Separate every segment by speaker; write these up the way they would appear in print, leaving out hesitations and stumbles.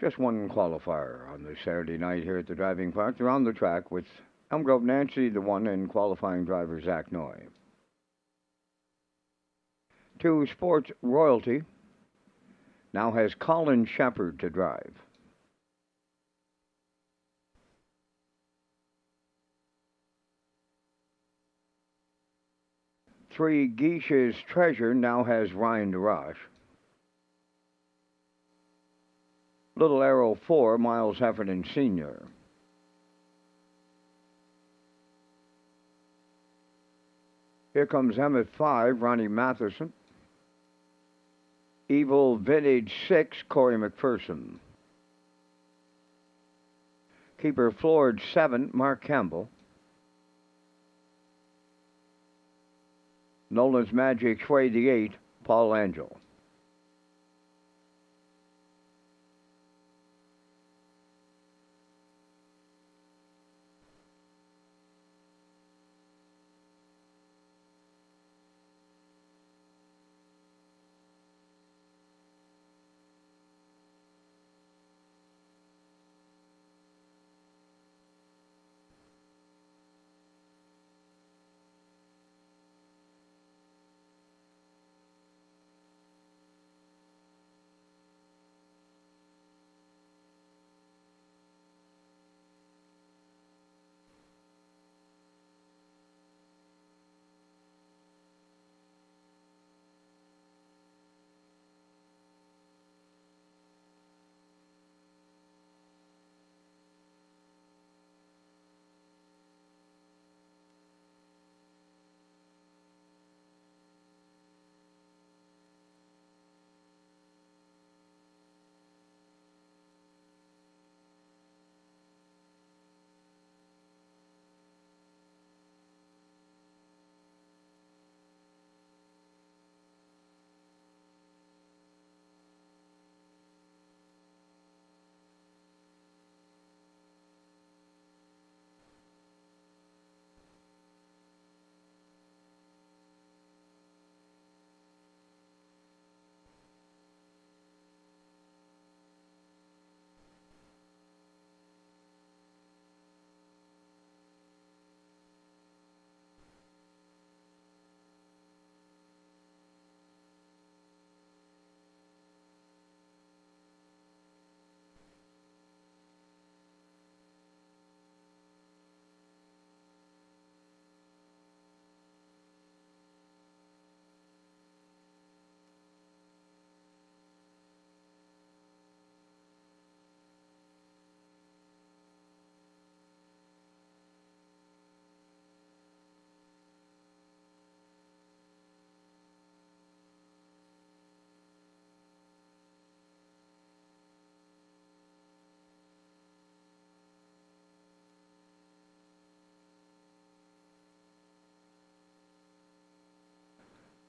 Speaker 1: Just one qualifier on this Saturday night here at the driving park. They're on the track with Elm Grove Nancy, the one, and qualifying driver Zach Noy. To Sports Royalty now has Colin Shepard to drive. Three, Geish's Treasure now has Ryan DeRoche. Little Arrow 4, Miles Heffernan Sr. Here comes Emmett 5, Ronnie Matheson. Evil Vintage 6, Corey McPherson. Keeper Floored 7, Mark Campbell. Nolan's Magic Sway the 8, Paul Angel.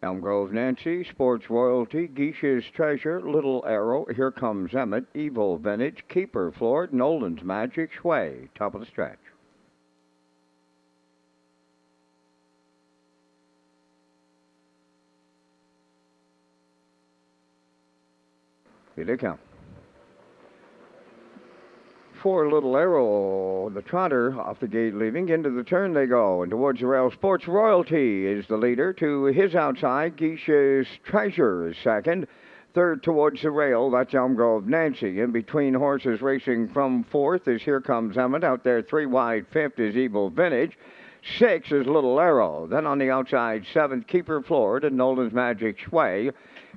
Speaker 1: Elm Grove Nancy, Sports Royalty, Geish's Treasure, Little Arrow, Here Comes Emmett, Evil Vintage, Keeper Floored, Nolan's Magic Sway, top of the stretch. Here they come. For Little Arrow, the trotter off the gate leaving. Into the turn they go, and towards the rail. Sports Royalty is the leader. To his outside, Geish's Treasure is second. Third towards the rail, that's Elm Grove Nancy. In between horses racing from fourth is Here Comes Emmett. Out there, 3 wide. Fifth is Evil Vintage. 6 is Little Arrow. Then on the outside, 7th, Keeper Floored, and Nolan's Magic Sway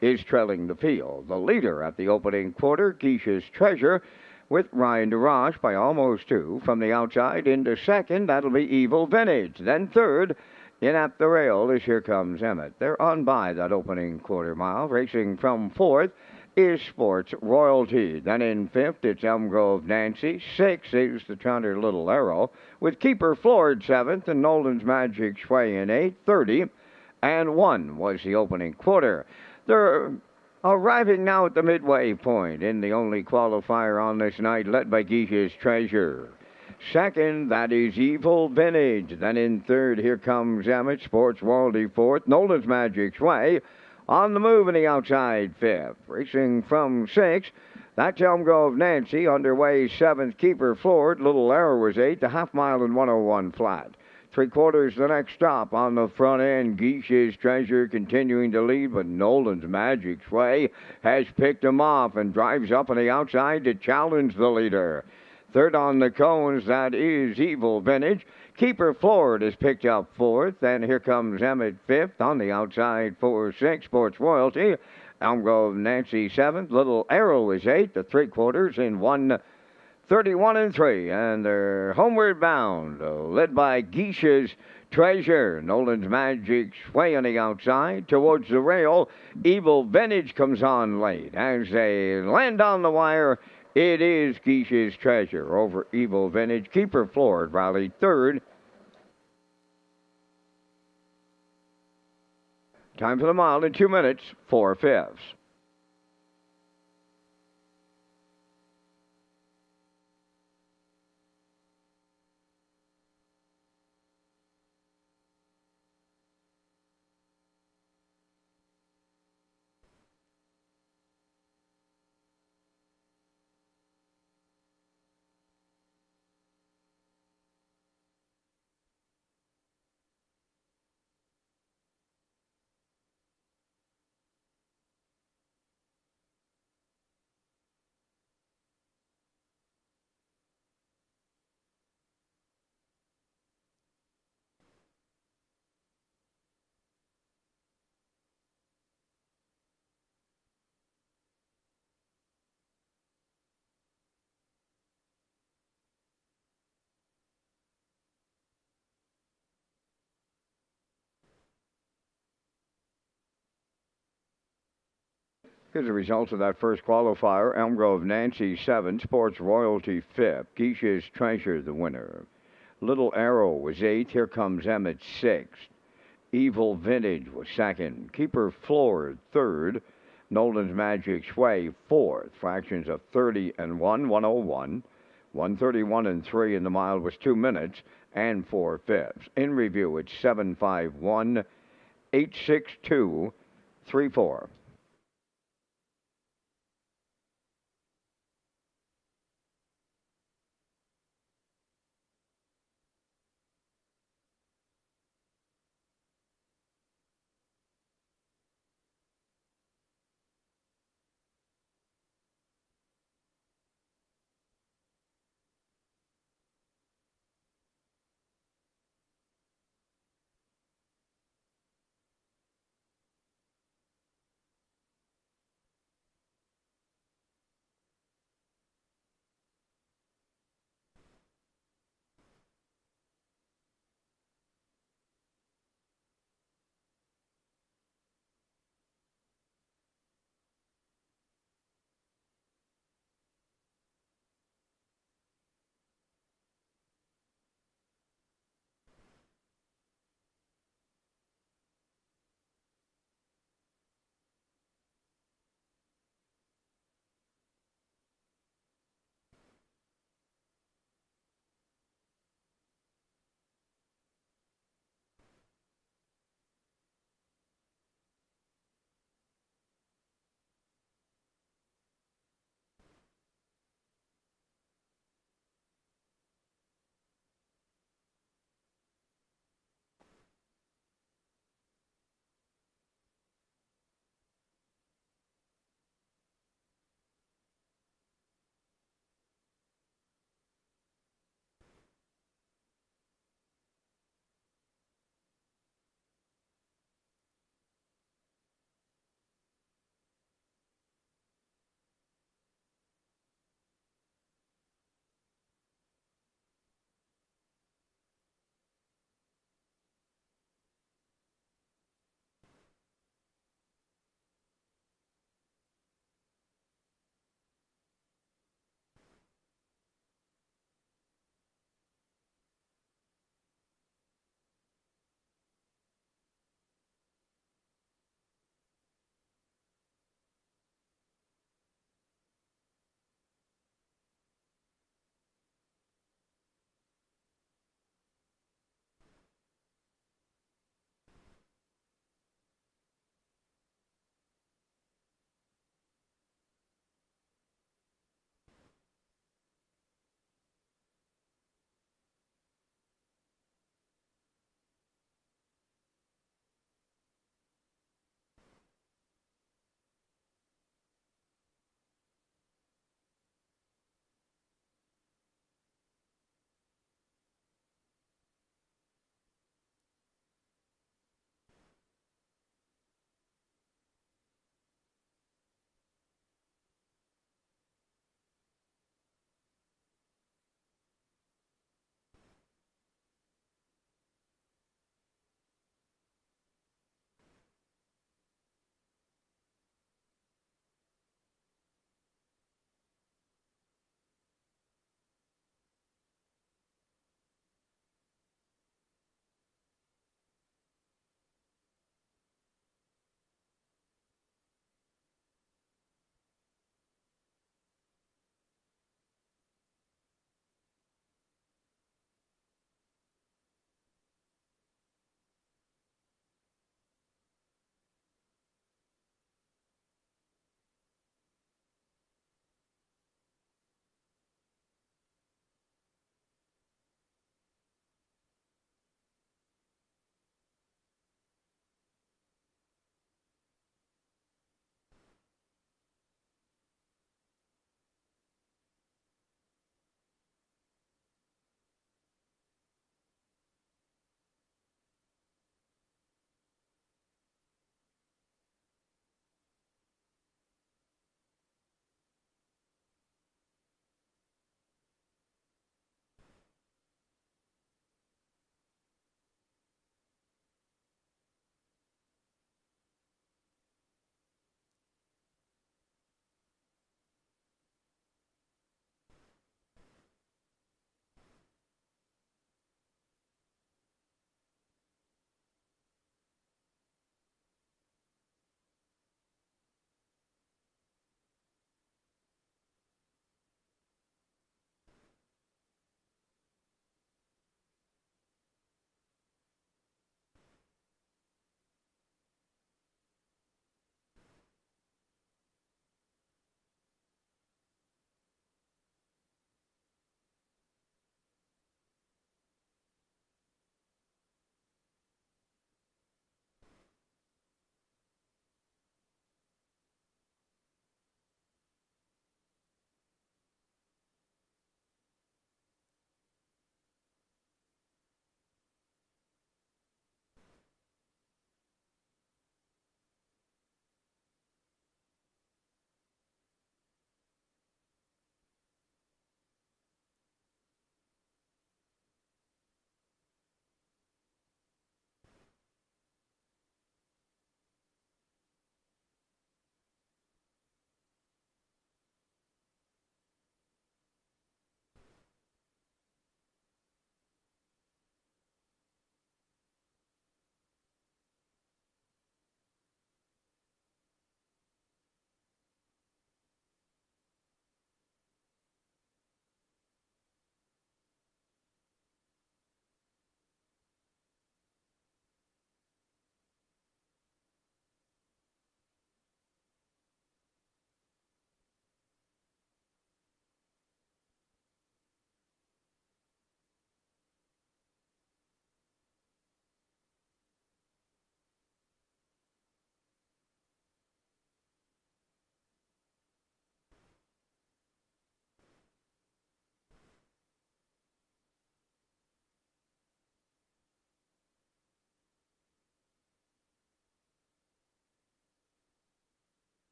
Speaker 1: is trailing the field. The leader at the opening quarter, Geish's Treasure, with Ryan DeRoche by almost 2. From the outside into second, that'll be Evil Vintage. Then third, in at the rail is Here Comes Emmett. They're on by that opening quarter mile. Racing from fourth is Sports Royalty. Then in fifth, it's Elm Grove Nancy. 6 is the trotter Little Arrow, with Keeper Floored 7th and Nolan's Magic Sway in 8th. 30 and 1 was the opening quarter. They're arriving now at the midway point in the only qualifier on this night, led by Geish's Treasure. Second, that is Evil Vintage. Then in third, Here Comes Emmett, Sports Royalty fourth, Nolan's Magic Sway on the move in the outside fifth. Racing from sixth, That's Elm Grove Nancy, underway seventh. Keeper Floored. Little Arrow was eighth, a half mile and 101 flat. Three quarters the next stop on the front end. Geish's Treasure continuing to lead, but Nolan's Magic Sway has picked him off and drives up on the outside to challenge the leader. Third on the cones, that is Evil Vintage. Keeper Floored is picked up fourth, and here comes Emmett fifth on the outside for six. Sports Royalty. Elm Grove Nancy seventh. Little Arrow is eighth. The three quarters in 1:31 and 3, and they're homeward bound, led by Geish's Treasure. Nolan's Magic Sway on the outside towards the rail. Evil Vintage comes on late as they land on the wire. It is Geish's Treasure over Evil Vintage. Keeper Floored rallied third. Time for the mile in 2 minutes, 4/5. Here's the results of that first qualifier. Elm Grove Nancy 7, Sports Royalty 5th. Geish's Treasure the winner. Little Arrow was 8th. Here comes Emmett 6th. Evil Vintage was 2nd. Keeper Floored 3rd. Nolan's Magic Sway 4th. Fractions of 30 and 1, 101. 131 and 3 in the mile was 2 minutes and 4/5. In review, it's 751, 862, 34.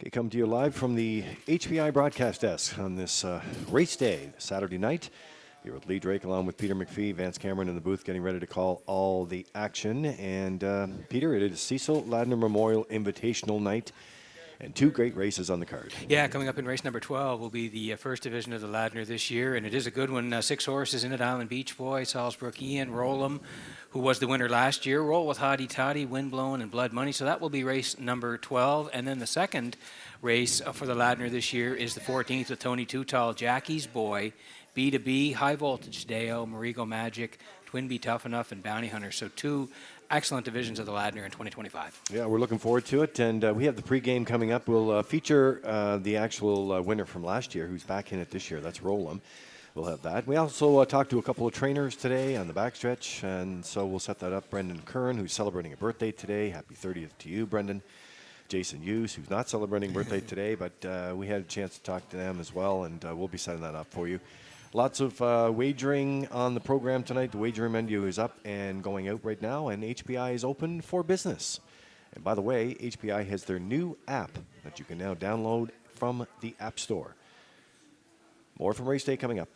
Speaker 2: Okay, come to you live from the HPI broadcast desk on this race day, Saturday night. Here with Lee Drake along with Peter McPhee, Vance Cameron in the booth getting ready to call all the action. And Peter, it is Cecil Ladner Memorial Invitational Night and two great races on the card.
Speaker 3: Yeah, coming up in race number 12 will be the first division of the Ladner this year, and it is a good one. 6 horses in it: Island Beach Boy, Salisbrook Ian, Roll'em, who was the winner last year, Roll with Hottie Toddy, Windblown, and Blood Money. So that will be race number 12. And then the second race for the Ladner this year is the 14th with Tony Tootal, Jackie's Boy, B2B, High Voltage Deo, Marigo Magic, Twinbee Tough Enough, and Bounty Hunter. So two excellent divisions of the Ladner in 2025.
Speaker 2: Yeah, we're looking forward to it, and we have the pregame coming up. We'll feature the actual winner from last year, who's back in it this year. That's Roll'em. We'll have that. We also talked to a couple of trainers today on the backstretch, and so we'll set that up. Brendan Curran, who's celebrating a birthday today. Happy 30th to you, Brendan. Jason Hughes, who's not celebrating birthday today, but we had a chance to talk to them as well, and we'll be setting that up for you. Lots of wagering on the program tonight. The wagering menu is up and going out right now, and HPI is open for business. And by the way, HPI has their new app that you can now download from the App Store. More from Race Day coming up.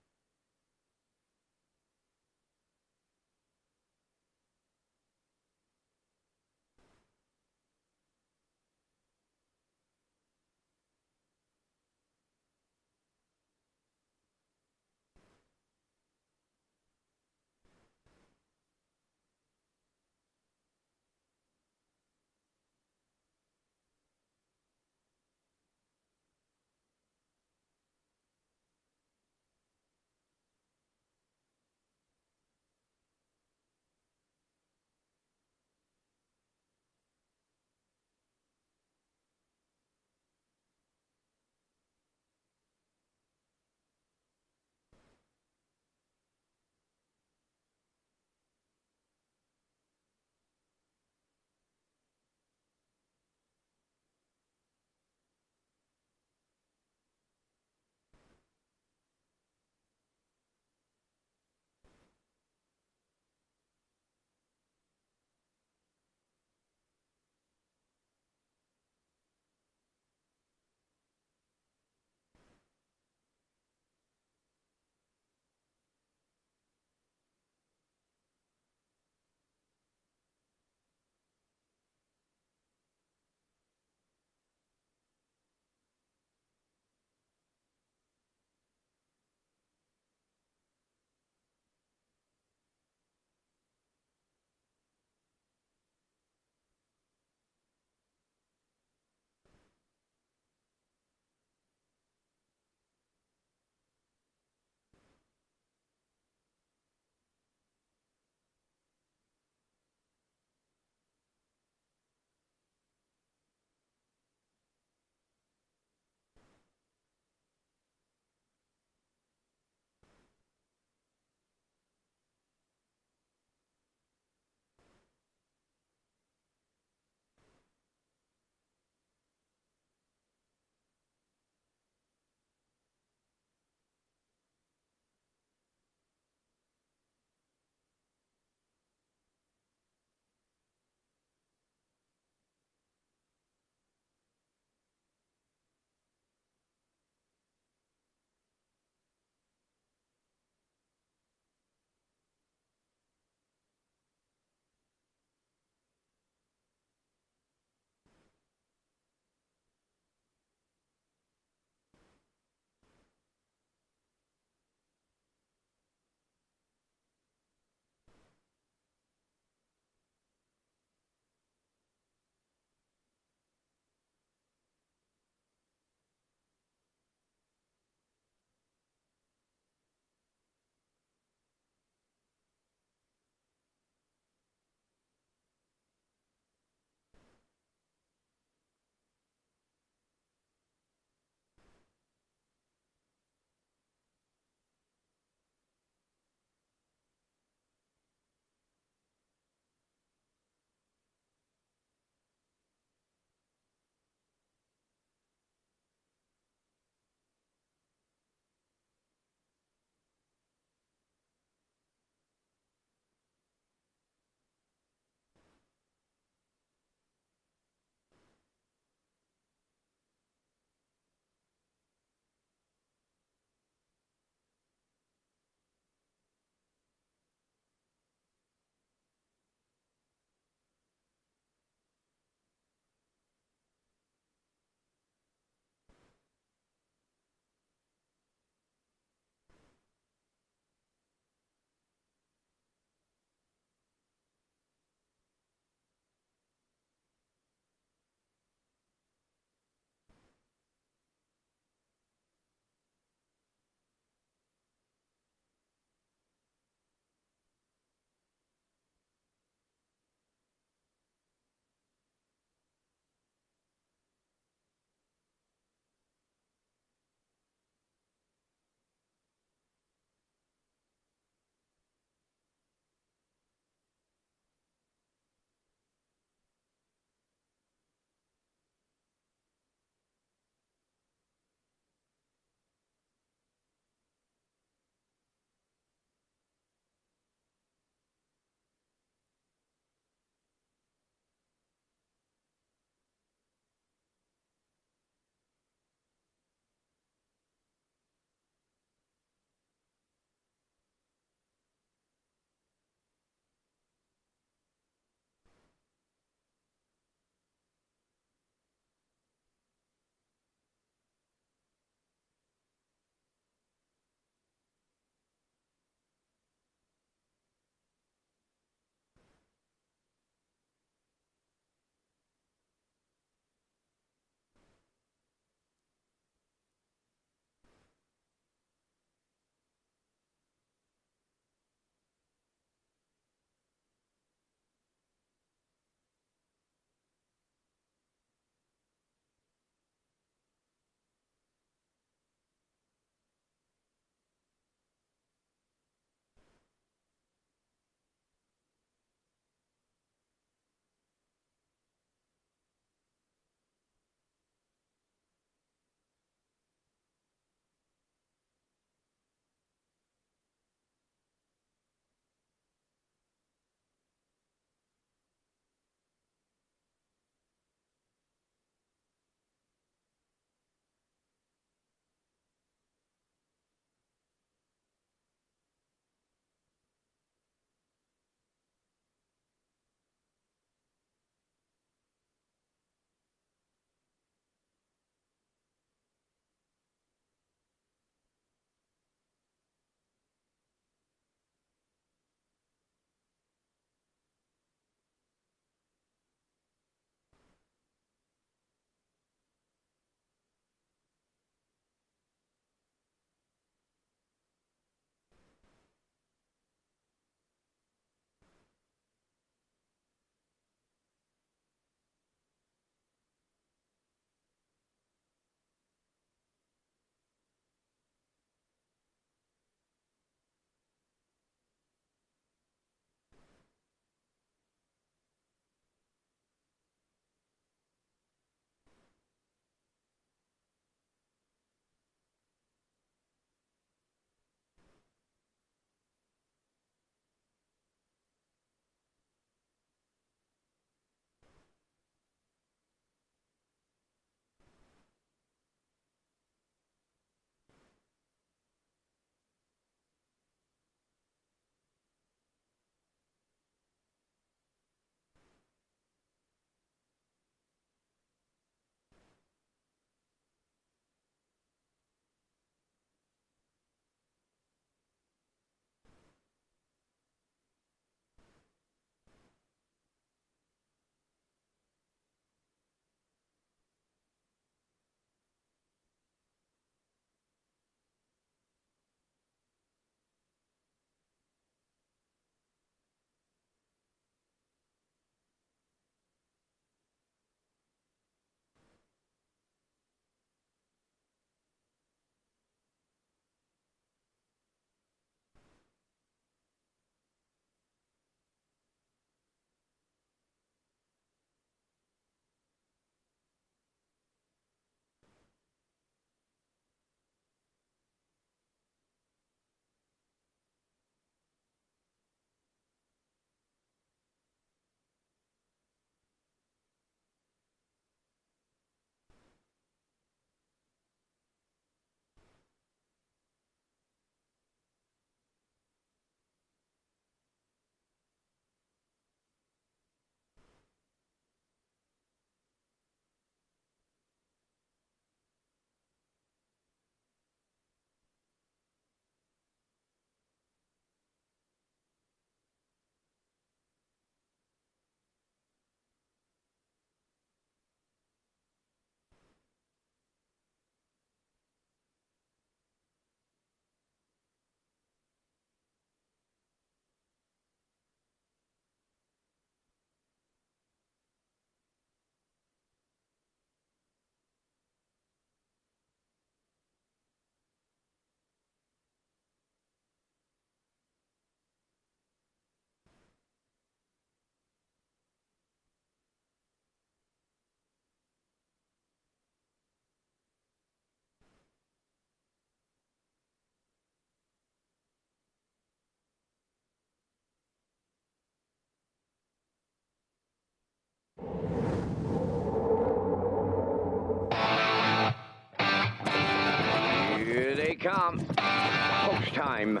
Speaker 1: Post time.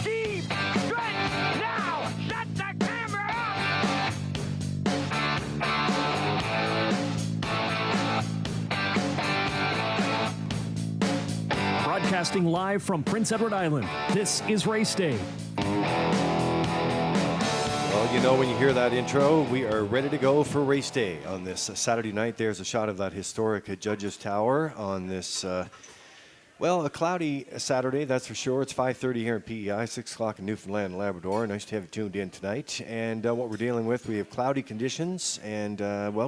Speaker 4: Deep stretch now. Set the camera up.
Speaker 5: Broadcasting live from Prince Edward Island, this is Race Day.
Speaker 2: Well, you know, when you hear that intro, we are ready to go for race day on this Saturday night. There's a shot of that historic Judges Tower on this, a cloudy Saturday, that's for sure. It's 5:30 here in PEI, 6 o'clock in Newfoundland and Labrador. Nice to have you tuned in tonight. And what we're dealing with, we have cloudy conditions, and,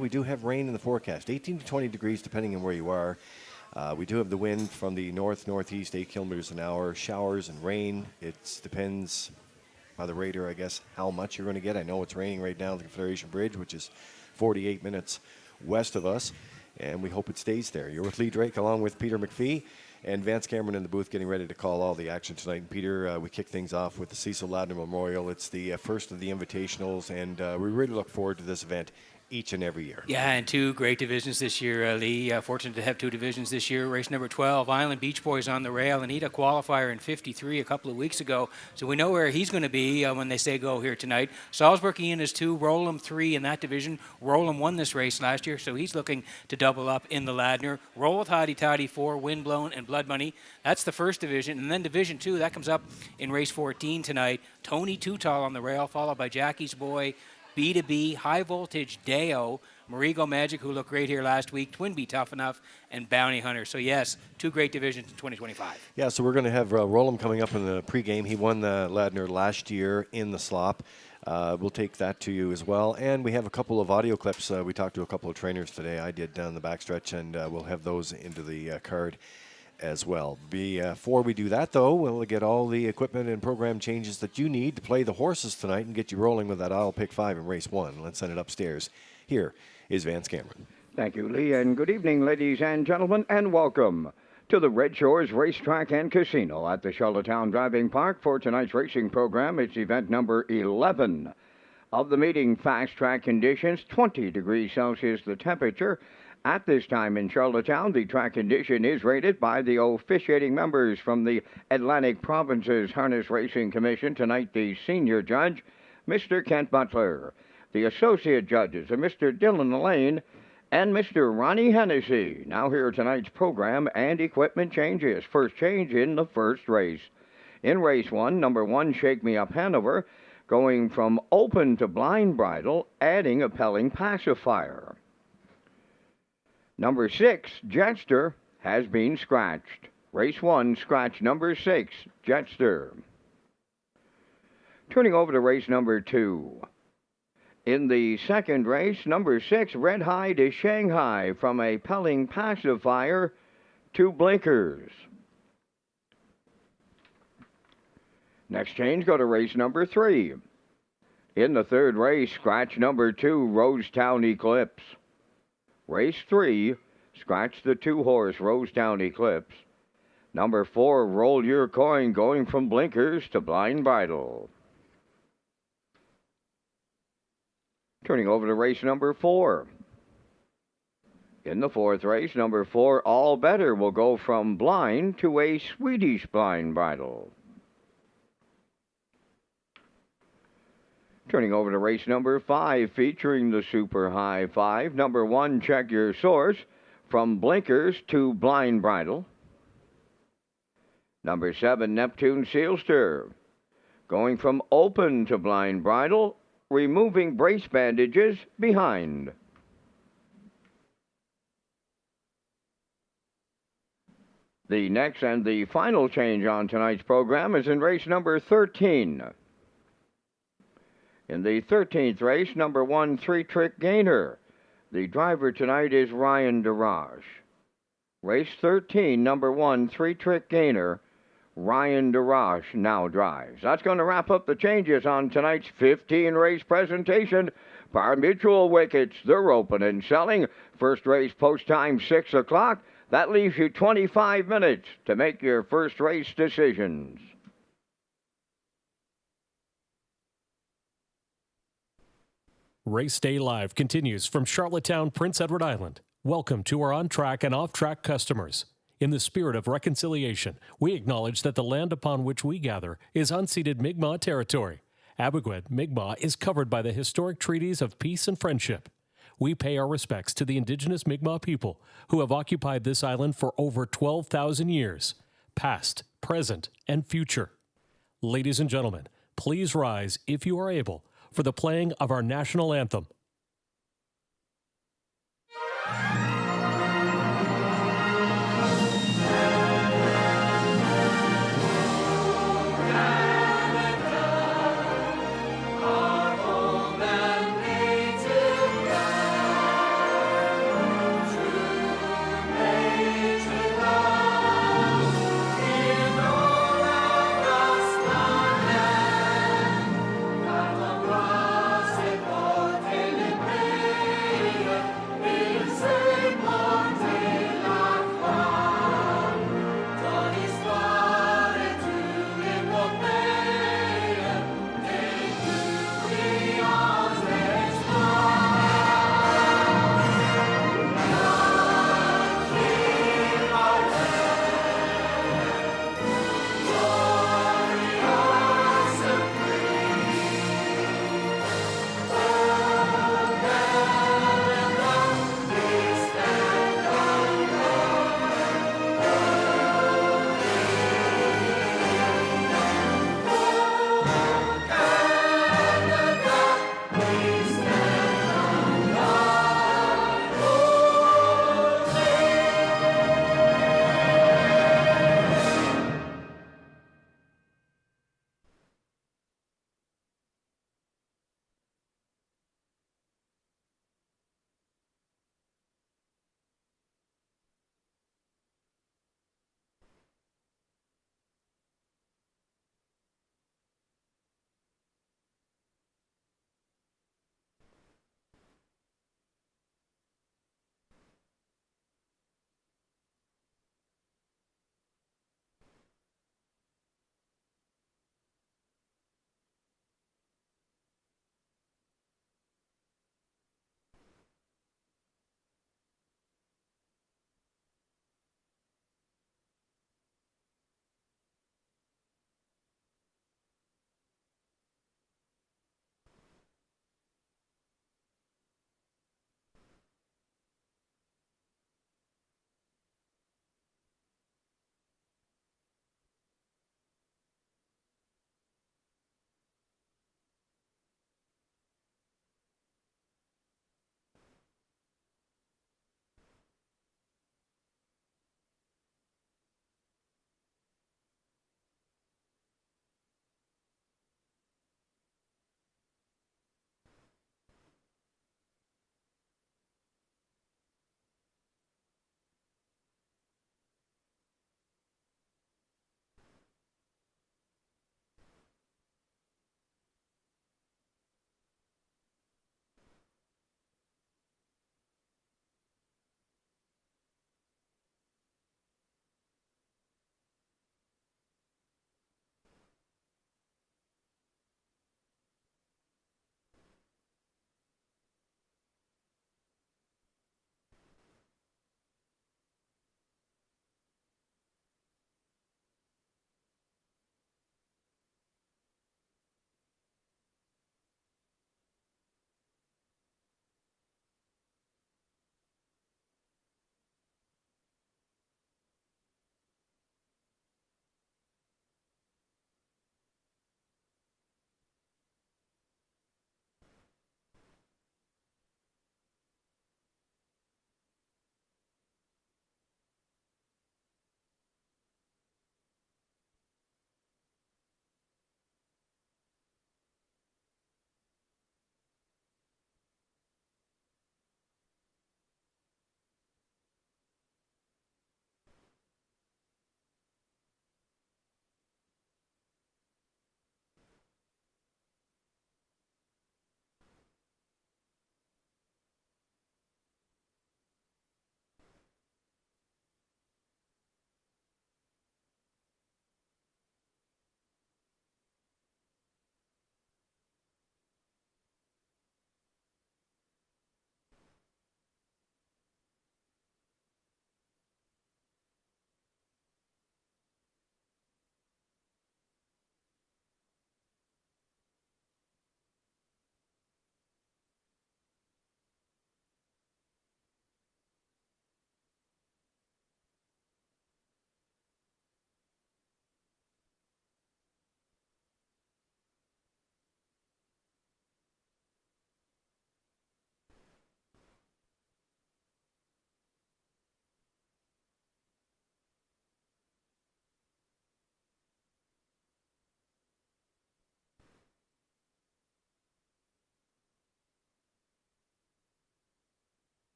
Speaker 2: we do have rain in the forecast, 18 to 20 degrees depending on where you are. We do have the wind from the north-northeast, 8 kilometers an hour, showers and rain. It depends by the radar, I guess, how much you're going to get. I know it's raining right now at the Confederation Bridge, which is 48 minutes west of us, and we hope it stays there. You're with Lee Drake along with Peter McPhee and Vance Cameron in the booth getting ready to call all the action tonight. And Peter, we kick things off with the Cecil Ladner Memorial. It's the first of the invitationals, and we really look forward to this event each and every year.
Speaker 3: Yeah, and 2 great divisions this year, Lee. Fortunate to have 2 divisions this year. Race number 12, Island Beach Boys on the rail, and he had a qualifier in 53 a couple of weeks ago, so we know where he's going to be when they say go here tonight. Salisbury Ian is 2, Rollum 3 in that division. Rollum won this race last year, so he's looking to double up in the Ladner. Roll with Hotty Toddy 4, Windblown and Blood Money. That's the first division, and then Division 2, that comes up in race 14 tonight. Tony Tootal on the rail, followed by Jackie's Boy, B2B, High Voltage, Deo, Marigo Magic, who looked great here last week, Twinbee Tough Enough, and Bounty Hunter. So, yes, 2 great divisions in 2025.
Speaker 2: Yeah, so we're going to have Rollum coming up in the pregame. He won the Ladner last year in the slop. We'll take that to you as well. And we have a couple of audio clips. We talked to a couple of trainers today. I did down the backstretch, and we'll have those into the card as well. Before we do that, though, we'll get all the equipment and program changes that you need to play the horses tonight and get you rolling with that I'll Pick 5 in race 1. Let's send it upstairs. Here is Vance Cameron.
Speaker 1: Thank you, Lee, and good evening, ladies and gentlemen, and welcome to the Redshores Racetrack and Casino at the Charlottetown Driving Park for tonight's racing program. It's event number 11 of the meeting. Fast track conditions, 20 degrees Celsius the temperature. At this time in Charlottetown, the track condition is rated by the officiating members from the Atlantic Provinces Harness Racing Commission. Tonight, the senior judge, Mr. Kent Butler. The associate judges are Mr. Dylan Lane and Mr. Ronnie Hennessy. Now here are tonight's program and equipment changes. First change in the first race. In race 1, number 1, Shake Me Up Hanover, going from open to blind bridle, adding a Pelling pacifier. Number 6, Jetster, has been scratched. Race 1, scratch number 6, Jetster. Turning over to race number 2. In the second race, number 6, Red High to Shanghai, from a Pelling pacifier to blinkers. Next change, go to race number 3. In the third race, scratch number 2, Rosetown Eclipse. Race 3, scratch the 2-horse Rosetown Eclipse. Number 4, Roll Your Coin, going from blinkers to blind bridle. Turning over to race number 4. In the fourth race, number 4, All Better, will go from blind to a Swedish blind bridle. Turning over to race number 5, featuring the Super High 5. Number 1, Check Your Source, from blinkers to blind bridle. Number 7, Neptune Sealster, going from open to blind bridle, removing brace bandages behind. The next and the final change on tonight's program is in race number 13. In the 13th race, number 1, 3-Trick Gainer. The driver tonight is Ryan DeRoche. Race 13, number 1, 3-Trick Gainer. Ryan DeRoche now drives. That's going to wrap up the changes on tonight's 15-race presentation. Par Mutual wickets, they're open and selling. First race post time 6 o'clock. That leaves you 25 minutes to make your first race decisions.
Speaker 5: Race Day Live continues from Charlottetown, Prince Edward Island. Welcome to our on-track and off-track customers. In the spirit of reconciliation, we acknowledge that the land upon which we gather is unceded Mi'kmaq territory. Abogwed Mi'kmaq is covered by the historic treaties of peace and friendship. We pay our respects to the indigenous Mi'kmaq people who have occupied this island for over 12,000 years, past, present, and future. Ladies and gentlemen, please rise, if you are able, for the playing of our national anthem.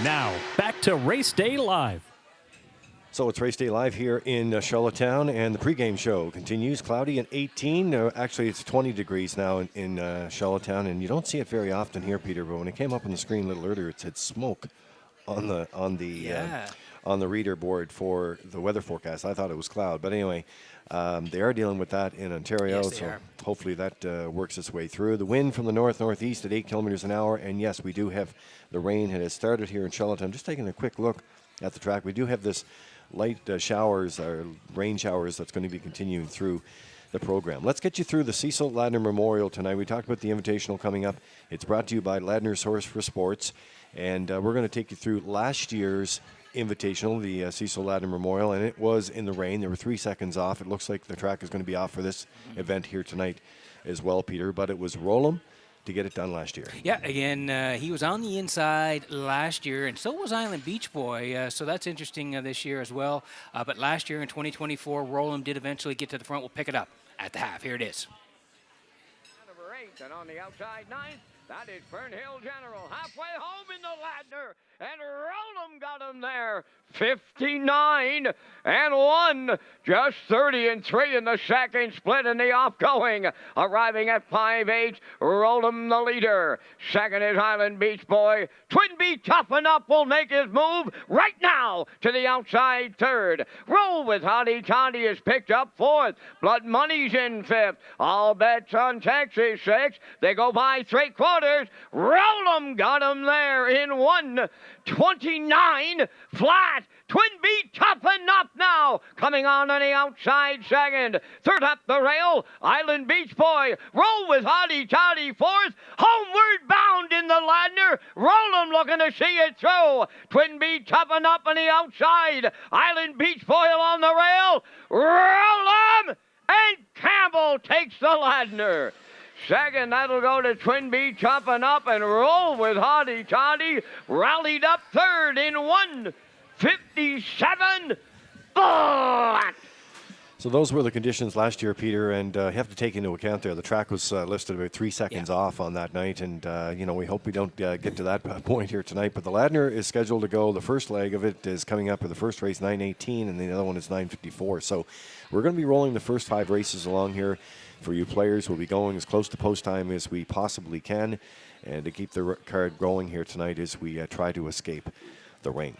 Speaker 5: Now, back to Race Day Live.
Speaker 2: So it's Race Day Live here in Charlottetown, and the pregame show continues. Cloudy and 18. Actually, it's 20 degrees now in Charlottetown, and you don't see it very often here, Peter. But when it came up on the screen a little earlier, it said smoke on the reader board for the weather forecast. I thought it was cloud, but anyway, they are dealing with that in Ontario.
Speaker 3: Yes, they
Speaker 2: so
Speaker 3: are.
Speaker 2: hopefully that works its way through. The wind from the northeast at 8 kilometers an hour, and yes, we do have the rain. It has started here in Charlottetown. Just taking a quick look at the track, we do have this light showers or rain showers that's going to be continuing through the program. Let's get you through the Cecil Ladner Memorial tonight. We talked about the Invitational coming up. It's brought to you by Ladner's Horse for Sports, and we're going to take you through last year's Invitational, the Cecil Ladner Memorial, and it was in the rain. There were 3 seconds off. It looks like the track is going to be off for this event here tonight as well, Peter, but it was Rollum to get it done last year.
Speaker 3: Yeah, again, he was on the inside last year, and so was Island Beach Boy, so that's interesting this year as well. But last year in 2024, Roland did eventually get to the front. We'll pick it up at the half. Here it is.
Speaker 1: Number 8, and on the outside 9th, that is Fernhill General. Halfway home in the Ladner, and Rollum got him there. 59 and 1, just 30 and 3 in the second split in the offgoing. Arriving at 5-8, Rollum the leader. Second is Island Beach Boy. Twin B Toughen Up will make his move right now to the outside third. Roll with Hottie Toddy is picked up fourth. Blood Money's in fifth. All bets on Texas 6. They go by 3/4. Rollum got him there in 1:29 flat. Twin B Toughen Up now, coming on the outside second. Third up the rail, Island Beach Boy. Roll with Hottie Toddy fourth. Homeward bound in the Ladner. Rollum looking to see it through. Twin B Toughen Up on the outside. Island Beach Boy along the rail. Rollum and Campbell takes the Ladner. Second, that'll go to Twin B Toughen Up, and Roll with Hottie Toddy rallied up third in 1:57 flat.
Speaker 2: So those were the conditions last year, Peter, and you have to take into account there the track was listed about 3 seconds off on that night, and we hope we don't get to that point here tonight. But the Ladner is scheduled to go. The first leg of it is coming up for the first race 9:18, and the other one is 9:54. So we're going to be rolling the first 5 races along here for you players. We'll be going as close to post time as we possibly can, and to keep the card going here tonight as we try to escape the rain.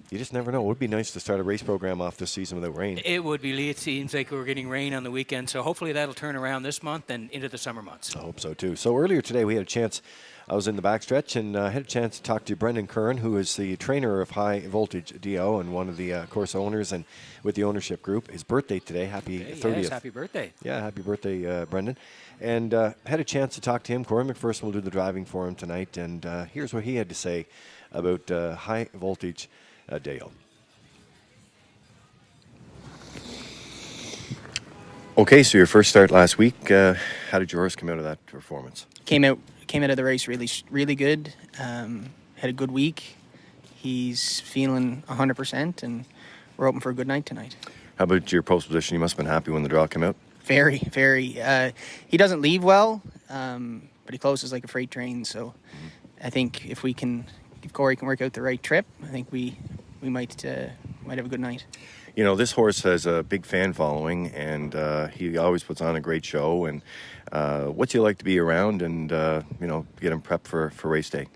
Speaker 2: You just never know. It would be nice to start a race program off this season without rain.
Speaker 3: It would be, Lee. It seems like we're getting rain on the weekend, so hopefully that'll turn around this month and into the summer months.
Speaker 2: I hope so, too. So earlier today we had a chance, I was in the backstretch, and had a chance to talk to Brendan Curran, who is the trainer of High Voltage DO and one of the course owners and with the ownership group. His birthday today. Happy 30th.
Speaker 3: Yes, happy birthday.
Speaker 2: Yeah, happy birthday, Brendan. And had a chance to talk to him. Corey McPherson will do the driving for him tonight, and here's what he had to say about High Voltage DO. Okay, so your first start last week. How did your horse come out of that performance?
Speaker 6: Came out of the race really good. Had a good week. He's feeling 100%, and we're hoping for a good night tonight.
Speaker 2: How about your post position? You must have been happy when the draw came out.
Speaker 6: Very. He doesn't leave well, but he closes like a freight train. So I think if Corey can work out the right trip, I think we might have a good night.
Speaker 2: You know, this horse has a big fan following, and he always puts on a great show. And what's he like to be around and, get him prepped for race day?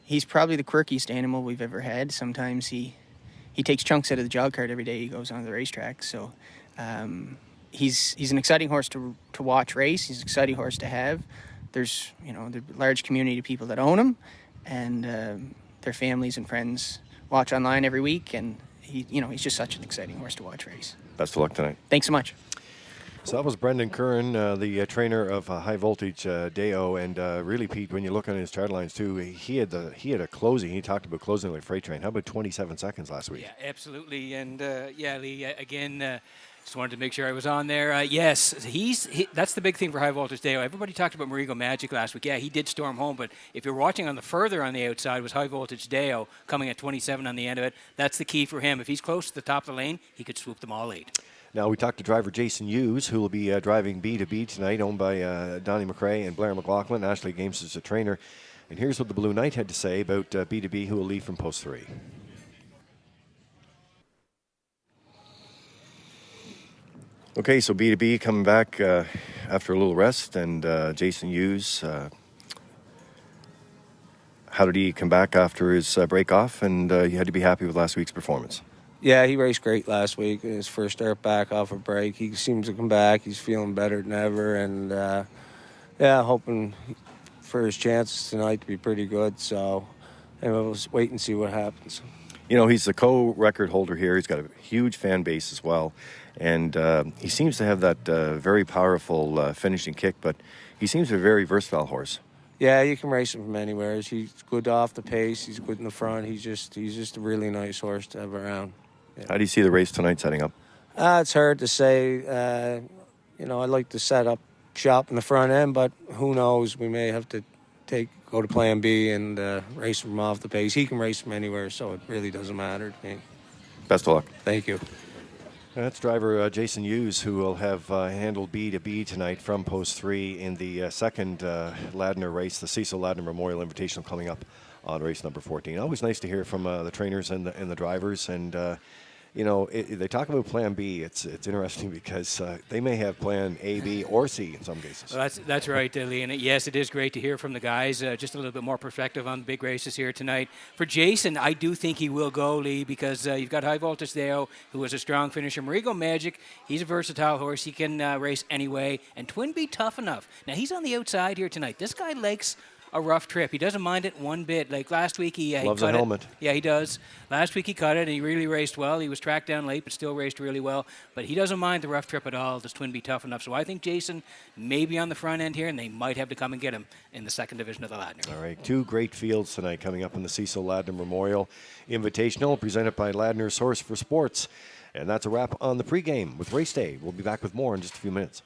Speaker 6: He's probably the quirkiest animal we've ever had. Sometimes he takes chunks out of the jog cart every day he goes on the racetrack. So he's an exciting horse to watch race. He's an exciting horse to have. There's, the large community of people that own him, and their families and friends watch online every week, and he's just such an exciting horse to watch race.
Speaker 2: Best of luck tonight.
Speaker 6: Thanks so much.
Speaker 2: So that was Brendan Curran, the trainer of High Voltage DO, and really, Pete, when you look on his start lines too, he had a closing. He talked about closing like freight train. How about 27 seconds last week?
Speaker 3: Yeah, absolutely. And Lee, again, just wanted to make sure I was on there. Yes, that's the big thing for High Voltage DO. Everybody talked about Marigo Magic last week. Yeah, he did storm home, but if you're watching further on the outside was High Voltage DO coming at 27 on the end of it. That's the key for him. If he's close to the top of the lane, he could swoop them all 8.
Speaker 2: Now, we talked to driver Jason Hughes, who will be driving B2B tonight, owned by Donnie McRae and Blair McLaughlin. Ashley Games is a trainer. And here's what the Blue Knight had to say about B2B, who will leave from post 3. Okay, so B2B coming back after a little rest, and Jason Hughes, how did he come back after his break off? And you had to be happy with last week's performance.
Speaker 7: Yeah, he raced great last week. His first start back off a break. He seems to come back. He's feeling better than ever. And, hoping for his chances tonight to be pretty good. So, we'll just wait and see what happens.
Speaker 2: You know, he's the co-record holder here. He's got a huge fan base as well. And he seems to have that very powerful finishing kick, but he seems to be a very versatile horse.
Speaker 7: Yeah, you can race him from anywhere. He's good off the pace. He's good in the front. He's just a really nice horse to have around. Yeah.
Speaker 2: How do you see the race tonight setting up?
Speaker 7: It's hard to say. I'd like to set up shop in the front end, but who knows? We may have to go to plan B and race him off the pace. He can race from anywhere, so it really doesn't matter to me.
Speaker 2: Best of luck.
Speaker 7: Thank you.
Speaker 2: That's driver Jason Hughes, who will have handled B2B tonight from post 3 in the second Ladner race, the Cecil Ladner Memorial Invitational, coming up on race number 14. Always nice to hear from the trainers and the drivers. And, they talk about plan B. It's interesting because they may have plan A, B, or C in some cases.
Speaker 3: Well, that's right, Lee. And yes, it is great to hear from the guys. Just a little bit more perspective on the big races here tonight. For Jason, I do think he will go, Lee, because you've got High Voltage Deo, who is a strong finisher. Marigo Magic, he's a versatile horse. He can race anyway. And Twin B Tough Enough. Now, he's on the outside here tonight. This guy likes a rough trip. He doesn't mind it one bit. Like last week, he
Speaker 2: loves
Speaker 3: cut
Speaker 2: a helmet.
Speaker 3: Yeah, he does. Last week he cut it, and he really raced well. He was tracked down late, but still raced really well. But he doesn't mind the rough trip at all. Does Twin be tough enough? So I think Jason may be on the front end here, and they might have to come and get him in the second division of the Ladner.
Speaker 2: All right, 2 great fields tonight coming up in the Cecil Ladner Memorial Invitational, presented by Ladner's Source for Sports. And that's a wrap on the pregame with Race Day. We'll be back with more in just a few minutes.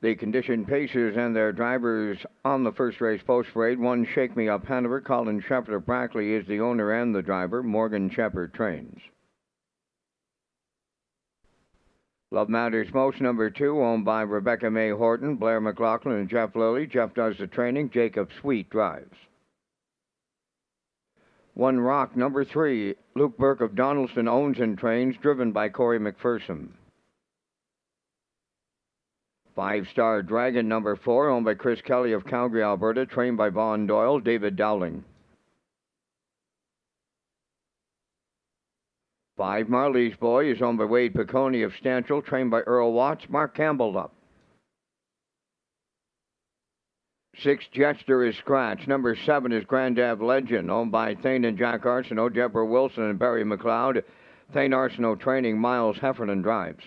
Speaker 1: The conditioned pacers and their drivers on the first race post parade. 1 Shake Me Up Hanover. Colin Shepard of Brackley is the owner and the driver. Morgan Shepard trains. Love Matters Most, number 2, owned by Rebecca May Horton, Blair McLaughlin, and Jeff Lilly. Jeff does the training. Jacob Sweet drives. 1 Rock, number 3, Luke Burke of Donaldson owns and trains, driven by Corey McPherson. 5 Star Dragon, number 4, owned by Chris Kelly of Calgary, Alberta, trained by Vaughn Doyle, David Dowling. 5, Marley's Boy is owned by Wade Piccone of Stanchel, trained by Earl Watts. Mark Campbell up. 6, Jester is Scratch. Number 7 is Grandad Legend, owned by Thane and Jack Arsenault, Deborah Wilson and Barry McLeod. Thane Arsenault training, Miles Heffernan drives.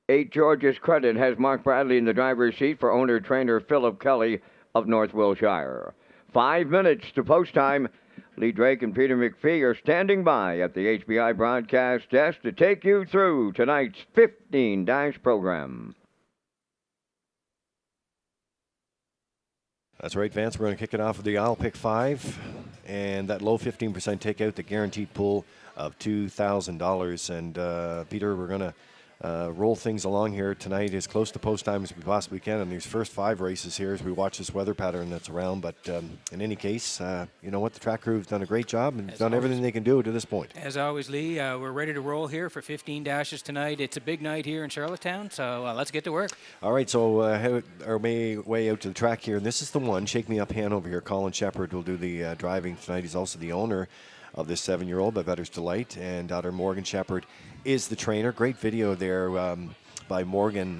Speaker 1: 8, George's Credit has Mark Bradley in the driver's seat for owner-trainer Philip Kelly of North Wilshire. 5 minutes to post time. Lee Drake and Peter McPhee are standing by at the HBI broadcast desk to take you through tonight's 15-dash program.
Speaker 2: That's right, Vance. We're going to kick it off with the I'll Pick 5 and that low 15% takeout, the guaranteed pool of $2,000. And Peter, we're going to roll things along here tonight as close to post time as we possibly can in these first 5 races here as we watch this weather pattern that's around. But in any case, you know what? The track crew has done a great job and done everything they can do to this point.
Speaker 3: As always, Lee, we're ready to roll here for 15 dashes tonight. It's a big night here in Charlottetown, so let's get to work.
Speaker 2: All right, so head our way out to the track here. And this is the one, Shake Me Up Hanover here. Colin Shepard will do the driving tonight. He's also the owner of this 7-year-old by Bettor's Delight, and daughter Morgan Shepard is the trainer. Great video there by Morgan.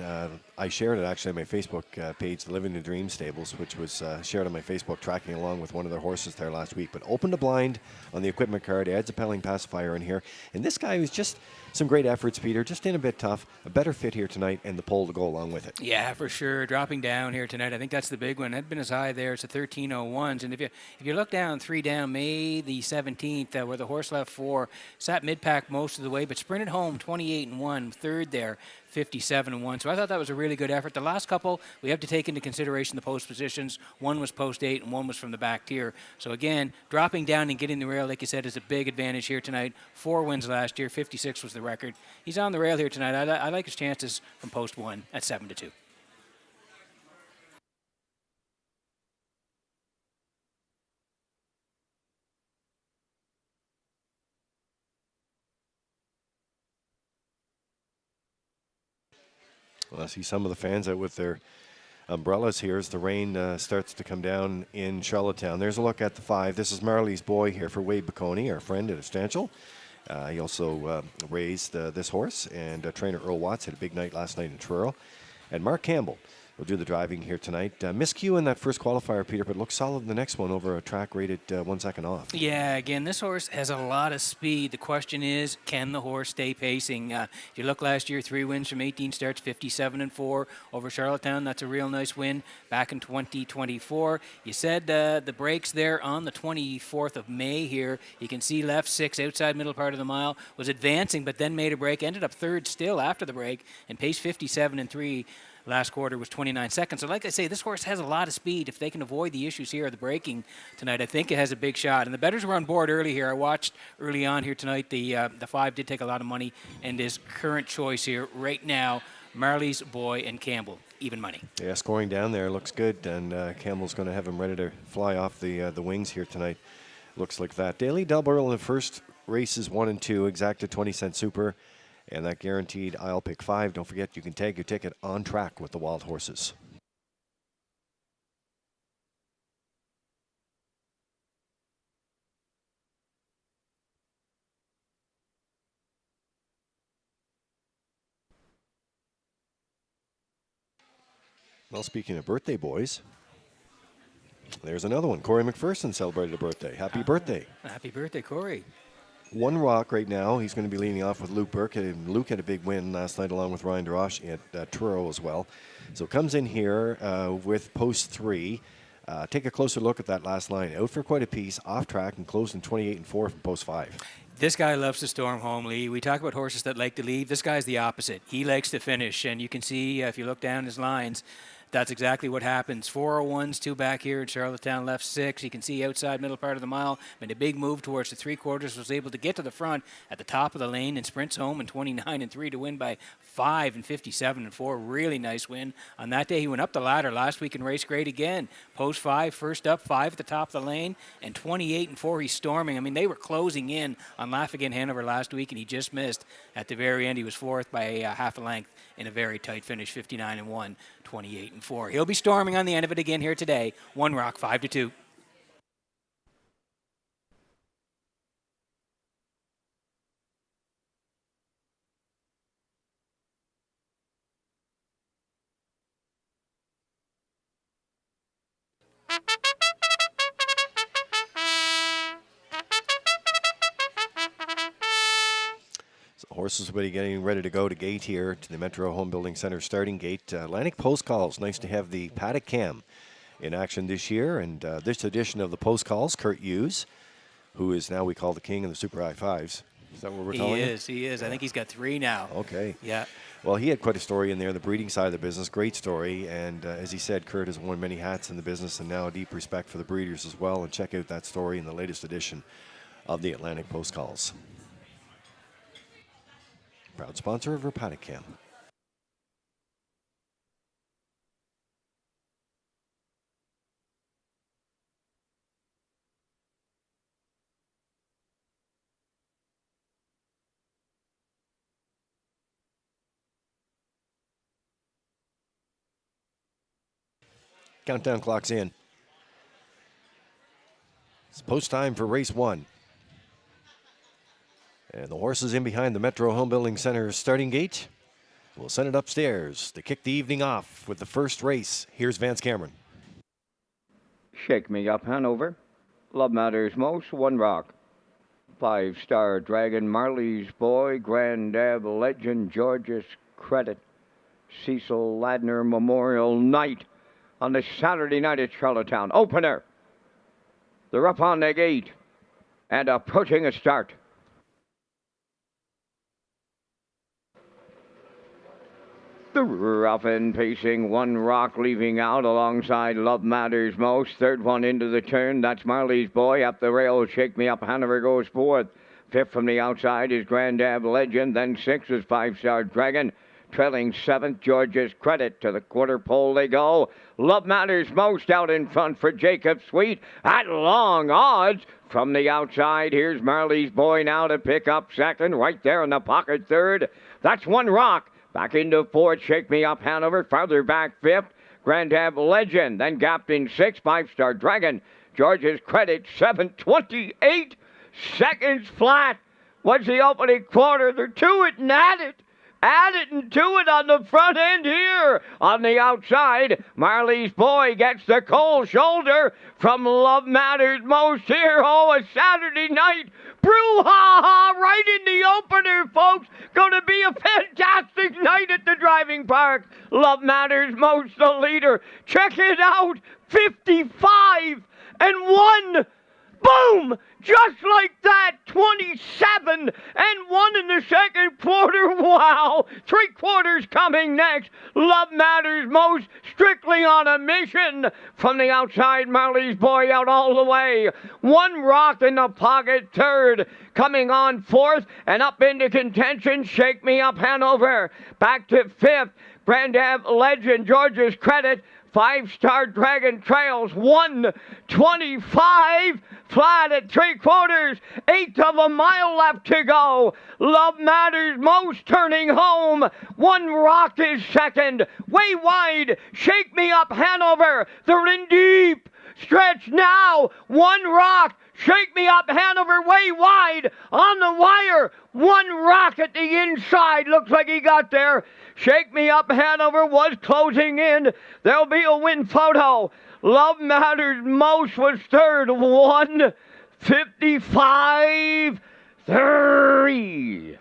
Speaker 2: I shared it actually on my Facebook page, the Living the Dream Stables, which was shared on my Facebook, tracking along with one of their horses there last week. But opened a blind on the equipment card, adds a Pelling pacifier in here. And this guy was just some great efforts, Peter, just in a bit tough, a better fit here tonight, and the pole to go along with it.
Speaker 3: Yeah, for sure. Dropping down here tonight, I think that's the big one. Had been as high there as the 1301s. And if you look down, 3 down, May the 17th, where the horse left 4, sat mid-pack most of the way, but sprinted home 28-1, third there, 57-1. So I thought that was a really good effort. The last couple, we have to take into consideration the post positions. One was post 8 and one was from the back tier. So again, dropping down and getting the rail, like you said, is a big advantage here tonight. 4 wins last year, 56 was the record. He's on the rail here tonight. I like his chances from post 1 at 7-2.
Speaker 2: Well, I see some of the fans out with their umbrellas here as the rain starts to come down in Charlottetown. There's a look at the 5. This is Marley's Boy here for Wade Piccone, our friend at Stanchel. He also raised this horse, and trainer Earl Watts had a big night last night in Truro. And Mark Campbell will do the driving here tonight. Miscue in that first qualifier, Peter, but looks solid in the next one over a track rated 1 second off.
Speaker 3: Yeah, again, this horse has a lot of speed. The question is, can the horse stay pacing? If you look last year, 3 wins from 18 starts, 57-4 over Charlottetown. That's a real nice win back in 2024. You said the breaks there on the 24th of May here. You can see left 6 outside middle part of the mile, was advancing, but then made a break, ended up third still after the break, and paced 57-3. Last quarter was 29 seconds. So like I say, this horse has a lot of speed. If they can avoid the issues here of the braking tonight, I think it has a big shot. And the bettors were on board early here. I watched early on here tonight. The 5 did take a lot of money. And his current choice here right now, Marley's Boy and Campbell, even money.
Speaker 2: Yeah, scoring down there looks good. And Campbell's going to have him ready to fly off the wings here tonight. Looks like that. Daily Double in the first races 1 and 2, exacted 20-cent super. And that guaranteed I'll Pick 5. Don't forget, you can tag your ticket on track with the Wild Horses. Well, speaking of birthday boys, there's another one. Corey McPherson celebrated a birthday. Happy birthday.
Speaker 3: Happy birthday, Corey.
Speaker 2: One rock right now. He's going to be leading off with Luke Burke. And Luke had a big win last night along with Ryan DeRoche at Truro as well. So comes in here with post 3. Take a closer look at that last line. Out for quite a piece, off track, and closing 28-4 from post 5.
Speaker 3: This guy loves to storm home, Lee. We talk about horses that like to lead. This guy's the opposite. He likes to finish, and you can see if you look down his lines, that's exactly what happens. 401s, 2 back here in Charlottetown, left 6. You can see outside middle part of the mile. Made a big move towards the 3/4. Was able to get to the front at the top of the lane and sprints home in 29-3 to win by 5 and 57-4. Really nice win. On that day, he went up the ladder last week and raced great again. Post 5, first up, 5 at the top of the lane, and 28-4. He's storming. I mean, they were closing in on Laugh Again Hanover last week, and he just missed. At the very end, he was 4th by half a length in a very tight finish, 59-1, 28-4. He'll be storming on the end of it again here today. 1 rock, 5-2.
Speaker 2: So horses will be getting ready to go to gate here to the Metro Home Building Center starting gate. Atlantic Post Calls. Nice to have the paddock cam in action this year. And this edition of the Post Calls, Kurt Hughes, who is now we call the king of the Super High Fives. Is that what we're calling it?
Speaker 3: He is. Yeah. I think he's got 3 now.
Speaker 2: Okay.
Speaker 3: Yeah.
Speaker 2: Well, he had quite a story in there, the breeding side of the business. Great story. And as he said, Kurt has worn many hats in the business and now a deep respect for the breeders as well. And check out that story in the latest edition of the Atlantic Post Calls. Proud sponsor of our paddock cam. Countdown clock's in. It's post time for race 1. And the horses in behind the Metro Home Building Center starting gate. We'll send it upstairs to kick the evening off with the first race. Here's Vance Cameron.
Speaker 1: Shake Me Up Hanover. Love Matters Most, One Rock. 5-star Dragon, Marley's Boy, Grand Dab Legend, George's Credit, Cecil Ladner Memorial Night on this Saturday night at Charlottetown. Opener. They're up on the gate and approaching a start. The rough and pacing, One Rock leaving out alongside Love Matters Most. Third one into the turn, that's Marley's Boy. Up the rail, Shake Me Up Hanover goes fourth. Fifth from the outside is Grand Dab Legend. Then sixth is 5-star Dragon. Trailing seventh, George's Credit. To the quarter pole they go. Love Matters Most out in front for Jacob Sweet at long odds. From the outside, here's Marley's Boy now to pick up second. Right there in the pocket third. That's One Rock. Back into fourth, Shake Me Up Hanover. Farther back fifth, Grand Dab Legend. Then gapped in sixth, 5-star Dragon. George's Credit, 7:28 seconds flat. What's the opening quarter? They're to it and at it. Add it and to it on the front end here. On the outside, Marley's Boy gets the cold shoulder from Love Matters Most here. Oh, a Saturday night brouhaha right in the opener, folks. Going to be a fantastic night at the driving park. Love Matters Most, the leader. Check it out. 55 and 1. Boom! Just like that, 27 and 1 in the second quarter. Wow! 3 quarters coming next. Love Matters Most, strictly on a mission. From the outside, Marley's Boy out all the way. One Rock in the pocket, third. Coming on fourth and up into contention, Shake Me Up Hanover. Back to fifth, Grand Dab Legend, George's Credit. 5-star Dragon trails 1:25 flat at 3/4. Eighth of a mile left to go. Love Matters Most turning home. One Rock is second. Way wide. Shake Me Up Hanover. They're in deep. Stretch now. One Rock. Shake Me Up Hanover way wide on the wire. One Rock at the inside. Looks like he got there. Shake Me Up Hanover was closing in. There'll be a win photo. Love Matters Most was third. 1:55.3.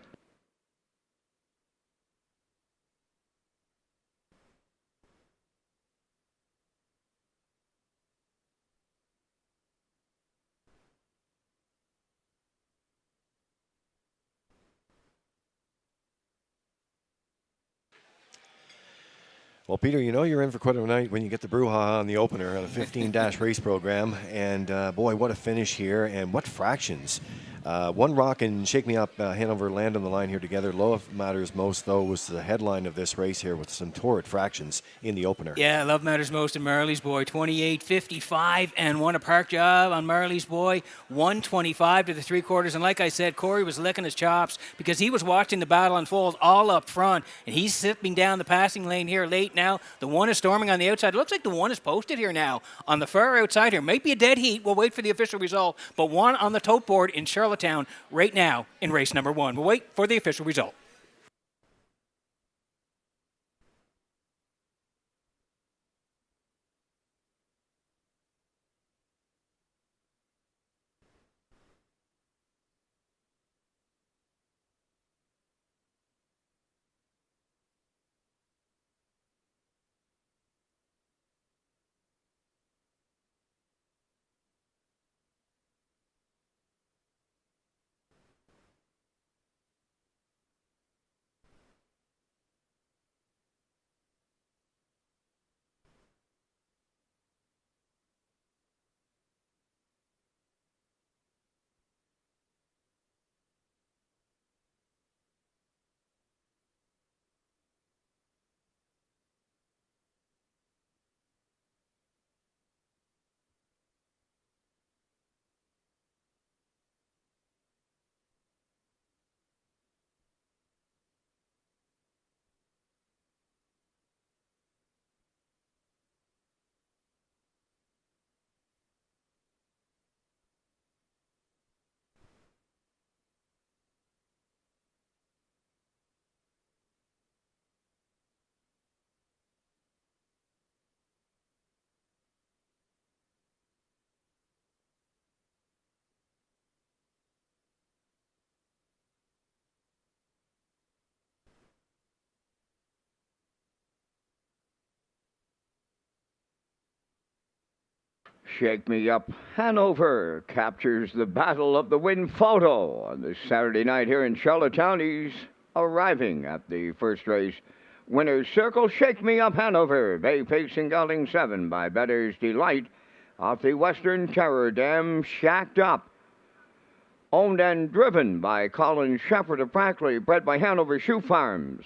Speaker 2: Well, Peter, you know you're in for quite a night when you get the brouhaha on the opener on a 15-dash race program. And, boy, what a finish here and what fractions. One Rock and Shake Me Up Hanover land on the line here together. Love Matters Most, though, was the headline of this race here with some torrid fractions in the opener.
Speaker 3: Yeah, Love Matters Most and Marley's Boy. 28.55 and 1 a park job on Marley's Boy. 1:25 to the 3/4. And like I said, Corey was licking his chops because he was watching the battle unfold all up front. And he's slipping down the passing lane here late now. The one is storming on the outside. It looks like the one is posted here now on the far outside here. Might be a dead heat. We'll wait for the official result. But one on the tote board in Charlottetown right now in race number 1. We'll wait for the official result.
Speaker 1: Shake Me Up Hanover captures the Battle of the Wind photo on this Saturday night here in Charlottetown. He's arriving at the first race. Winner's Circle, Shake Me Up Hanover, Bay Pacing Gelding 7 by Bettor's Delight off the Western Terror Dam, Shacked Up. Owned and driven by Colin Shepherd of Brackley, bred by Hanover Shoe Farms.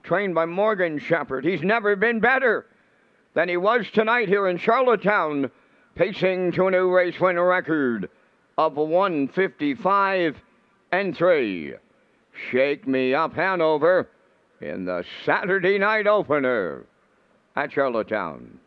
Speaker 1: Trained by Morgan Shepherd. He's never been better than he was tonight here in Charlottetown, pacing to a new race win record of 155 and 3. Shake Me Up Hanover in the Saturday night opener at Charlottetown.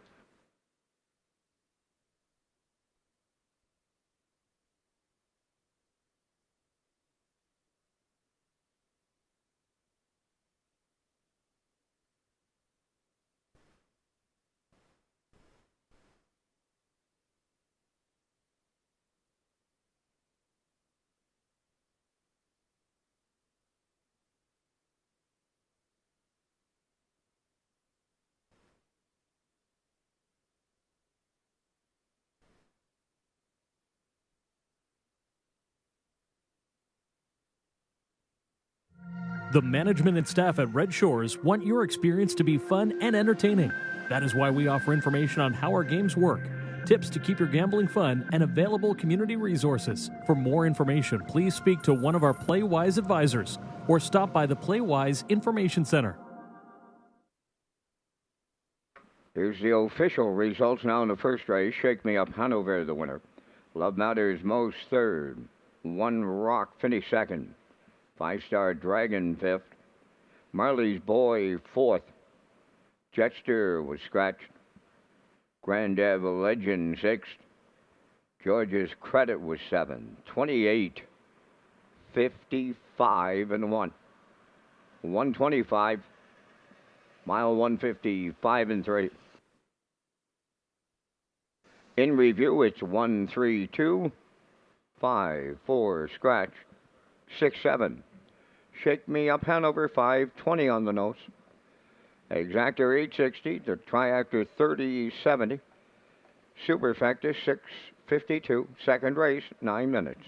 Speaker 5: The management and staff at Red Shores want your experience to be fun and entertaining. That is why we offer information on how our games work, tips to keep your gambling fun, and available community resources. For more information, please speak to one of our PlayWise advisors or stop by the PlayWise Information Center.
Speaker 1: Here's the official results now in the first race. Shake Me Up Hanover, the winner. Love Matters Most third. One Rock finished second. 5-Star Dragon fifth. Marley's Boy fourth. Jetster was scratched. Grandad Legend sixth. George's Credit was seventh. 28, 55 and 1. 125. Mile 155 and 3. In review, it's 1, 3, 2, 5, 4, scratch, 6, 7. Shake Me Up Hanover, 520 on the nose. Exactor 860, the Triactor 3070. Superfecta 652. Second race, 9 minutes.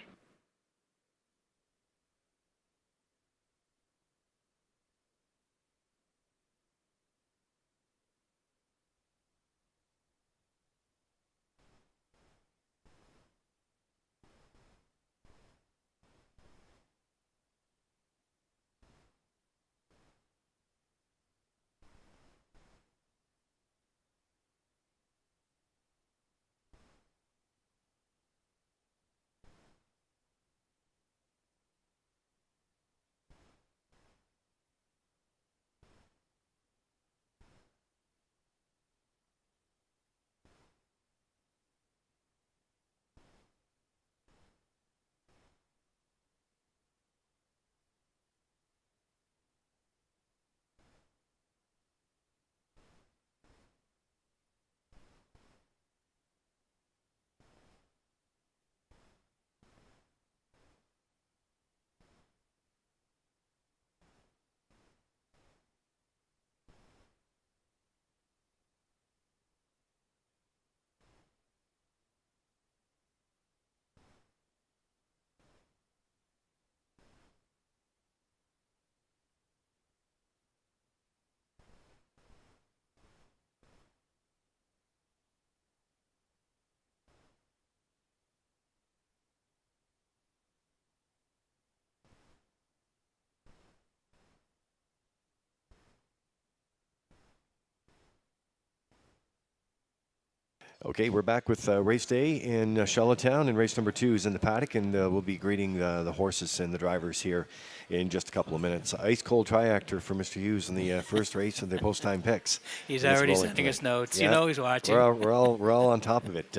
Speaker 2: Okay, we're back with race day in Charlottetown, and race number 2 is in the paddock, and we'll be greeting the horses and the drivers here in just a couple of minutes. Ice cold triactor for Mr. Hughes in the first race of the post-time picks.
Speaker 3: He's already sending us notes. Yeah. You know he's watching.
Speaker 2: We're all on top of it.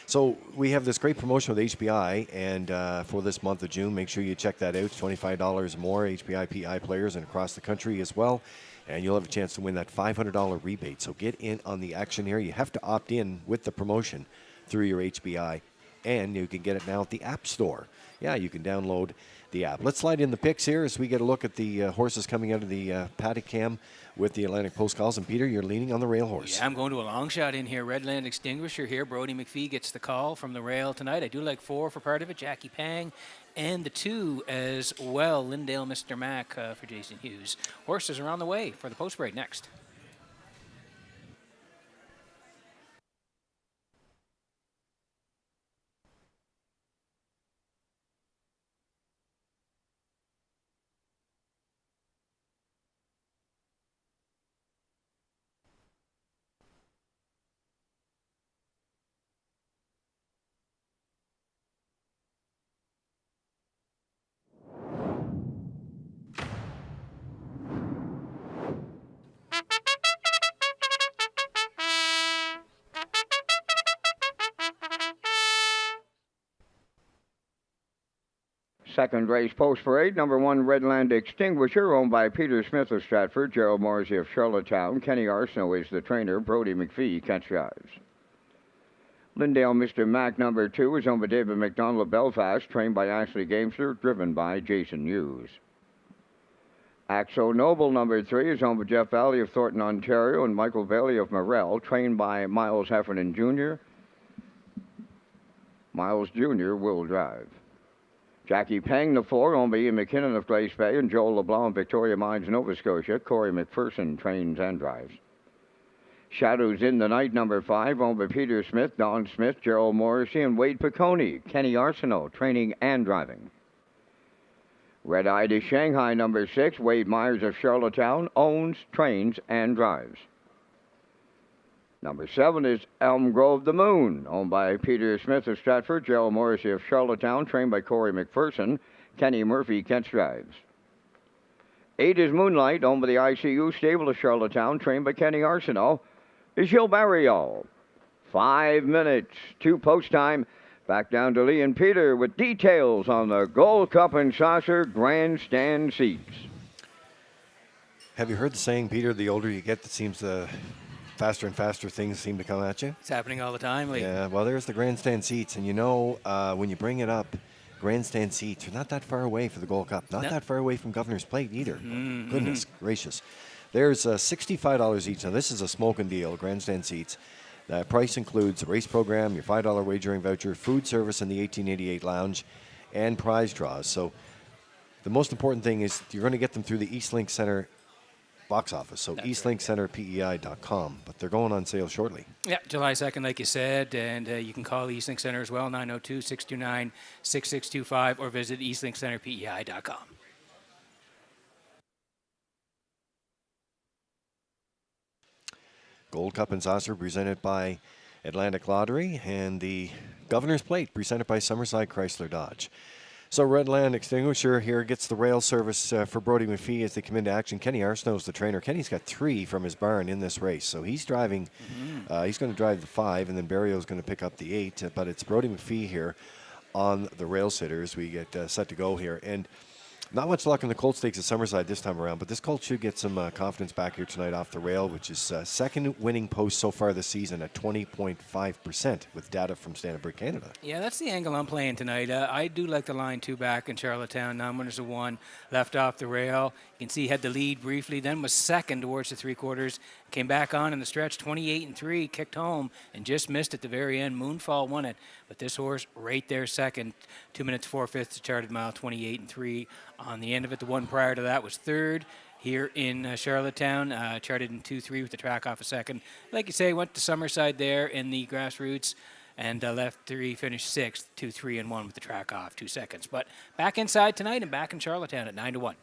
Speaker 2: So we have this great promotion with HBI, and for this month of June, make sure you check that out. $25 more HBI PI players and across the country as well. And you'll have a chance to win that $500 rebate. So get in on the action here. You have to opt in with the promotion through your HBI and you can get it now at the App Store. Yeah, you can download the app. Let's slide in the picks here as we get a look at the horses coming out of the paddock cam with the Atlantic Post calls. And Peter, you're leaning on the rail horse.
Speaker 3: Yeah, I'm going to a long shot in here. Redland Extinguisher here. Brody McPhee gets the call from the rail tonight. I do like 4 for part of it. Jackie Pang. And the 2 as well. Lindale, Mr. Mac for Jason Hughes. Horses are on the way for the post break next.
Speaker 1: Second race post parade, number 1 Redland Extinguisher, owned by Peter Smith of Stratford, Gerald Morrissey of Charlottetown. Kenny Arsenault is the trainer. Brody McPhee catch drives. Lindale Mr. Mac, number 2, is owned by David McDonald of Belfast, trained by Ashley Gamester, driven by Jason Hughes. Axo Noble, number 3, is owned by Jeff Valley of Thornton, Ontario, and Michael Bailey of Morel, trained by Miles Heffernan Jr. Miles Jr. will drive. Jackie Pang, the 4, owned by Ian McKinnon of Glace Bay, and Joel LeBlanc of Victoria Mines, Nova Scotia. Corey McPherson trains and drives. Shadows in the Night, number 5, owned by Peter Smith, Don Smith, Gerald Morrissey, and Wade Piccone. Kenny Arsenault training and driving. Red Eye to Shanghai, number 6, Wade Myers of Charlottetown, owns, trains, and drives. Number 7 is Elm Grove the Moon, owned by Peter Smith of Stratford, Gerald Morrissey of Charlottetown, trained by Corey McPherson. Kenny Murphy catch drives. 8 is Moonlight, owned by the ICU Stable of Charlottetown, trained by Kenny Arsenault. Is Gil Barrio. 5 minutes to post time. Back down to Lee and Peter with details on the Gold Cup and Saucer grandstand seats.
Speaker 2: Have you heard the saying, Peter, the older you get, it seems faster and faster things seem to come at you?
Speaker 3: It's happening all the time, Lee.
Speaker 2: Yeah, well, there's the grandstand seats. And you know, when you bring it up, grandstand seats are not that far away for the Gold Cup. Not that far away from Governor's Plate either.
Speaker 3: Mm-hmm.
Speaker 2: Goodness gracious. There's $65 each. Now, this is a smoking deal, grandstand seats. The price includes the race program, your $5 wagering voucher, food service in the 1888 lounge, and prize draws. So the most important thing is you're going to get them through the Eastlink Center box office. So eastlinkcenterpei.com. But they're going on sale shortly.
Speaker 3: Yeah, July 2nd, like you said, and you can call the Eastlink Center as well, 902-629-6625, or visit eastlinkcenterpei.com.
Speaker 2: Gold Cup and Saucer presented by Atlantic Lottery, and the Governor's Plate presented by Summerside Chrysler Dodge. So Redland Extinguisher here gets the rail service for Brody McPhee as they come into action. Kenny Arsenault's the trainer. Kenny's got 3 from his barn in this race, so he's driving. He's going to drive the 5, and then Barrio's going to pick up the 8. But it's Brody McPhee here on the rail sitters. We get set to go here, and not much luck in the Colt Stakes at Summerside this time around, but this Colt should get some confidence back here tonight off the rail, which is second winning post so far this season at 20.5% with data from Standard Canada.
Speaker 3: Yeah, that's the angle I'm playing tonight. I do like the line 2 back in Charlottetown. 9 winners of 1, left off the rail. You can see he had the lead briefly, then was second towards the 3/4. Came back on in the stretch, 28-3, kicked home, and just missed at the very end. Moonfall won it, but this horse right there second. 2 minutes 4/5 to charted mile, 28-3 on the end of it. The one prior to that was third here in Charlottetown, charted in 2-3 with the track off a second. Like you say, went to Summerside there in the grassroots and left 3, finished 6th, 2-3-1 with the track off 2 seconds. But back inside tonight and back in Charlottetown at 9-1.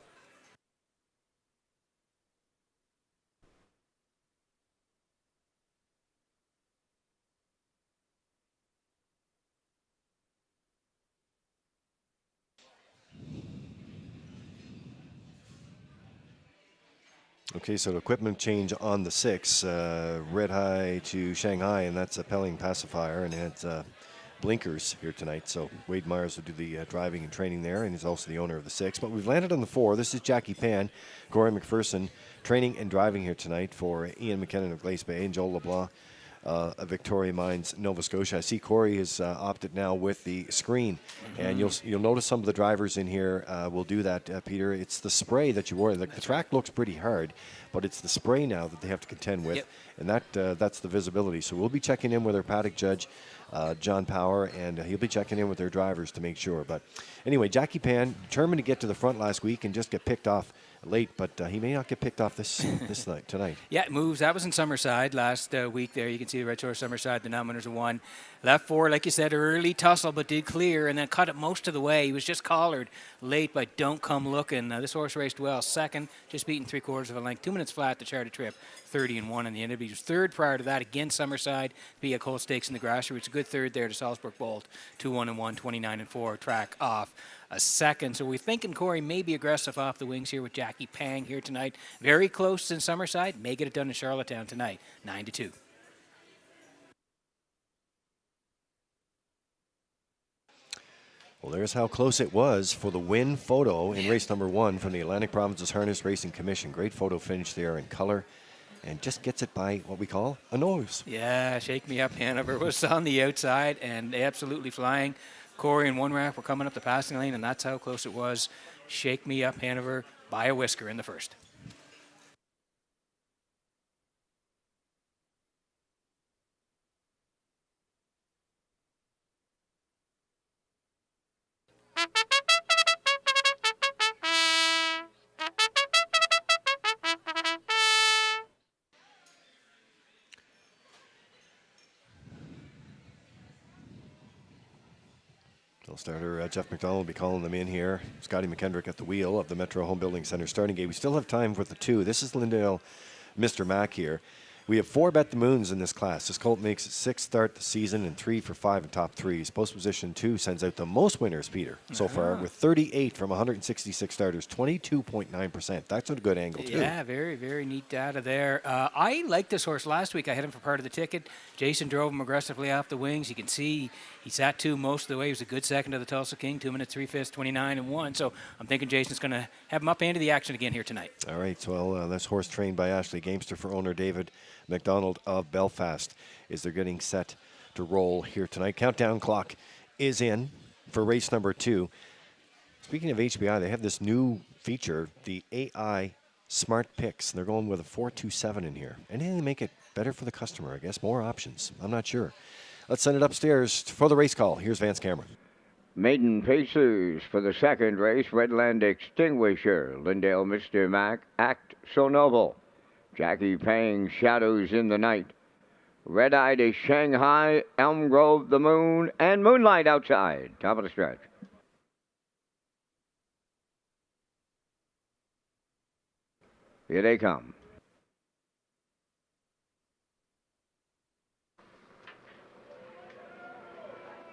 Speaker 2: Okay, so the equipment change on the 6, Red Eye to Shanghai, and that's a Pelling pacifier, and it's blinkers here tonight. So Wade Myers will do the driving and training there, and he's also the owner of the 6. But we've landed on the 4. This is Jackie Pan, Corey McPherson, training and driving here tonight for Ian McKinnon of Glace Bay and Joel LeBlanc Victoria Mines, Nova Scotia. I see Corey has opted now with the screen, and you'll notice some of the drivers in here will do that, Peter. It's the spray that you wore. The track looks pretty hard, but it's the spray now that they have to contend with, and that's the visibility. So we'll be checking in with our paddock judge, John Power, and he'll be checking in with their drivers to make sure. But anyway, Jackie Pan determined to get to the front last week and just get picked off late, but he may not get picked off this night tonight.
Speaker 3: Yeah, it moves. That was in Summerside last week there. You can see the Red Shores Summerside, the non-winners of one. Left four, like you said, early tussle, but did clear and then cut it most of the way. He was just collared late by Don't Come Looking. This horse raced well. Second, just beaten 3/4 of a length. 2 minutes flat to Charter Trip. 30-1 in the end. He was third prior to that. Again, Summerside. Be a Colt Stakes in the grassroots. A good third there to Salzburg Bolt. 2-1-1, 29-4. Track off a second. So we're thinking Corey may be aggressive off the wings here with Jackie Pang here tonight. Very close in Summerside. May get it done in Charlottetown tonight. 9-2.
Speaker 2: Well, there's how close it was for the win photo in race number 1 from the Atlantic Provinces Harness Racing Commission. Great photo finish there in color, and just gets it by what we call a nose.
Speaker 3: Yeah, Shake Me Up Hanover was on the outside and absolutely flying. Corey and One Rack were coming up the passing lane, and that's how close it was. Shake Me Up Hanover by a whisker in the first.
Speaker 2: Starter Jeff McDonald will be calling them in here. Scotty McKendrick at the wheel of the Metro Home Building Center starting gate. We still have time for the 2. This is Lindale, Mr. Mack here. We have 4 Bet the Moons in this class. This colt makes 6 start the season and 3 for 5 in top 3s. Post position 2 sends out the most winners, Peter, so far with 38 from 166 starters, 22.9%. That's a good angle, too.
Speaker 3: Yeah, very, very neat data there. I liked this horse last week. I had him for part of the ticket. Jason drove him aggressively off the wings. You can see he sat 2 most of the way. He was a good second to the Tulsa King, 2 minutes, 3/5, 29-1. So I'm thinking Jason's going to have him up into the action again here tonight.
Speaker 2: All right, so this horse trained by Ashley Gamester for owner David McDonald of Belfast is they're getting set to roll here tonight. Countdown clock is in for race number 2. Speaking of HBI, they have this new feature, the AI Smart Picks. They're going with a 427 in here. Anything to make it better for the customer, I guess. More options. I'm not sure. Let's send it upstairs for the race call. Here's Vance Cameron.
Speaker 1: Maiden Pacers for the second race. Redland Extinguisher. Lindale Mr. Mac. Act So Noble. Jackie Pang, Shadows in the Night. Red-Eyed is Shanghai, Elm Grove, The Moon, and Moonlight outside. Top of the stretch. Here they come.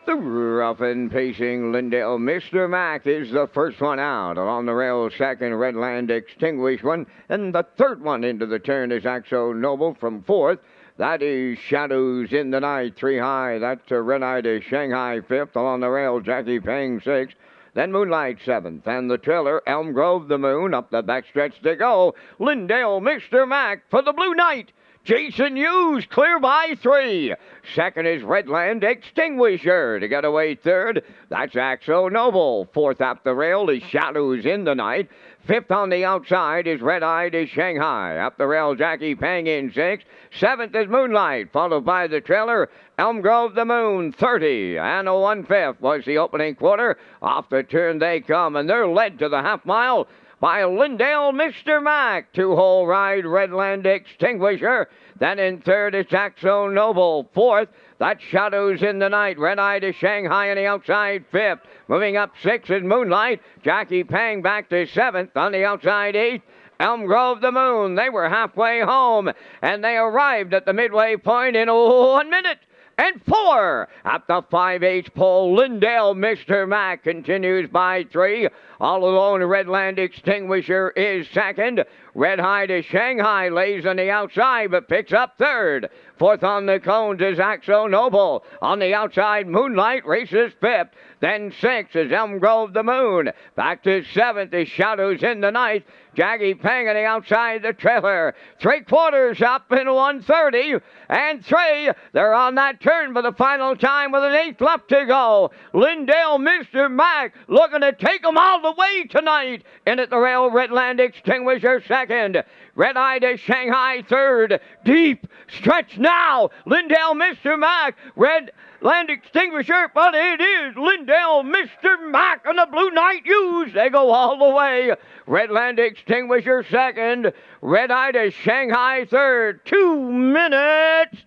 Speaker 1: The rough and pacing Lindale Mr. Mac is the first one out. Along the rail, second, Redland Extinguished one. And the third one into the turn is Axo Noble from fourth. That is Shadows in the Night, 3 high. That's Red-Eyed is Shanghai fifth. Along the rail, Jackie Pang sixth. Then Moonlight seventh. And the trailer, Elm Grove, The Moon. Up the backstretch they go. Lindale Mr. Mac for the Blue Knight. Jason Hughes, clear by 3. Second is Redland Extinguisher. To get away third, that's Axo Noble. Fourth up the rail is Shadows in the Night. Fifth on the outside is Red-Eyed is Shanghai. Up the rail, Jackie Pang in sixth. Seventh is Moonlight, followed by the trailer, Elm Grove, The Moon, 30. And a 1/5 was the opening quarter. Off the turn they come, and they're led to the half mile by Lindale Mr. Mac. 2-hole ride, Redland Extinguisher. Then in third is Axo Noble. Fourth, that's Shadows in the Night. Red-Eyed is Shanghai on the outside. Fifth. Moving up sixth is Moonlight. Jackie Pang back to seventh. On the outside eighth, Elm Grove, The Moon. They were halfway home, and they arrived at the midway point in 1 minute. And 4 at the 5/8 pole. Lindale Mr. Mac continues by 3. All alone, Redland Extinguisher is second. Red-Eyed is Shanghai lays on the outside but picks up third. Fourth on the cones is Axo Noble. On the outside, Moonlight races fifth. Then 6 is Elm Grove the Moon. Back to 7th is Shadows in the Night. Jackie Pang on the outside the trailer. 3/4 up in 1:30. And 3, they're on that turn for the final time with an 1/8 left to go. Lindale, Mr. Mac, looking to take them all the way tonight. In at the rail, Redland Extinguisher second. Red Eye to Shanghai third. Deep stretch now. Lindale, Mr. Mac. Red Land Extinguisher, but it is Lindale, Mr. Mac, and the Blue Knight Use. They go all the way. Red Land Extinguisher second. Red Eye to Shanghai third. 2 minutes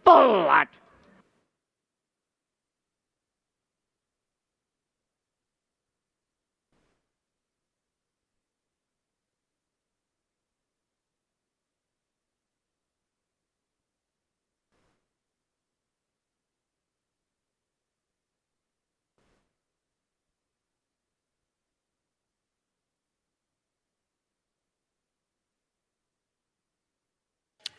Speaker 1: flat.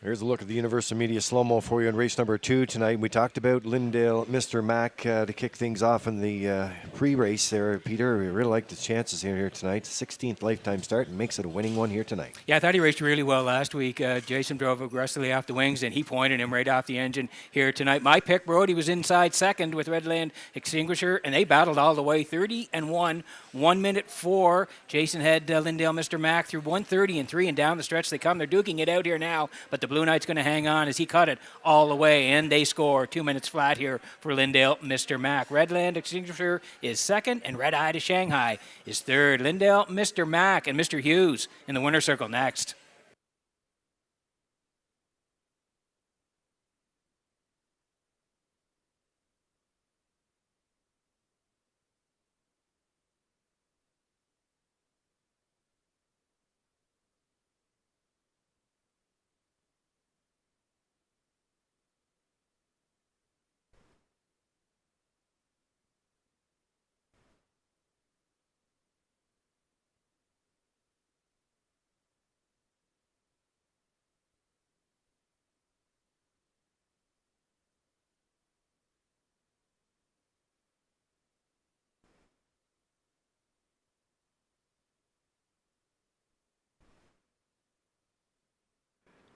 Speaker 2: Here's a look at the Universal Media slow-mo for you in race number 2 tonight. We talked about Lindale, Mr. Mac, to kick things off in the pre-race there, Peter. We really liked his chances here tonight. 16th lifetime start and makes it a winning one here tonight.
Speaker 3: Yeah, I thought he raced really well last week. Jason drove aggressively off the wings, and he pointed him right off the engine here tonight. My pick, Brody, was inside second with Redland Extinguisher, and they battled all the way, 30-1, 1:04. Jason had Lindale, Mr. Mac through 1:30-3, and down the stretch they come. They're duking it out here now, but the Blue Knight's going to hang on as he cut it all the way, and they score 2 minutes flat here for Lindale, Mr. Mac. Redland Extinguisher is second, and Red Eye to Shanghai is third. Lindale, Mr. Mac, and Mr. Hughes in the winner's circle next.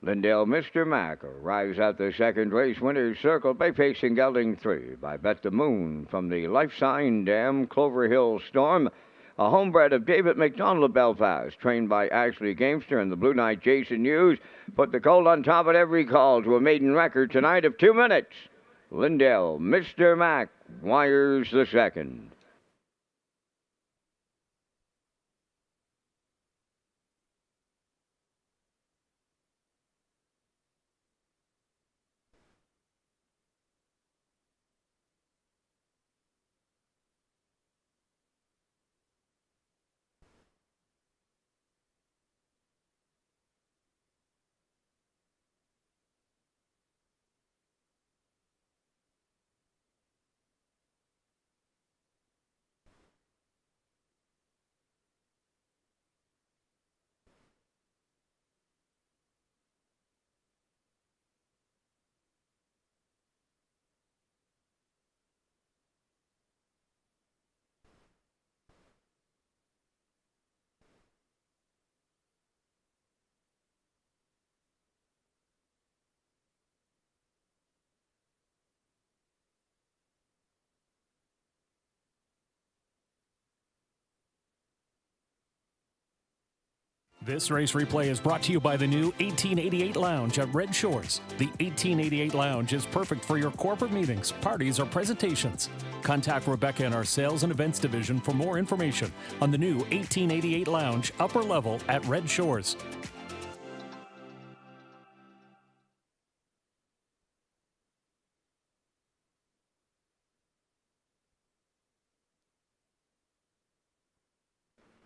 Speaker 1: Lindale, Mr. Mac arrives at the second race winner's circle by facing Gelding 3 by Bet the Moon from the Life Sign Dam Clover Hill Storm, a homebred of David McDonald of Belfast, trained by Ashley Gamester and the Blue Knight Jason Hughes, put the colt on top at every call to a maiden record tonight of 2 minutes. Lindale, Mr. Mac, wires the second.
Speaker 5: This race replay is brought to you by the new 1888 Lounge at Red Shores. The 1888 Lounge is perfect for your corporate meetings, parties, or presentations. Contact Rebecca in our Sales and Events Division for more information on the new 1888 Lounge upper level at Red Shores.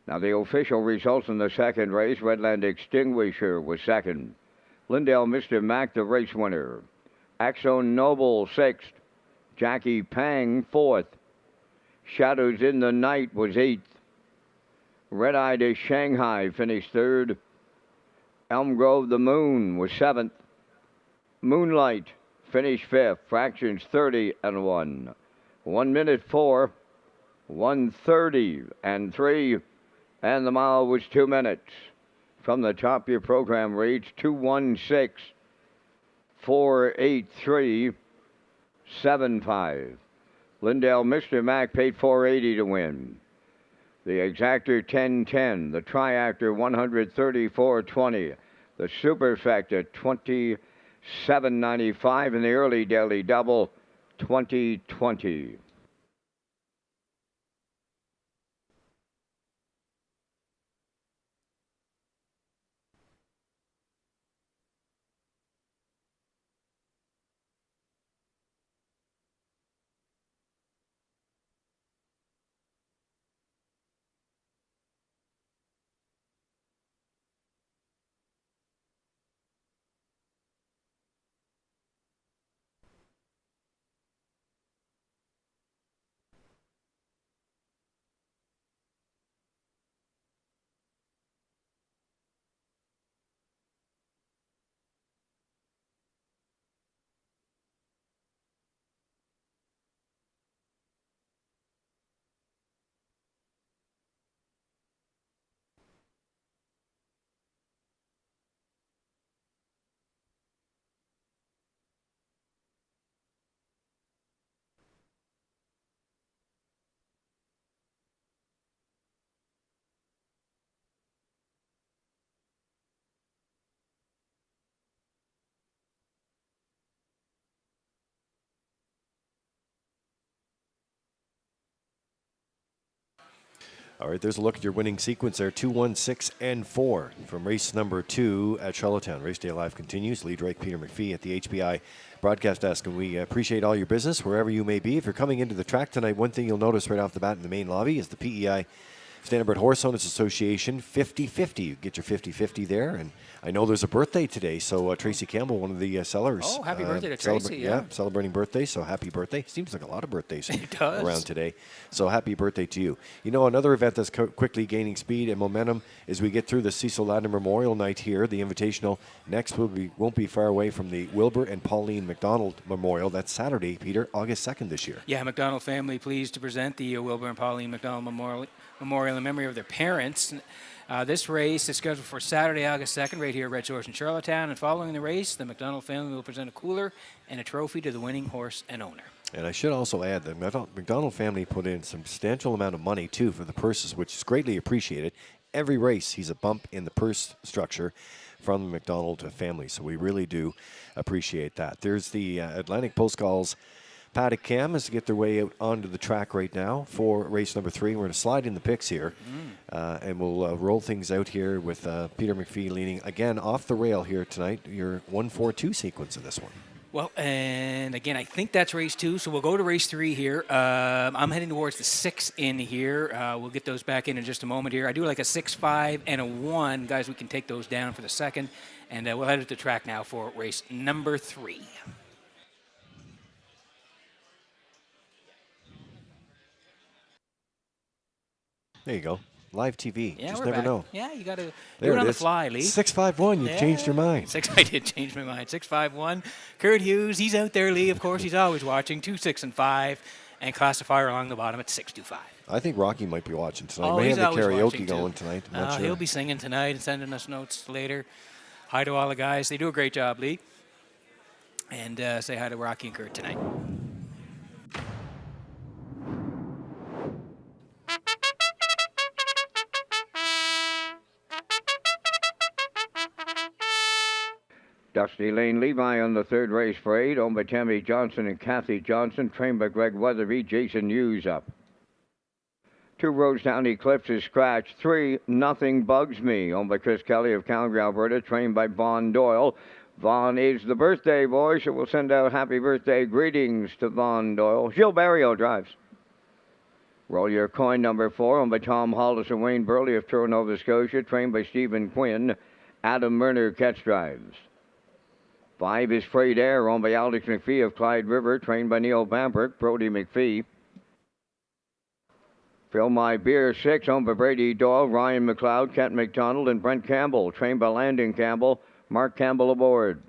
Speaker 1: Now the official results in the second race, Redland Extinguisher was second. Lindale, Mr. Mac, the race winner. Axon Noble, sixth. Jackie Pang, fourth. Shadows in the Night was eighth. Red Eye to Shanghai finished third. Elm Grove the Moon was seventh. Moonlight finished fifth. Fractions 30-1. 1 minute 4. 1:30 and 3, and the mile was 2 minutes. From the top, your program rates 216,483.75. Lindell Mr. Mac paid $4.80 to win. The exactor 10.10, the triactor 134.20, the superfecta 27.95, and the early daily double 20.20.
Speaker 2: All right, there's a look at your winning sequence there. 2, 1, 6, and 4 from race number 2 at Charlottetown. Race Day Live continues. Lead Rake Peter McPhee at the HBI broadcast desk, and we appreciate all your business wherever you may be. If you're coming into the track tonight, one thing you'll notice right off the bat in the main lobby is the PEI Standardbred Horse Owners Association 50-50. You get your 50-50 there, and I know there's a birthday today, so Tracy Campbell, one of the sellers.
Speaker 3: Oh, happy birthday to Tracy,
Speaker 2: yeah, celebrating birthday, so happy birthday. Seems like a lot of birthdays
Speaker 3: It does.
Speaker 2: around today, so happy birthday to you. You know, another event that's quickly gaining speed and momentum as we get through the Cecil Ladner Memorial Night here. The Invitational next won't be far away from the Wilbur and Pauline McDonald Memorial. That's Saturday, Peter, August 2nd this year.
Speaker 3: Yeah, McDonald family pleased to present the Wilbur and Pauline McDonald Memorial in memory of their parents. This race is scheduled for Saturday, August 2nd, right here at Redshores in Charlottetown. And following the race, the McDonald family will present a cooler and a trophy to the winning horse and owner.
Speaker 2: And I should also add that the McDonald family put in a substantial amount of money, too, for the purses, which is greatly appreciated. Every race, he's a bump in the purse structure from the McDonald family. So we really do appreciate that. There's the Atlantic Postgall's paddock cam as to get their way out onto the track right now for race number 3. We're going to slide in the picks here, and we'll roll things out here with Peter McPhee leading again off the rail here tonight. Your 1-4-2 sequence of this one.
Speaker 3: Well, and again, I think that's race 2, so we'll go to race 3 here. I'm heading towards the 6 in here. We'll get those back in just a moment here. I do like a 6, 5, and a 1. Guys, we can take those down for the second, and we'll head to the track now for race number 3.
Speaker 2: There you go. Live TV.
Speaker 3: Yeah,
Speaker 2: Just
Speaker 3: we're
Speaker 2: never
Speaker 3: back.
Speaker 2: know.
Speaker 3: Yeah, you got to do
Speaker 2: There
Speaker 3: it
Speaker 2: it
Speaker 3: on the
Speaker 2: is.
Speaker 3: fly, Lee.
Speaker 2: 651. You changed your mind.
Speaker 3: I did change my mind. 651. Kurt Hughes, he's out there, Lee. Of course, he's always watching. 2, 6, and 5. And classifier along the bottom at 625.
Speaker 2: I think Rocky might be watching tonight.
Speaker 3: Oh,
Speaker 2: May
Speaker 3: he's
Speaker 2: have the
Speaker 3: always watching
Speaker 2: karaoke
Speaker 3: too.
Speaker 2: going tonight. I'm not sure.
Speaker 3: He'll be singing tonight and sending us notes later. Hi to all the guys. They do a great job, Lee. And say hi to Rocky and Kurt tonight.
Speaker 1: Dusty Lane Levi on the third race parade, owned by Tammy Johnson and Kathy Johnson, trained by Greg Weatherby. Jason Hughes up. 2 rows down Eclipse is scratched. 3, Nothing Bugs Me, owned by Chris Kelly of Calgary, Alberta, trained by Vaughn Doyle. Vaughn is the birthday boy, so we'll send out happy birthday greetings to Vaughn Doyle. Gilles Barrio drives. Roll your coin number 4, owned by Tom Hollis and Wayne Burley of Truro, Nova Scotia, trained by Stephen Quinn. Adam Murner catch drives. 5 is Freight Air, owned by Alex McPhee of Clyde River, trained by Neil Bamberg, Brody McPhee. Fill My Beer 6, owned by Brady Doyle, Ryan McLeod, Kent McDonald, and Brent Campbell, trained by Landon Campbell, Mark Campbell aboard.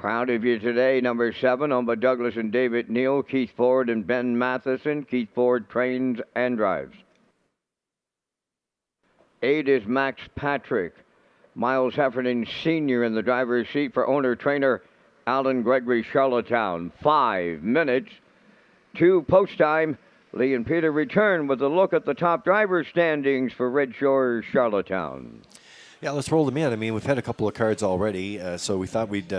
Speaker 1: Proud of you today, number 7, owned by Douglas and David Neal, Keith Ford and Ben Matheson. Keith Ford trains and drives. 8 is Max Patrick. Miles Heffernan Sr. in the driver's seat for owner-trainer Alan Gregory, Charlottetown. 5 minutes to post time. Lee and Peter return with a look at the top driver standings for Red Shores, Charlottetown.
Speaker 2: Yeah, let's roll them in. I mean, we've had a couple of cards already, so we thought we'd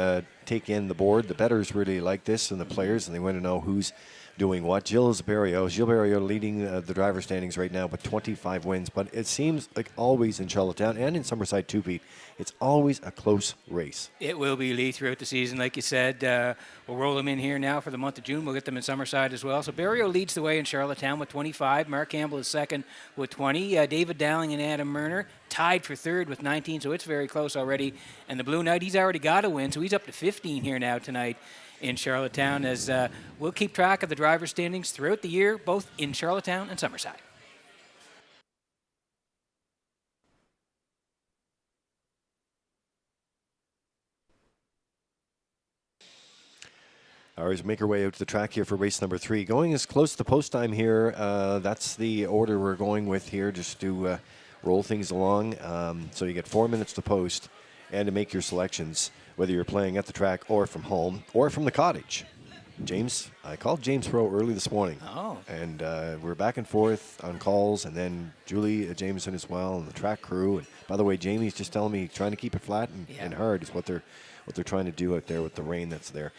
Speaker 2: take in the board. The bettors really like this, and the players, and they want to know who's doing what. Gilles Barrio leading the driver standings right now with 25 wins, but it seems like always in Charlottetown and in Summerside too, Pete, it's always a close race.
Speaker 3: It will be, Lee, throughout the season. Like you said, we'll roll them in here now for the month of June. We'll get them in Summerside as well. So Barrio leads the way in Charlottetown with 25. Mark Campbell is second with 20. David Dowling and Adam Murner tied for third with 19, so it's very close already. And the Blue Knight, he's already got a win, so he's up to 15 here now tonight in Charlottetown, as we'll keep track of the driver standings throughout the year, both in Charlottetown and Summerside.
Speaker 2: All right, make our way out to the track here for race number 3. Going as close to post time here. That's the order we're going with here, just to roll things along. So you get 4 minutes to post and to make your selections, whether you're playing at the track or from home or from the cottage. James, I called James Pro early this morning.
Speaker 3: Oh.
Speaker 2: And we're back and forth on calls, and then Julie Jameson as well, and the track crew. And by the way, Jamie's just telling me trying to keep it flat and hard is what they're trying to do out there with the rain that's there.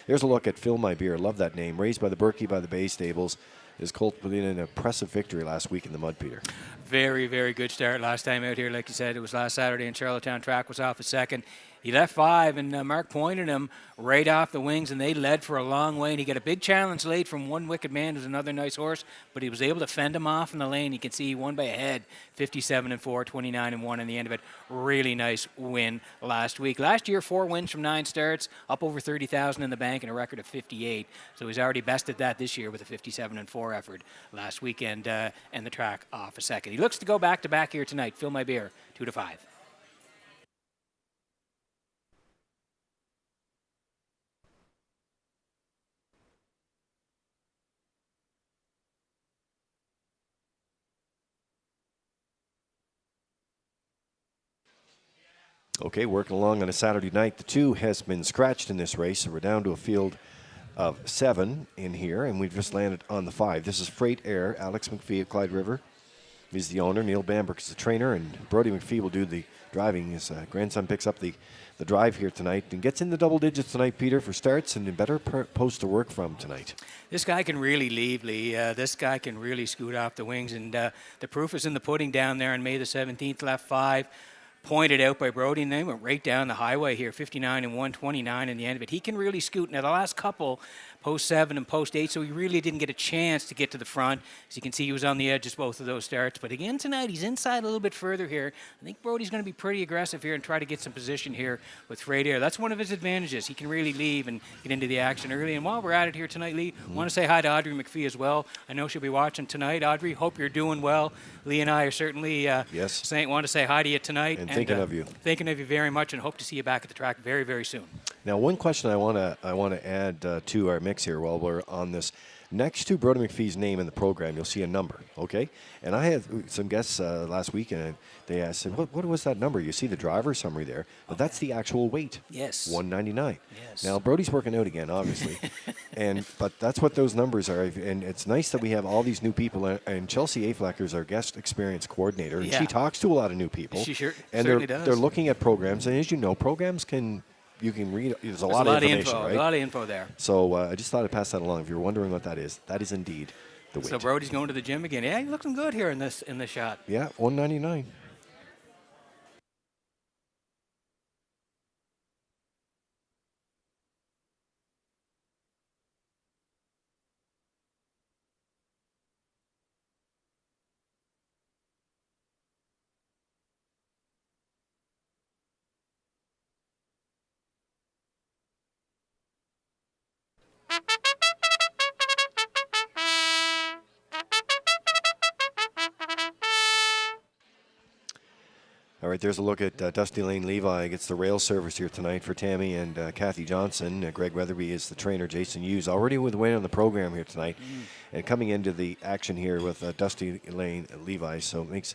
Speaker 2: Here's a look at Fill My Beer. Love that name. Raised by the Berkey by the Bay Stables. His colt put in an impressive victory last week in the mud, Peter.
Speaker 3: Very, very good start last time out here. Like you said, it was last Saturday in Charlottetown. Track was off a second. He left 5, and Mark pointed him right off the wings, and they led for a long way. And he got a big challenge late from One Wicked Man, who's another nice horse, but he was able to fend him off in the lane. You can see he won by a head, 57-4, 29-1 in the end of it. Really nice win last week. Last year, 4 wins from 9 starts, up over 30,000 in the bank, and a record of 58. So he's already bested that this year with a 57-4 effort last weekend, and the track off a second. He looks to go back-to-back here tonight. Fill My Beer, 2-5.
Speaker 2: Okay, working along on a Saturday night. The 2 has been scratched in this race, so we're down to a field of 7 in here, and we've just landed on the 5. This is Freight Air. Alex McPhee of Clyde River is the owner. Neil Bamberg is the trainer, and Brody McPhee will do the driving. His grandson picks up the drive here tonight and gets in the double digits tonight, Peter, for starts, and a better post to work from tonight.
Speaker 3: This guy can really leave, Lee. This guy can really scoot off the wings, and the proof is in the pudding down there on May the 17th. Left 5. Pointed out by Brody, and they went right down the highway here, 59-1, 29 in the end of it. He can really scoot. Now, the last couple, post 7 and post 8, so he really didn't get a chance to get to the front. As you can see, he was on the edges both of those starts. But again tonight, he's inside a little bit further here. I think Brody's going to be pretty aggressive here and try to get some position here with Freight Air. That's one of his advantages. He can really leave and get into the action early. And while we're at it here tonight, Lee, I want to say hi to Audrey McPhee as well. I know she'll be watching tonight. Audrey, hope you're doing well. Lee and I are certainly want to say hi to you tonight.
Speaker 2: And thinking of you.
Speaker 3: Thinking of you very much, and hope to see you back at the track very, very soon.
Speaker 2: Now, one question I want to add to our mix here while we're on this. Next to Brody McPhee's name in the program, you'll see a number, okay? And I had some guests last week, and they asked, what was that number? You see the driver summary there, but that's the actual weight.
Speaker 3: Yes.
Speaker 2: 199.
Speaker 3: Yes.
Speaker 2: Now, Brody's working out again, obviously. But that's what those numbers are. And it's nice that we have all these new people. And Chelsea Aflecker is our guest experience coordinator. And she talks to a lot of new people.
Speaker 3: She
Speaker 2: certainly
Speaker 3: does.
Speaker 2: They're looking at programs. And as you know, programs you can read. There's a lot of information, right?
Speaker 3: A lot of info there.
Speaker 2: So I just thought I'd pass that along. If you're wondering what that is indeed the weight.
Speaker 3: So Brody's going to the gym again. Yeah, he's looking good here in this shot.
Speaker 2: Yeah, 199. All right, there's a look at Dusty Lane Levi gets the rail service here tonight for Tammy and Kathy Johnson. Greg Weatherby is the trainer. Jason Hughes already with a win on the program here tonight. And coming into the action here with Dusty Lane Levi. So it makes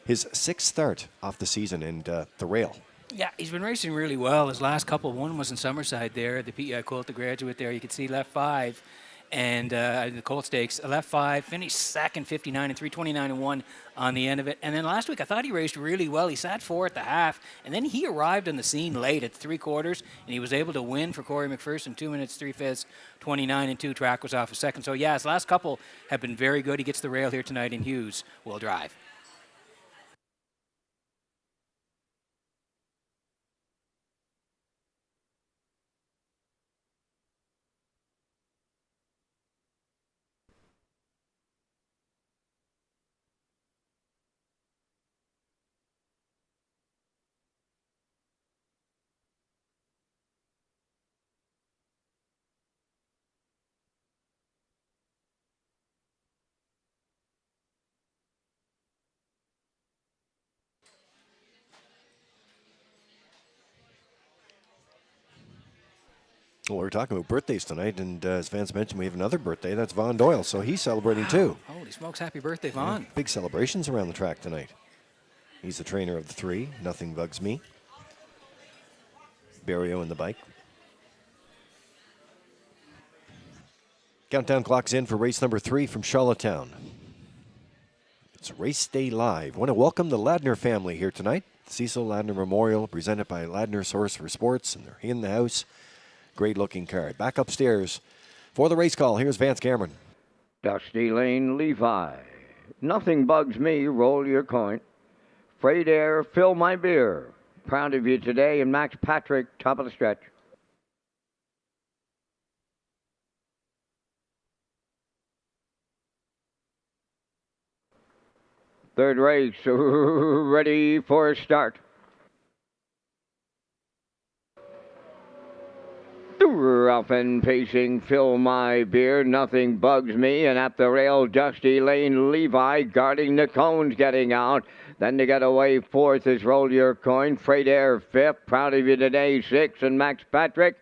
Speaker 2: his 6th start off the season and the rail.
Speaker 3: Yeah, he's been racing really well. His last couple, one was in Summerside there, the PEI Colt, the graduate there. You could see left 5. And the Colt Stakes, left 5, finished second, 59 and 329 and 1 on the end of it. And then last week, I thought he raced really well. He sat 4 at the half, and then he arrived on the scene late at 3/4, and he was able to win for Corey McPherson, 2 minutes 3/5, 29 and 2. Track was off a second. So yeah, his last couple have been very good. He gets the rail here tonight, and Hughes will drive.
Speaker 2: Well, we're talking about birthdays tonight, and as Vance mentioned, we have another birthday. That's Vaughn Doyle, so he's celebrating too.
Speaker 3: Holy smokes, happy birthday, Vaughn.
Speaker 2: Big celebrations around the track tonight. He's the trainer of the 3. Nothing bugs me. Barrio in the bike. Countdown clock's in for race number 3 from Charlottetown. It's Race Day Live. I want to welcome the Ladner family here tonight. Cecil Ladner Memorial, presented by Ladner's Horse for Sports, and they're in the house. Great looking card. Back upstairs for the race call. Here's Vance Cameron.
Speaker 1: Dusty Lane Levi. Nothing bugs me. Roll your coin. Freight Air, fill my beer. Proud of you today. And Max Patrick, top of the stretch. Third race, ready for a start. Rough and pacing, fill my beer, nothing bugs me, and at the rail, Dusty Lane Levi guarding the cones, getting out. Then to get away 4th is Roll Your Coin, Freight Air 5th, Proud of You Today 6th, and Max Patrick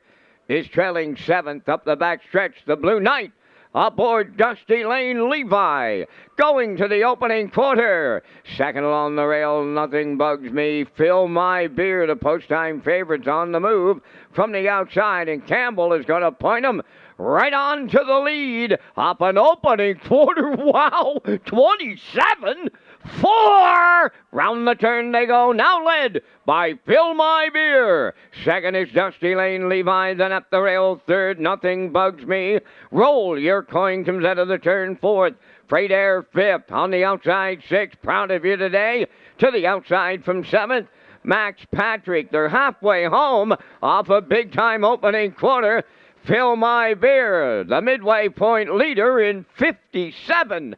Speaker 1: is trailing 7th up the back stretch, the Blue Knight. Aboard Dusty Lane Levi, going to the opening quarter. Second along the rail, Nothing Bugs Me, Fill My Beer, the post-time favorites on the move from the outside, and Campbell is going to point them right on to the lead. Up an opening quarter, wow, 27-4. Round the turn they go, now led by Fill My Beer. Second is Dusty Lane Levi, then up the rail, 3rd, Nothing Bugs Me. Roll Your Coin comes out of the turn, 4th. Freight Air 5th, on the outside 6th, Proud of You Today. To the outside from 7th, Max Patrick. They're halfway home off a big-time opening quarter. Fill My Beer, the midway point leader in 57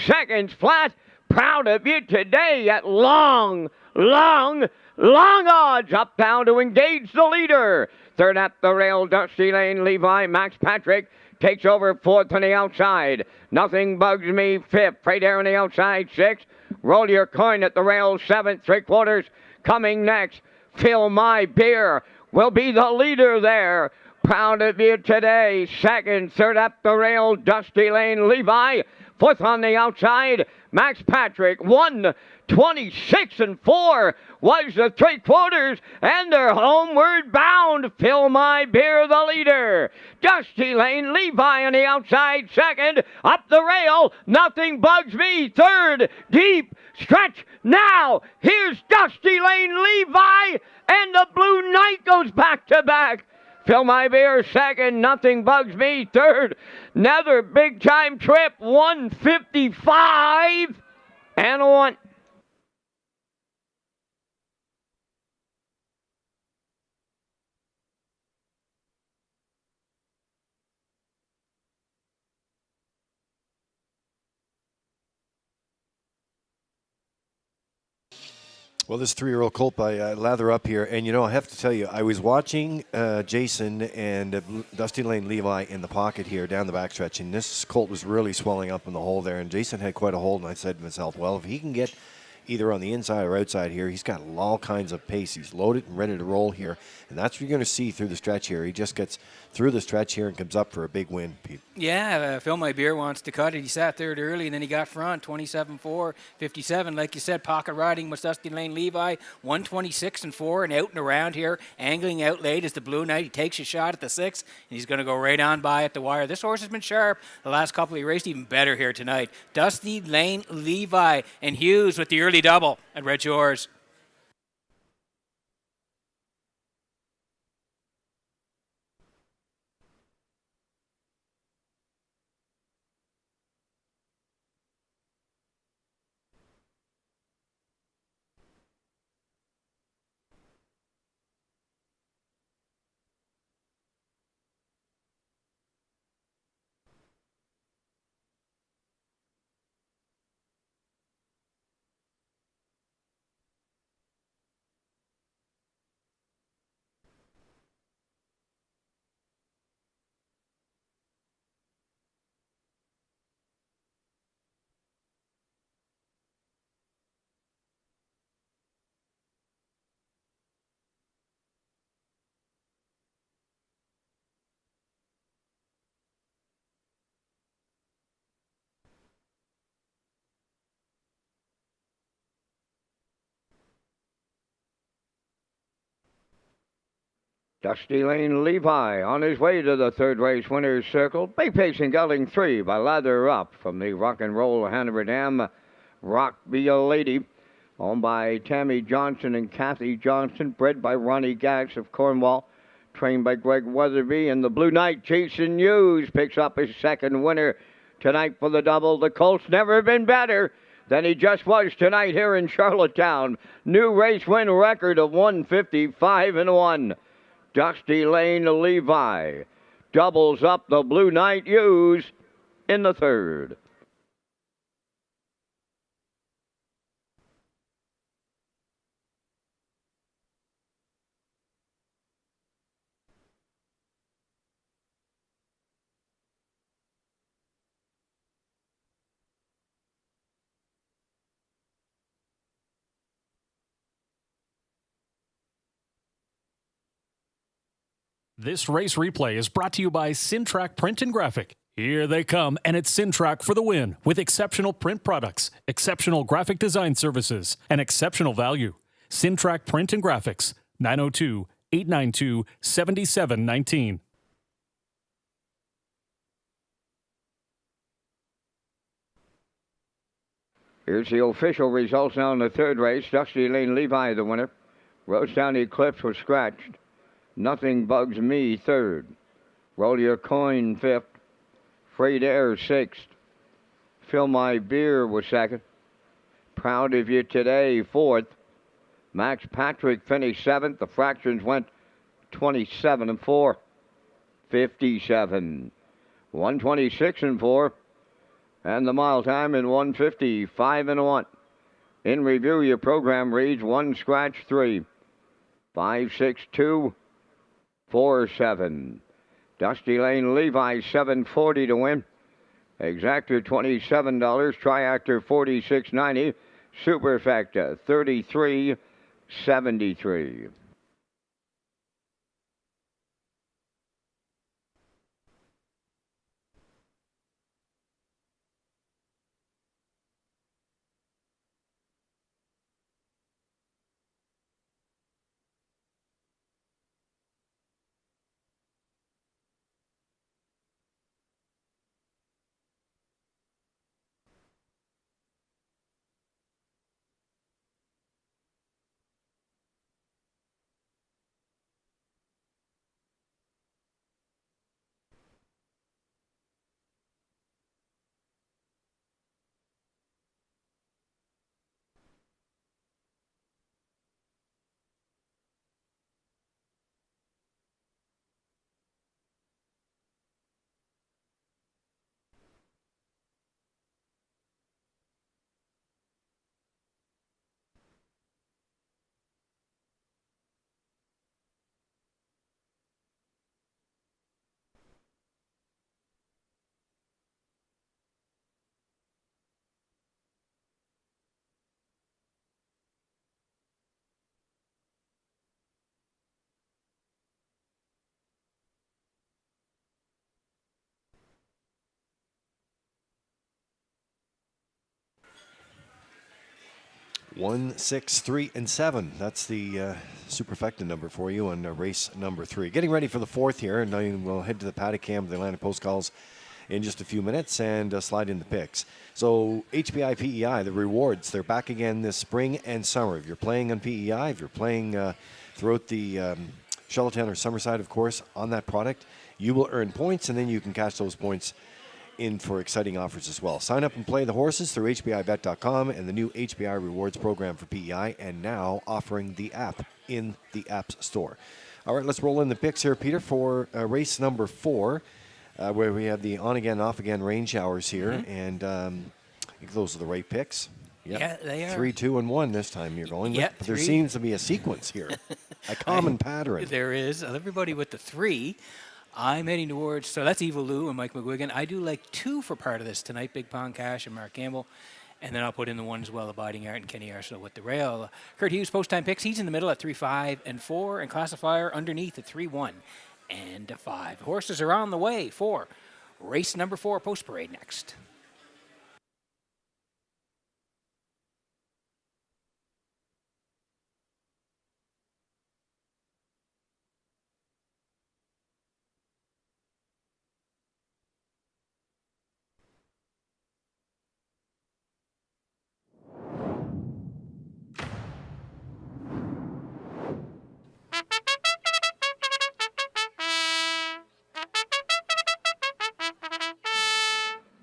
Speaker 1: seconds flat. Proud of You Today at long odds up down to engage the leader. Third at the rail, Dusty Lane Levi. Max Patrick takes over 4th on the outside. Nothing Bugs Me 5th. Freight Air on the outside 6th. Roll Your Coin at the rail 7th. 3/4 coming next. Fill My Beer will be the leader there. Proud of You Today 2nd. 3rd up the rail, Dusty Lane Levi. 4th on the outside, Max Patrick. 1:26-4 was the 3/4, and they're homeward bound. Fill My Beer, the leader. Dusty Lane Levi on the outside 2nd. Up the rail, Nothing Bugs Me 3rd. Deep stretch now. Here's Dusty Lane Levi, and the Blue Knight goes back to back. Fill My Beer 2nd, Nothing Bugs Me 3rd. Another big time trip, 1:55-1.
Speaker 2: Well, this 3-year-old colt by Lather Up here, and I have to tell you, I was watching Jason and Dusty Lane Levi in the pocket here down the backstretch, and this colt was really swelling up in the hole there, and Jason had quite a hold, and I said to myself, well, if he can get either on the inside or outside here. He's got all kinds of pace. He's loaded and ready to roll here, and that's what you're going to see through the stretch here. He just gets through the stretch here and comes up for a big win, Pete.
Speaker 3: Yeah, Phil My Beer wants to cut it. He sat third early, and then he got front, 27-4, 57. Like you said, pocket riding with Dusty Lane Levi, 126-4, and out and around here, angling out late is the Blue Knight. He takes a shot at the 6, and he's going to go right on by at the wire. This horse has been sharp the last couple he raced even better here tonight. Dusty Lane Levi and Hughes with the early double at Red Shores.
Speaker 1: Dusty Lane Levi on his way to the third race winner's circle. Big pacing gelding 3 by Lather Up from the Rock and Roll Hanover Dam. Rock Be a Lady, owned by Tammy Johnson and Kathy Johnson, bred by Ronnie Gax of Cornwall, trained by Greg Weatherby. And the Blue Knight, Jason Hughes, picks up his second winner tonight for the double. The Colt's never been better than he just was tonight here in Charlottetown. New race win record of 155-1. Dusty Lane Levi doubles up the Blue Knight Hughes in the third.
Speaker 5: This race replay is brought to you by Sintrack Print and Graphic. Here they come, and it's Sintrack for the win with exceptional print products, exceptional graphic design services, and exceptional value. Sintrack Print and Graphics, 902-892-7719.
Speaker 1: Here's the official results now in the third race. Dusty Lane Levi, the winner. Rosedown Eclipse was scratched. Nothing Bugs Me, third. Roll Your Coin, fifth. Freight Air, sixth. Fill My Beer was second. Proud of You Today, fourth. Max Patrick finished seventh. The fractions went 27-4. 57. 126-4. And the mile time in 155-1. In review, your program reads 1 scratch 3. 5-6-2. 4-7. Dusty Lane Levi, 740 to win. Exactor $27. Triactor $46.90. Superfecta $33.73.
Speaker 2: 1, 6, 3, and 7. That's the superfecta number for you on race number 3. Getting ready for the 4th here, and then we'll head to the paddock cam of the Atlantic Post Calls in just a few minutes and slide in the picks. So HPI PEI, the rewards, they're back again this spring and summer. If you're playing on PEI, if you're playing throughout the Charlottetown or Summerside, of course, on that product, you will earn points, and then you can cash those points in for exciting offers as well. Sign up and play the horses through HBIBet.com and the new HBI Rewards program for PEI, and now offering the app in the App Store. All right, let's roll in the picks here, Peter, for race number 4. Where we have the on-again, off-again range hours here, and I think those are the right picks. Yep.
Speaker 3: Yeah, they are.
Speaker 2: 3, 2, and 1 this time you're going with.
Speaker 3: Yeah,
Speaker 2: But there
Speaker 3: 3.
Speaker 2: seems to be a sequence here, a common pattern.
Speaker 3: There is. Everybody with the 3. I'm heading towards, so that's Evil Lou and Mike McGuigan. I do like 2 for part of this tonight, Big Pond Cash and Mark Campbell. And then I'll put in the 1 as well, Abiding Art and Kenny Arsenal with the rail. Kurt Hughes, post-time picks. He's in the middle at 3, 5, and 4, and Classifier underneath at 3, 1, and 5. Horses are on the way for race number 4, post parade next.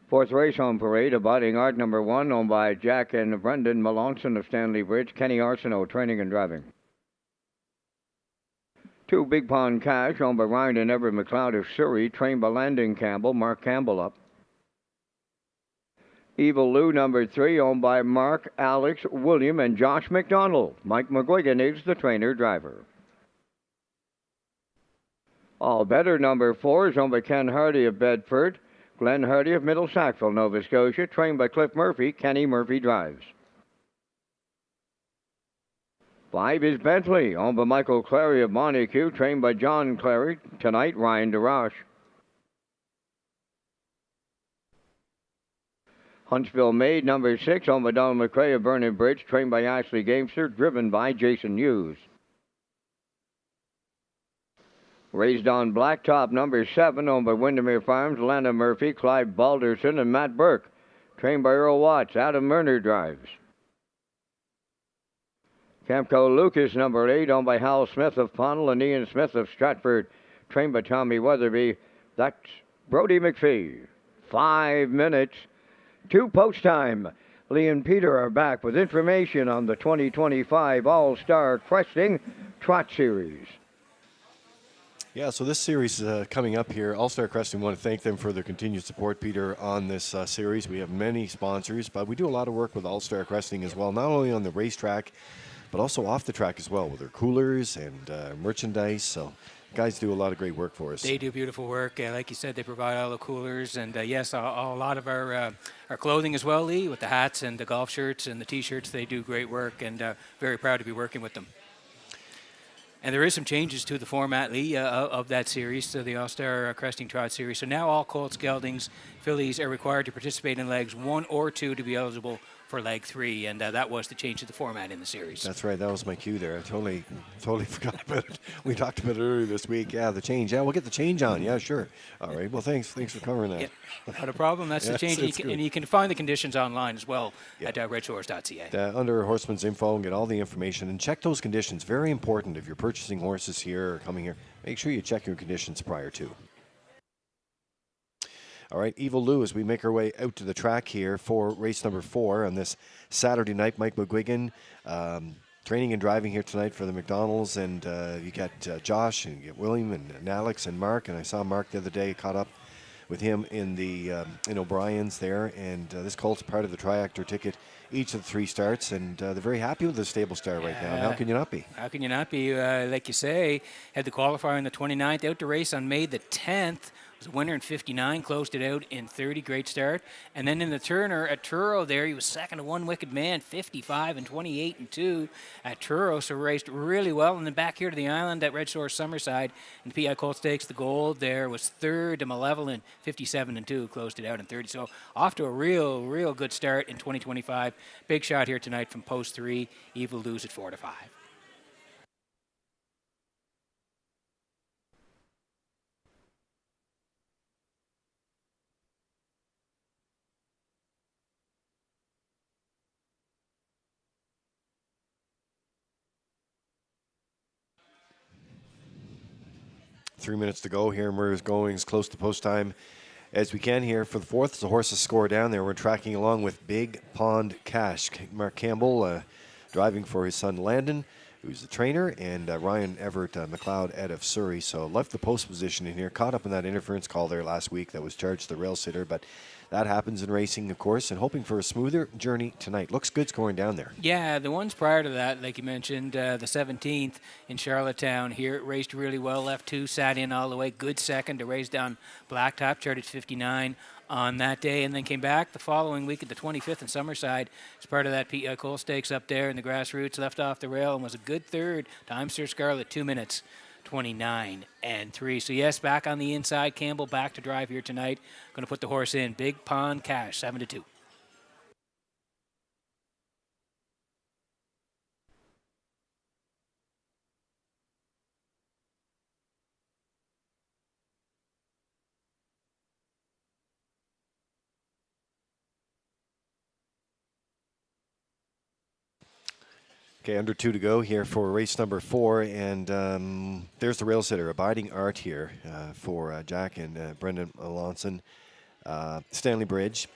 Speaker 1: Fourth race on parade, Abiding Art number 1, owned by Jack and Brendan Melanson of Stanley Bridge, Kenny Arsenault, training and driving. 2, Big Pond Cash, owned by Ryan and Everett McLeod of Surrey, trained by Landon Campbell, Mark Campbell up. Evil Lou number 3, owned by Mark, Alex, William, and Josh McDonald. Mike McGuigan is the trainer-driver. All Better number 4 is owned by Ken Hardy of Bedford, Glenn Hardy of Middle Sackville, Nova Scotia, trained by Cliff Murphy. Kenny Murphy drives. 5 is Bentley, owned by Michael Clary of Montague, trained by John Clary. Tonight, Ryan DeRoche. Huntsville Maid, number 6, owned by Donald McRae of Vernon Bridge, trained by Ashley Gamester, driven by Jason Hughes. Raised on Blacktop, number 7, owned by Windermere Farms, Lana Murphy, Clive Balderson, and Matt Burke. Trained by Earl Watts, Adam Murner drives. Camco Lucas, number 8, owned by Hal Smith of Pownell and Ian Smith of Stratford. Trained by Tommy Weatherby. That's Brody McPhee. 5 minutes to post time. Lee and Peter are back with information on the 2025 All-Star Cresting Trot Series.
Speaker 2: Yeah, so this series coming up here, All-Star Cresting, we want to thank them for their continued support, Peter, on this series. We have many sponsors, but we do a lot of work with All-Star Cresting as well, not only on the racetrack, but also off the track as well, with their coolers and merchandise. So guys do a lot of great work for us.
Speaker 3: They do beautiful work. Like you said, they provide all the coolers, and yes, a lot of our clothing as well, Lee, with the hats and the golf shirts and the T-shirts. They do great work, and very proud to be working with them. And there is some changes to the format, Lee, of that series, to the All-Star Cresting Trot Series. So now all colts, geldings, fillies are required to participate in legs 1 or 2 to be eligible for leg 3, and that was the change to the format in the series.
Speaker 2: That's right. That was my cue there. I totally forgot about it. We talked about it earlier this week. Yeah, the change. Yeah, we'll get the change on. Yeah, sure. All right. Well, thanks for covering that.
Speaker 3: Yeah, not a problem. That's the change. And you can find the conditions online as well at Redshores.ca.
Speaker 2: Under Horseman's Info and get all the information and check those conditions. Very important if you're purchasing horses here or coming here. Make sure you check your conditions prior to. All right, Evil Lou, as we make our way out to the track here for race number 4 on this Saturday night. Mike McGuigan training and driving here tonight for the McDonald's, and you got Josh and you get William and Alex and Mark, and I saw Mark the other day, caught up with him in the in O'Brien's there, and this colt's part of the Triactor ticket each of the 3 starts, and they're very happy with the stable star right now. And how can you not be?
Speaker 3: How can you not be? Like you say, had the qualifier on the 29th, out to race on May the 10th. was a winner in 59, closed it out in 30. Great start. And then in the Turner at Truro there, he was second to One Wicked Man, 55 and 28 and 2 at Truro. So raced really well. And then back here to the island at Redshores Summerside in the PI Colt Stakes, the gold there was third to Malevolent, 57 and 2, closed it out in 30. So off to a real good start in 2025. Big shot here tonight from post 3. Evil Lose at 4 to 5.
Speaker 2: 3 minutes to go here, and we're going as close to post time as we can here for the fourth. As the horses score down there, we're tracking along with Big Pond Cash. Mark Campbell driving for his son Landon, who's the trainer, and Ryan Everett McLeod out of Surrey. So left the post position in here, caught up in that interference call there last week that was charged to the rail sitter, but that happens in racing, of course, and hoping for a smoother journey tonight. Looks good scoring down there.
Speaker 3: Yeah, the ones prior to that, like you mentioned, the 17th in Charlottetown here, it raced really well. Left 2, sat in all the way. Good second to race down Blacktop, charted 59 on that day, and then came back the following week at the 25th in Summerside as part of that PI Coal Stakes up there in the grassroots. Left off the rail and was a good third to I'm Sir Scarlet, 2 minutes. 29 and 3. So yes, back on the inside. Campbell back to drive here tonight. Going to put the horse in. Big Pond Cash, 7 to 2.
Speaker 2: Okay, under 2 to go here for race number 4, and there's the rail sitter, Abiding Art here for Jack and Brendan Alonson. Stanley Bridge,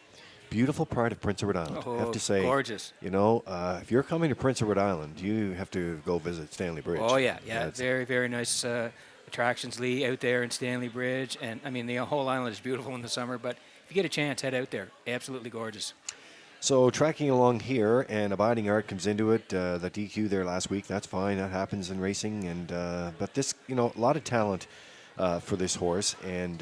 Speaker 2: beautiful part of Prince Edward Island. I have to say,
Speaker 3: gorgeous.
Speaker 2: You know, if you're coming to Prince Edward Island, you have to go visit Stanley Bridge.
Speaker 3: Oh yeah, very, very nice attractions, Lee, out there in Stanley Bridge. And I mean, the whole island is beautiful in the summer, but if you get a chance, head out there. Absolutely gorgeous.
Speaker 2: So tracking along here, and Abiding Art comes into it. The DQ there last week, that's fine. That happens in racing. And but this, you know, a lot of talent for this horse. And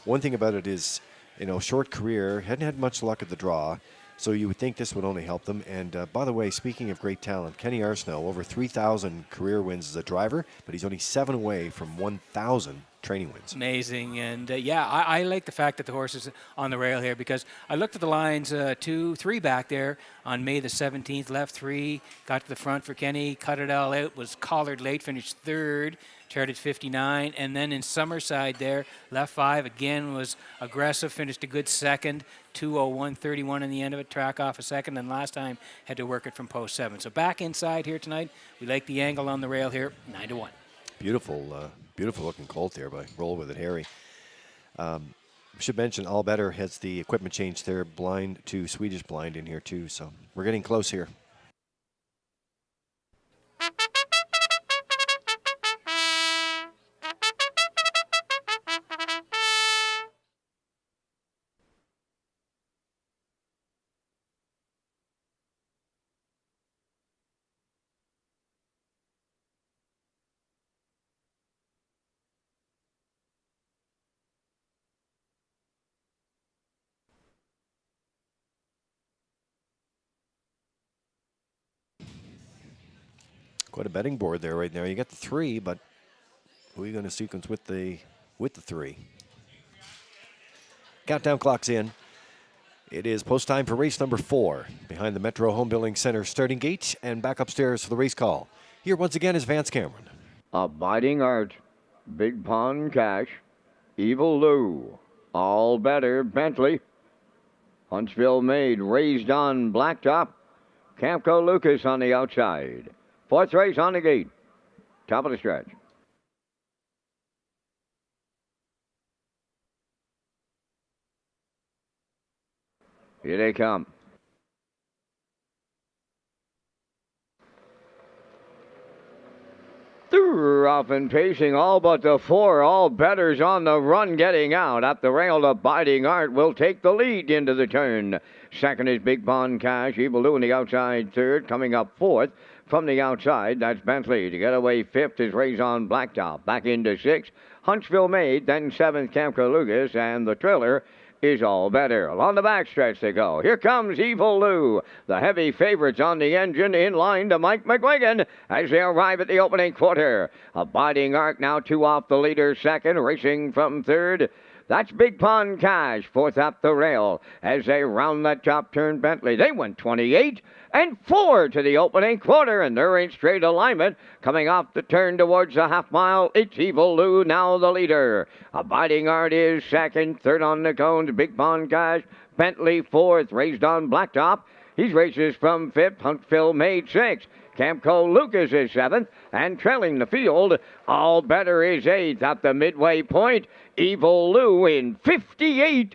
Speaker 2: one thing about it is, you know, short career, hadn't had much luck at the draw. So you would think this would only help them. And by the way, speaking of great talent, Kenny Arsenault, over 3,000 career wins as a driver, but he's only 7 away from 1,000 training wins.
Speaker 3: Amazing. And I like the fact that the horse is on the rail here, because I looked at the lines 2, 3 back there on May the 17th. Left 3, got to the front for Kenny, cut it all out, was collared late, finished 3rd. Charted 59, and then in Summerside there, left 5 again was aggressive, finished a good second, 2:01.31 in the end of it, track off a second, and last time had to work it from post 7. So back inside here tonight, we like the angle on the rail here, 9 to 1.
Speaker 2: Beautiful, beautiful looking colt there by Roll With It Harry. Should mention All Better has the equipment change there, blind to Swedish blind in here too, so we're getting close here. Quite a betting board there right now. You got the 3, but who are you going to sequence with the 3? Countdown clock's in. It is post time for race number 4 behind the Metro Home Building Center starting gate, and back upstairs for the race call. Here once again is Vance Cameron.
Speaker 1: Abiding Art, Big Pond Cash, Evil Lou, All Better Bentley, Huntsville Maid raised on Blacktop, Campco Lucas on the outside. 4th race on the gate, top of the stretch. Here they come. They're off and pacing all but the 4. All betters on the run getting out. Up the rail, the Biting Art will take the lead into the turn. Second is Big Pond Cash. Evil Lou in the outside third. Coming up fourth from the outside, that's Bentley. To get away fifth is Raison Blacktop. Back into sixth, Huntsville Maid. Then seventh, Camco Lucas. And the trailer is All Better. Along the backstretch they go. Here comes Evil Lou. The heavy favorites on the engine in line to Mike McGuigan as they arrive at the opening quarter. Abiding Arc now 2 off the leader second, racing from third. That's Big Pond Cash, fourth up the rail. As they round that top turn, Bentley, they went 28 and 4 to the opening quarter, and they're in straight alignment. Coming off the turn towards the half mile, it's Evil Lou, now the leader. Abiding Art is second, third on the cones, Big Pond Cash. Bentley fourth, Raised on Blacktop. He races from fifth, Huntsville Maid sixth. Camco Lucas is seventh, and trailing the field, All Better is eighth. At the midway point, Evil Lou in 58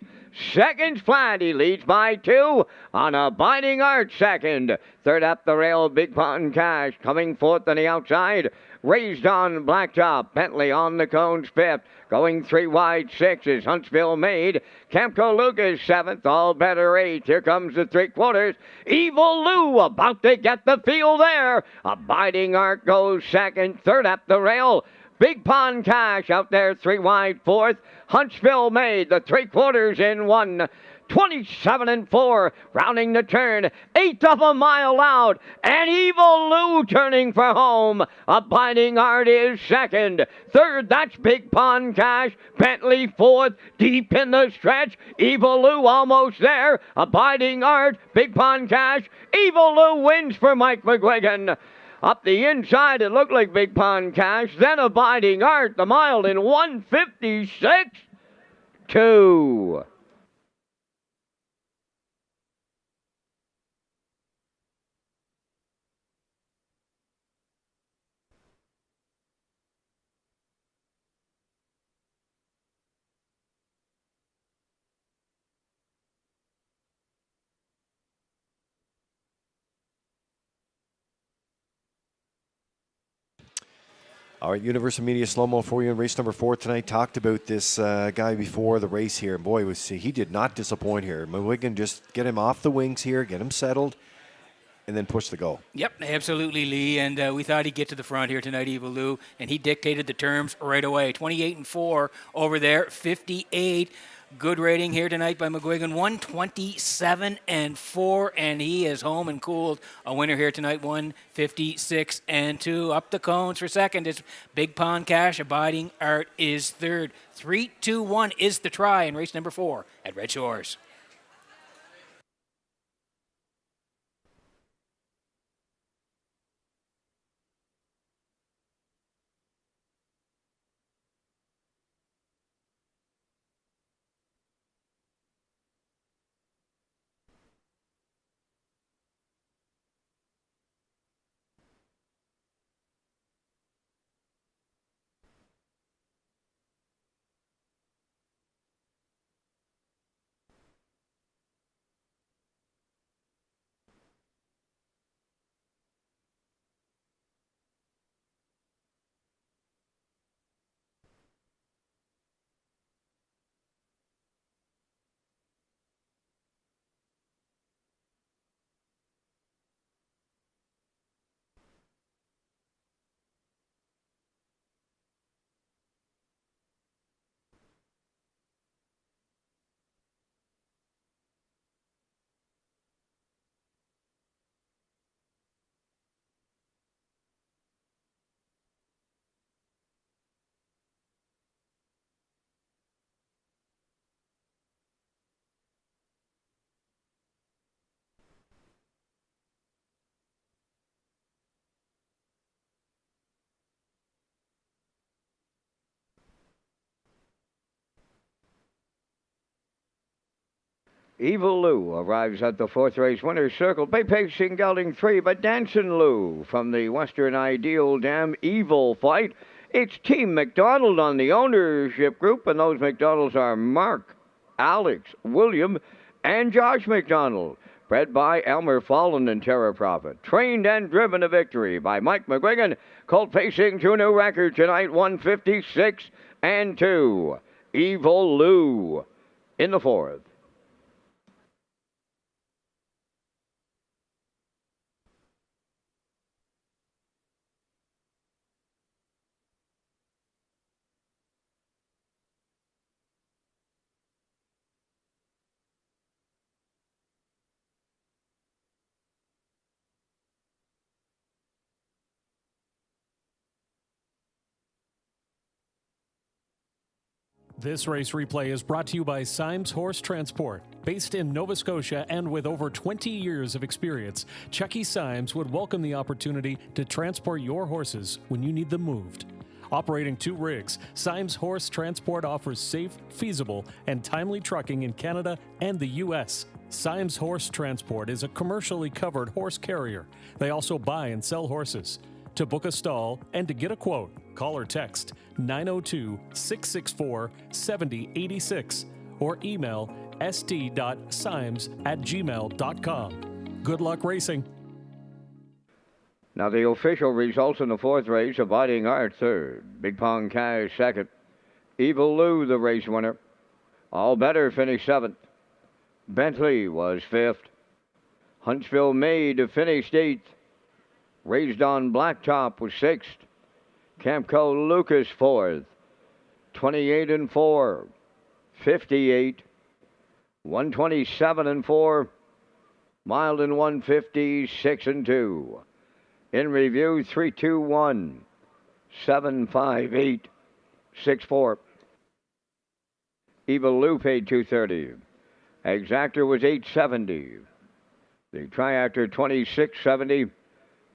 Speaker 1: seconds flat. He leads by 2 on Abiding Art second. Third up the rail, Big Pond Cash. Coming fourth on the outside, Raised on Blacktop. Bentley on the cones fifth. Going 3 wide, 6 is Huntsville Maid. Camco Lucas seventh, All Better eighth. Here comes the 3/4. Evil Lou about to get the field there. Abiding Art goes second. Third up the rail, Big Pond Cash out there 3 wide, fourth. Huntsville Maid, the 3/4 in 1. 27 and 4, rounding the turn, 1/8 of a mile out, and Evil Lou turning for home. Abiding Art is second. Third, that's Big Pond Cash. Bentley fourth, deep in the stretch. Evil Lou almost there. Abiding Art, Big Pond Cash. Evil Lou wins for Mike McGuigan. Up the inside, it looked like Big Pond Cash. Then Abiding Art, the mile in 1:56.2.
Speaker 2: All right, Universal Media slow-mo for you in race number 4 tonight. Talked about this guy before the race here. Boy, he did not disappoint here. McGuigan just get him off the wings here, get him settled, and then push the go.
Speaker 3: Yep, absolutely, Lee. And we thought he'd get to the front here tonight, Evil Lou, and he dictated the terms right away. 28 and 4 over there, 58. Good rating here tonight by McGuigan, 127 and 4, and he is home and cooled. A winner here tonight, 156 and 2. Up the cones for second is Big Pond Cash. Abiding Art is third. 3-2-1 is the try in race number 4 at Red Shores.
Speaker 1: Evil Lou arrives at the 4th race winner's circle. Bay pacing gelding 3, but Dancing Lou from the Western Ideal Dam Evil Fight. It's Team McDonald on the ownership group, and those McDonalds are Mark, Alex, William, and Josh McDonald. bred by Elmer Fallen and Terra Prophet. Trained and driven to victory by Mike McGuigan. Colt pacing to a new record tonight, 156-2. Evil Lou in the fourth.
Speaker 5: This race replay is brought to you by Symes Horse Transport. Based in Nova Scotia and with over 20 years of experience, Chucky Symes would welcome the opportunity to transport your horses when you need them moved. Operating 2 rigs, Symes Horse Transport offers safe, feasible, and timely trucking in Canada and the U.S. Symes Horse Transport is a commercially covered horse carrier. They also buy and sell horses. To book a stall and to get a quote, call or text 902-664-7086 or email st.symes@gmail.com. Good luck racing.
Speaker 1: Now the official results in the fourth race, Abiding Art third, Big Pong Cash second, Evil Lou the race winner, All Better finished seventh, Bentley was fifth, Huntsville Maid finished eighth, Raised on Blacktop was sixth, Campco Lucas fourth, 28-4, 58, 127-4, Mild and 150, 6-2. In review, 321, 758, 64. Evil Lou paid 230. Exactor was 870. The Triactor 2670.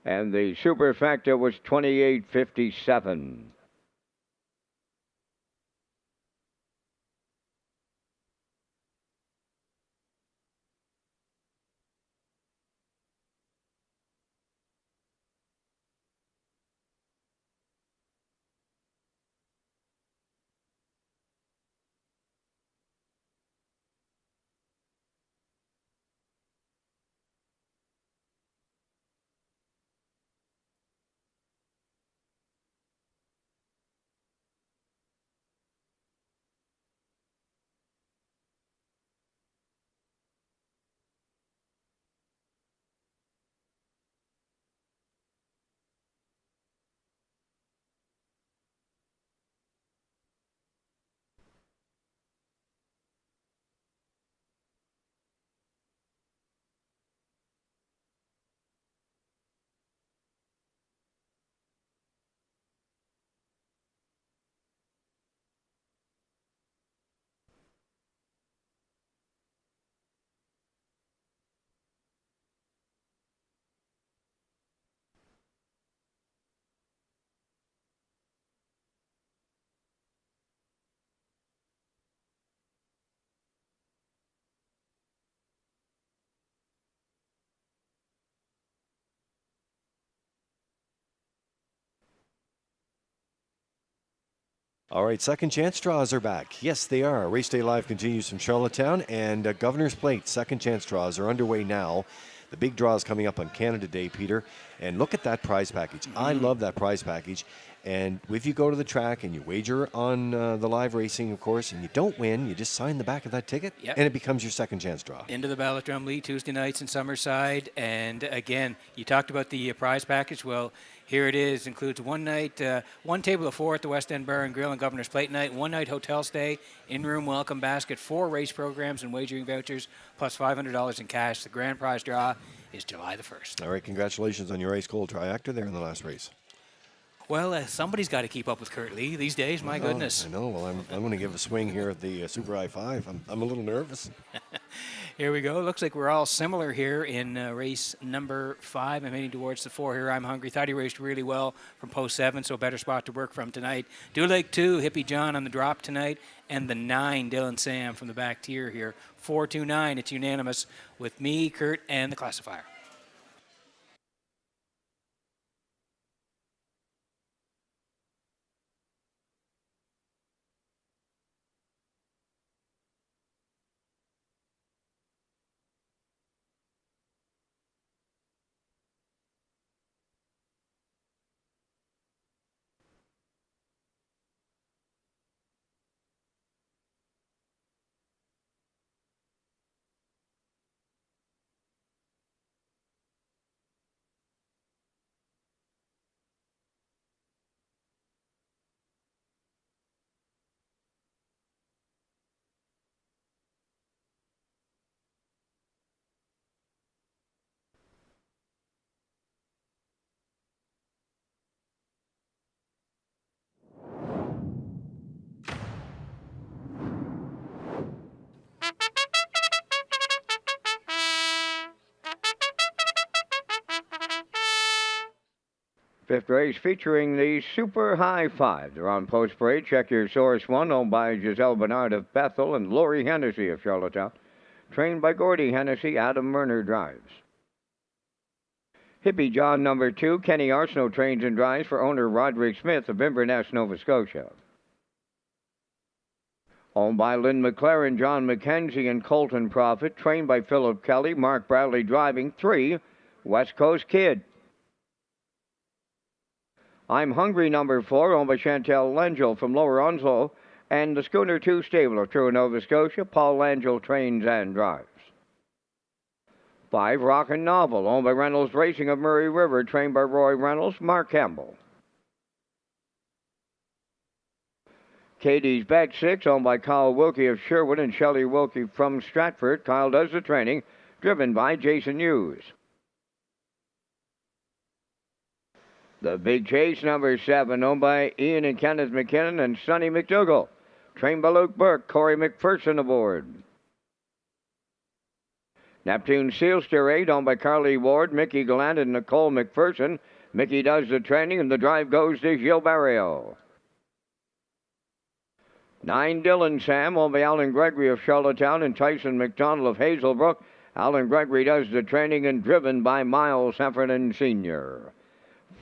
Speaker 1: And the Superfactor was 2857.
Speaker 2: All right, second chance draws are back. Yes, they are. Race Day Live continues from Charlottetown, and Governor's Plate second chance draws are underway now. The big draw is coming up on Canada Day, Peter. And look at that prize package. I love that prize package. And if you go to the track and you wager on the live racing, of course, and you don't win, you just sign the back of that ticket,
Speaker 3: Yep.
Speaker 2: and it becomes your second chance draw.
Speaker 3: Into the Ballot Drum League Tuesday nights in Summerside. And again, you talked about the prize package. Well, here it is. Includes one night, one table of 4 at the West End Bar and Grill on Governor's Plate night, one night hotel stay, in-room welcome basket, 4 race programs and wagering vouchers, plus $500 in cash. The grand prize draw is July the 1st.
Speaker 2: All right, congratulations on your Ace Gold Triactor there in the last race.
Speaker 3: Well, somebody's got to keep up with Kurt Lee these days. My goodness.
Speaker 2: I know. Well, I'm going to give a swing here at the Super I-5. I'm a little nervous.
Speaker 3: Here we go. Looks like we're all similar here in race number 5. I'm heading towards the 4 here. I'm hungry. Thought he raced really well from post 7, so a better spot to work from tonight. Do Lake 2, Hippie John on the drop tonight, and the 9, Dylan Sam from the back tier here. 4-2-9. It's unanimous with me, Kurt, and the classifier.
Speaker 1: fifth race featuring the Super High Five. They're on post parade. Check your source one, owned by Giselle Bernard of Bethel and Lori Hennessy of Charlottetown. Trained by Gordy Hennessy, Adam Murner drives. Hippie John number 2, Kenny Arsenault trains and drives for owner Roderick Smith of Inverness, Nova Scotia. Owned by Lynn McLaren, John McKenzie, and Colton Profit. Trained by Philip Kelly, Mark Bradley driving. 3, West Coast Kid. I'm Hungry number 4, owned by Chantel Langell from Lower Onslow, and the Schooner 2 stable of True Nova Scotia. Paul Langell trains and drives. 5, Rockin' Novel, owned by Reynolds Racing of Murray River, trained by Roy Reynolds, Mark Campbell. Katie's Bet 6, owned by Kyle Wilkie of Sherwood and Shelley Wilkie from Stratford. Kyle does the training, driven by Jason Hughes. The Big Chase number 7, owned by Ian and Kenneth McKinnon and Sonny McDougall. Trained by Luke Burke, Corey McPherson aboard. Neptune Sealster 8, owned by Carly Ward, Mickey Gallant, and Nicole McPherson. Mickey does the training, and the drive goes to Gil Barrio. 9, Dylan Sam, owned by Alan Gregory of Charlottetown and Tyson McDonald of Hazelbrook. Alan Gregory does the training and driven by Miles Heffernan Sr.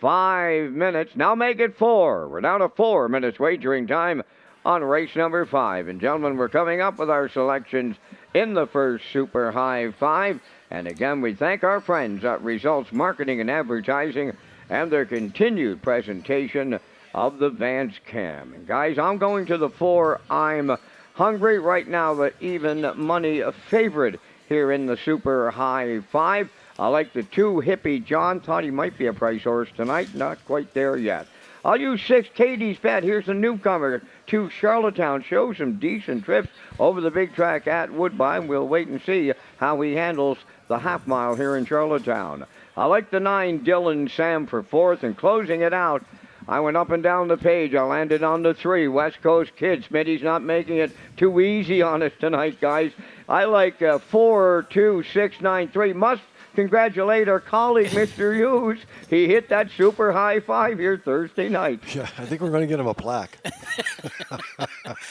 Speaker 1: 5 minutes. Now make it 4. We're down to 4 minutes wagering time on race number 5. And gentlemen, we're coming up with our selections in the first Super High 5. And again, we thank our friends at Results Marketing and Advertising and their continued presentation of the Vance Cam. And guys, I'm going to the 4. I'm Hungry right now, the even money favorite here in the Super High 5. I like the 2, Hippie John. Thought he might be a price horse tonight. Not quite there yet. I'll use 6, Katie's Bet. Here's a newcomer to Charlottetown. Show some decent trips over the big track at Woodbine. We'll wait and see how he handles the half mile here in Charlottetown. I like the 9, Dylan Sam for 4th. And closing it out, I went up and down the page. I landed on the 3, West Coast Kid. Smitty's not making it too easy on us tonight, guys. I like 4, 2, 6, 9, 3. Must congratulate our colleague, Mr. Hughes. He hit that Super High 5 here Thursday night.
Speaker 2: Yeah, I think we're going to get him a plaque.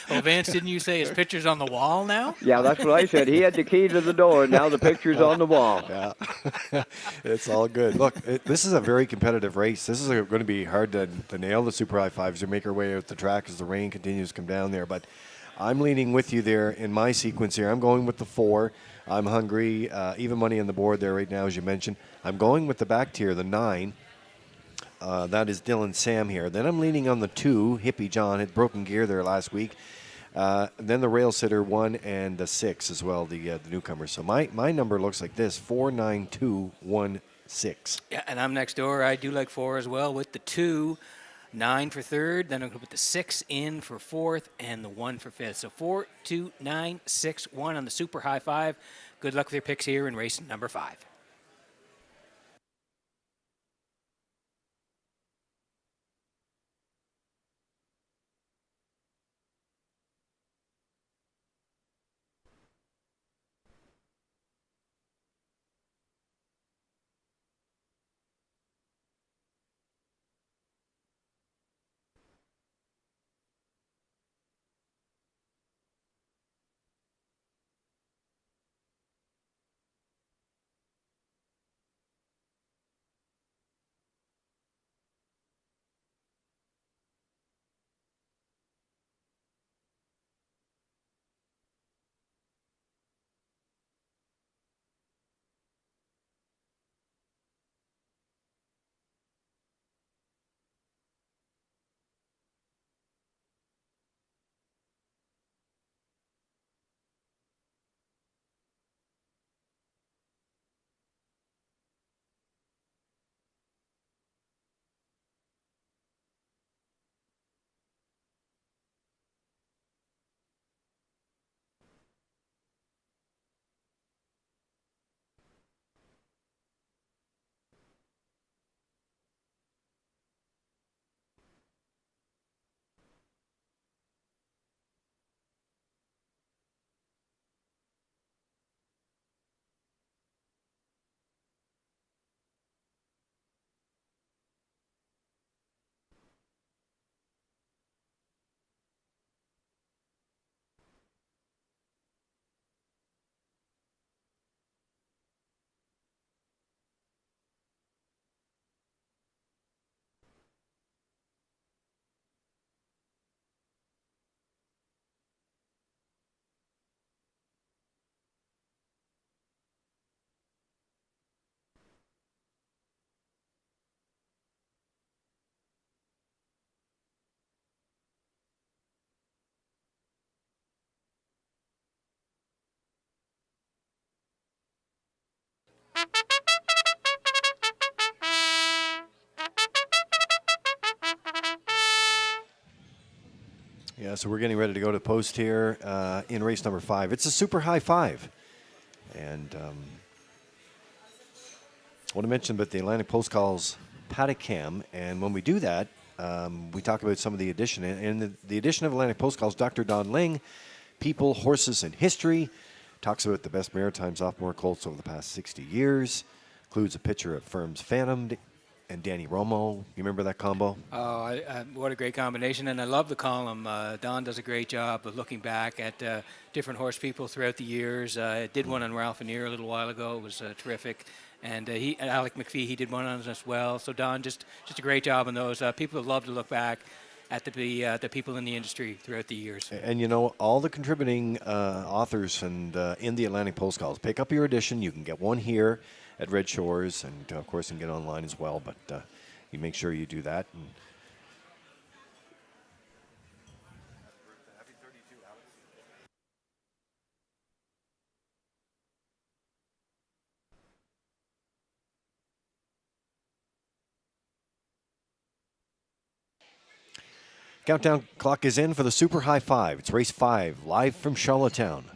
Speaker 3: Well, Vance, didn't you say his picture's on the wall now?
Speaker 1: Yeah, that's what I said. He had the key to the door, and now the picture's on the wall.
Speaker 2: Yeah, it's all good. Look, this is a very competitive race. This is going to be hard to nail the Super High 5s to make our way out the track as the rain continues to come down there. But I'm leaning with you there in my sequence here. I'm going with the 4. I'm Hungry. Even money on the board there right now, as you mentioned. I'm going with the back tier, the 9. That is Dylan Sam here. Then I'm leaning on the 2, Hippie John. Had broken gear there last week. Then the Rail Sitter 1 and the 6 as well, the newcomer. So my number looks like this: 4, 9, 2, 1, 6.
Speaker 3: Yeah, and I'm next door. I do like 4 as well with the 2. 9 for 3rd, then I'm going to put the 6 in for 4th, and the 1 for 5th. So 4, 2, 9, 6, 1 on the Super High 5. Good luck with your picks here in race number 5.
Speaker 2: Yeah, so we're getting ready to go to post here in race number 5. It's a super high 5. And I want to mention about the Atlantic Post calls paddock cam. And when we do that, we talk about some of the addition. And the addition of Atlantic Post calls, Dr. Don Ling, People, Horses, and History, talks about the best maritime sophomore colts over the past 60 years, includes a picture of Firm's Phantom and Danny Romo. You remember that combo?
Speaker 3: Oh, what a great combination. And I love the column. Don does a great job of looking back at different horse people throughout the years. Did one on Ralph Annier a little while ago. It was terrific. And Alec McPhee, he did one on us as well. So Don, just a great job on those. People love to look back at the people in the industry throughout the years.
Speaker 2: And you know, all the contributing authors and in the Atlantic Post calls, pick up your edition. You can get one here at Red Shores, and of course you can get online as well, but you make sure you do that. And countdown clock is in for the Super High 5. It's race 5, live from Charlottetown.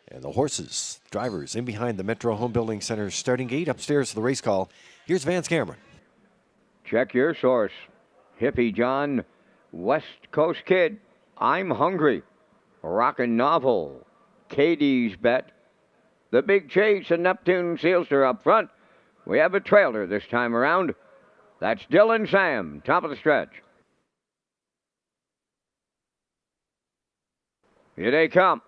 Speaker 2: And the horses, drivers in behind the Metro Home Building Center starting gate upstairs to the race call. Here's Vance Cameron.
Speaker 1: Check your source. Hippie John, West Coast Kid, I'm Hungry, Rockin' Novel, Katie's Bet, The Big Chase, and Neptune Sealster up front. We have a trailer this time around. That's Dylan Sam, top of the stretch. Here they come.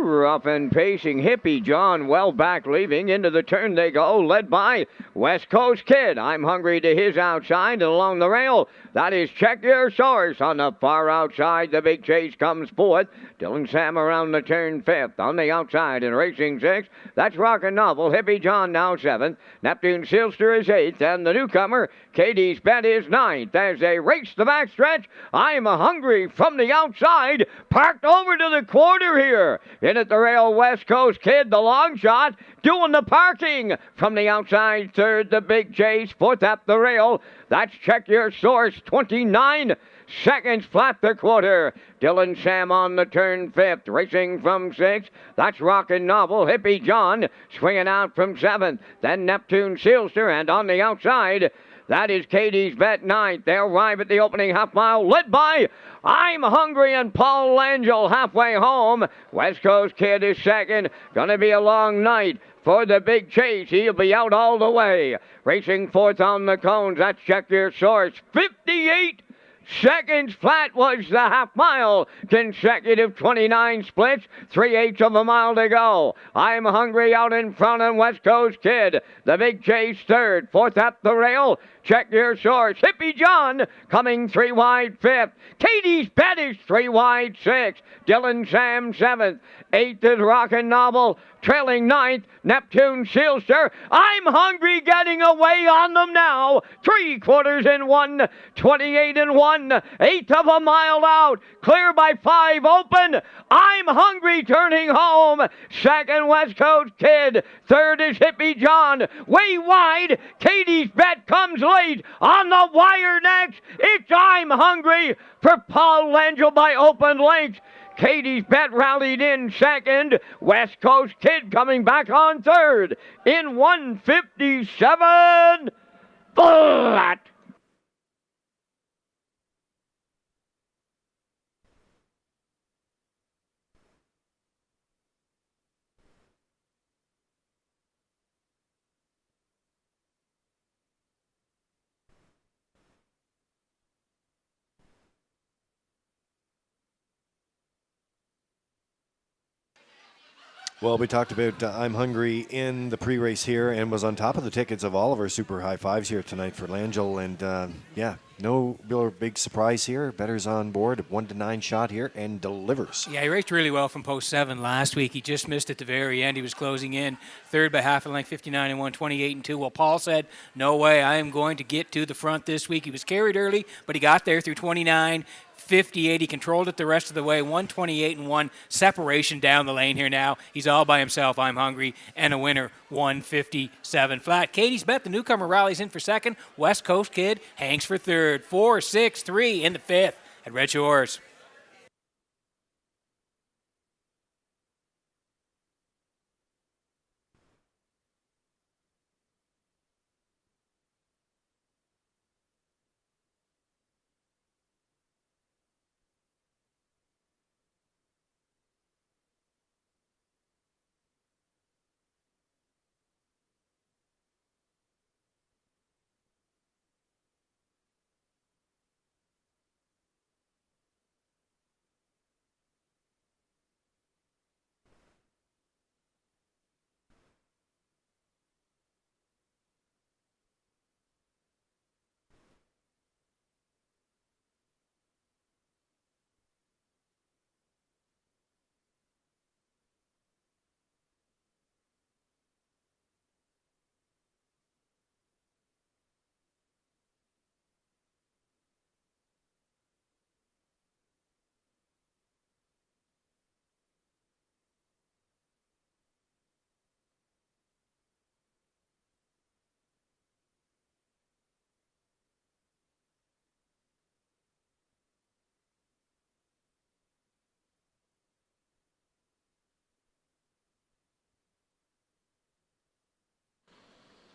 Speaker 1: Rough and pacing, Hippie John well back, leaving into the turn they go, led by West Coast Kid. I'm Hungry to his outside, and along the rail, that is Check Your Source. On the far outside, the Big Chase comes fourth. Dylan Sam around the turn fifth. On the outside in racing sixth, that's Rockin' Novel. Hippie John now seventh. Neptune Sealster is eighth, and the newcomer, Katie's Bet, is ninth. As they race the backstretch, I'm Hungry from the outside, parked over to the quarter here. In at the rail, West Coast Kid, the long shot, doing the parking. From the outside, third, the Big Chase, fourth up the rail. That's Check Your Source, 29 seconds flat the quarter. Dylan Sam on the turn fifth, racing from sixth. That's Rockin' Novel. Hippie John swinging out from seventh. Then Neptune Sealster, and on the outside, that is Katie's Bet, ninth. They'll arrive at the opening half mile, led by I'm Hungry and Paul Langell halfway home. West Coast Kid is second. Gonna be a long night for the Big Chase. He'll be out all the way. Racing fourth on the cones, that's Check Your Source. 58 seconds flat was the half mile. Consecutive 29 splits, 3/8 of a mile to go. I'm Hungry out in front and West Coast Kid. The Big Chase third, fourth up the rail. Check Your Source. Hippie John coming 3 wide fifth. Katie's Bet is 3 wide sixth. Dylan Sam seventh. Eighth is Rockin' Novel. Trailing ninth, Neptune Sealster. I'm Hungry getting away on them now. 3/4 in one, 28 in one, eighth of a mile out. Clear by 5 open. I'm Hungry turning home. Second, West Coast Kid. Third is Hippie John. Way wide. Katie's Bet comes late on the wire next. It's I'm Hungry for Paul Langell by open lengths. Katie's Bet rallied in second. West Coast Kid coming back on third in 1:57 flat.
Speaker 2: Well, we talked about I'm Hungry in the pre-race here and was on top of the tickets of all of our Super High Fives here tonight for Langell. And yeah, no real big surprise here. Better's on board, 1-9 shot here, and delivers.
Speaker 3: Yeah, he raced really well from post 7 last week. He just missed at the very end. He was closing in third by half a length, 59 and 1, 28 and 2. Well, Paul said, no way, I am going to get to the front this week. He was carried early, but he got there through 29. 158. He controlled it the rest of the way. 128 and 1 separation down the lane here now. He's all by himself. I'm Hungry and a winner. 157 flat. Katie's Bet, the newcomer, rallies in for second. West Coast Kid hangs for third. 4-6-3 in the fifth at Red Shores.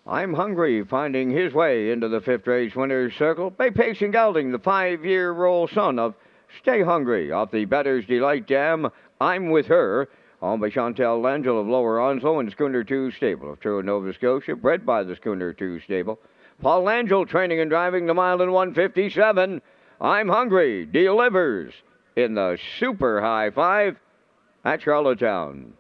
Speaker 1: I'm Hungry, finding his way into the fifth race winner's circle by pacing Gelding, the 5-year-old son of Stay Hungry, off the Better's Delight Dam. I'm With Her, owned by Chantel Langell of Lower Onslow and Schooner 2 Stable of True Nova Scotia, bred by the Schooner 2 Stable. Paul Langell training and driving the mile in 157. I'm Hungry delivers in the Super High 5 at Charlottetown.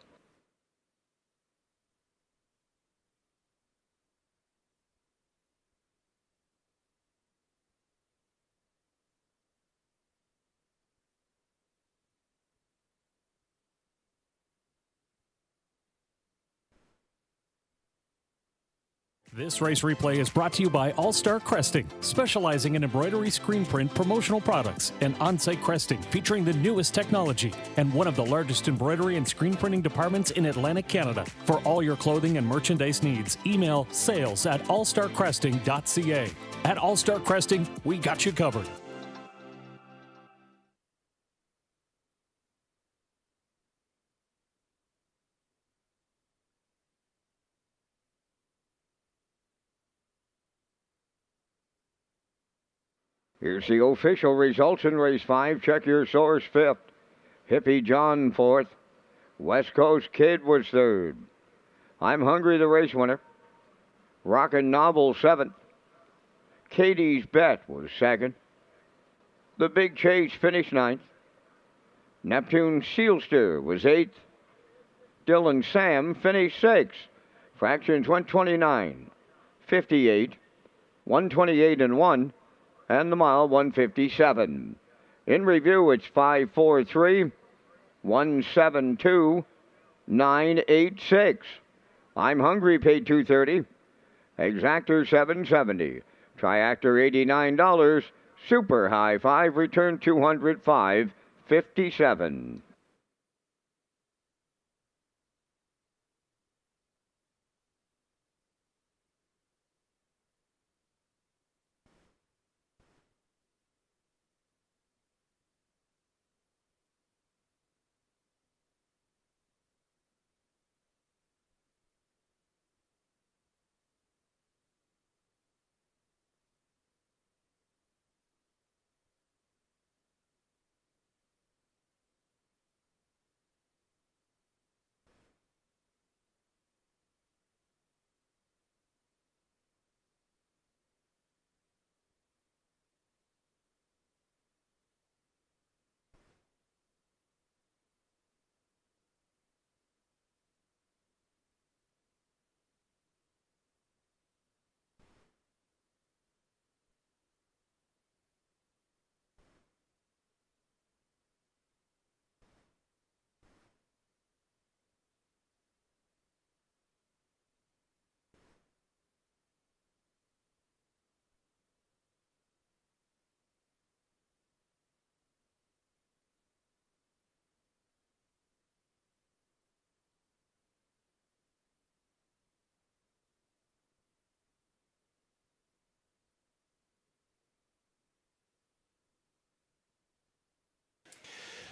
Speaker 5: This race replay is brought to you by All Star Cresting, specializing in embroidery, screen print, promotional products, and on-site cresting featuring the newest technology and one of the largest embroidery and screen printing departments in Atlantic Canada. For all your clothing and merchandise needs, email sales@allstarcresting.ca. At All Star Cresting, we got you covered.
Speaker 1: Here's the official results in race 5. Check your source 5th. Hippie John 4th. West Coast Kid was 3rd. I'm Hungry, the race winner. Rockin' Novel 7th. Katie's Bet was 2nd. The Big Chase finished 9th. Neptune Sealster was 8th. Dylan Sam finished 6th. Fractions 129, 58, 128 and 1. And the mile 157. In review, it's 543, 172, 986. I'm Hungry paid $230. Exactor $770. Triactor $89. Super High 5 returned $205.57.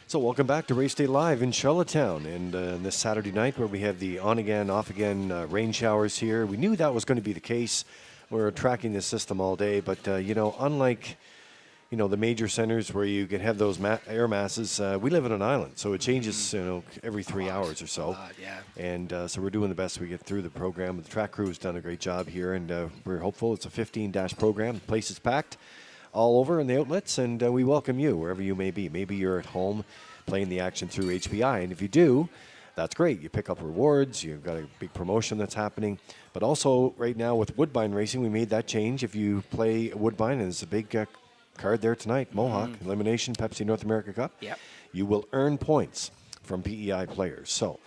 Speaker 2: So welcome back to Race Day Live in Charlottetown, and this Saturday night where we have the on-again, off-again rain showers here. We knew that was going to be the case. We're tracking this system all day, but unlike the major centers where you can have those air masses, we live on an island, so it changes every 3 hours or so.
Speaker 3: Yeah.
Speaker 2: And so we're doing the best we get through the program. The track crew has done a great job here, and we're hopeful. It's a 15-dash program. The place is packed all over in the outlets, and we welcome you wherever you may be. Maybe you're at home playing the action through HBI, and if you do, that's great. You pick up rewards. You've got a big promotion that's happening. But also right now with Woodbine Racing, we made that change. If you play Woodbine, and there's a big card there tonight, Mohawk, Elimination, Pepsi North America Cup,
Speaker 3: Yep.
Speaker 2: you will earn points from PEI players. So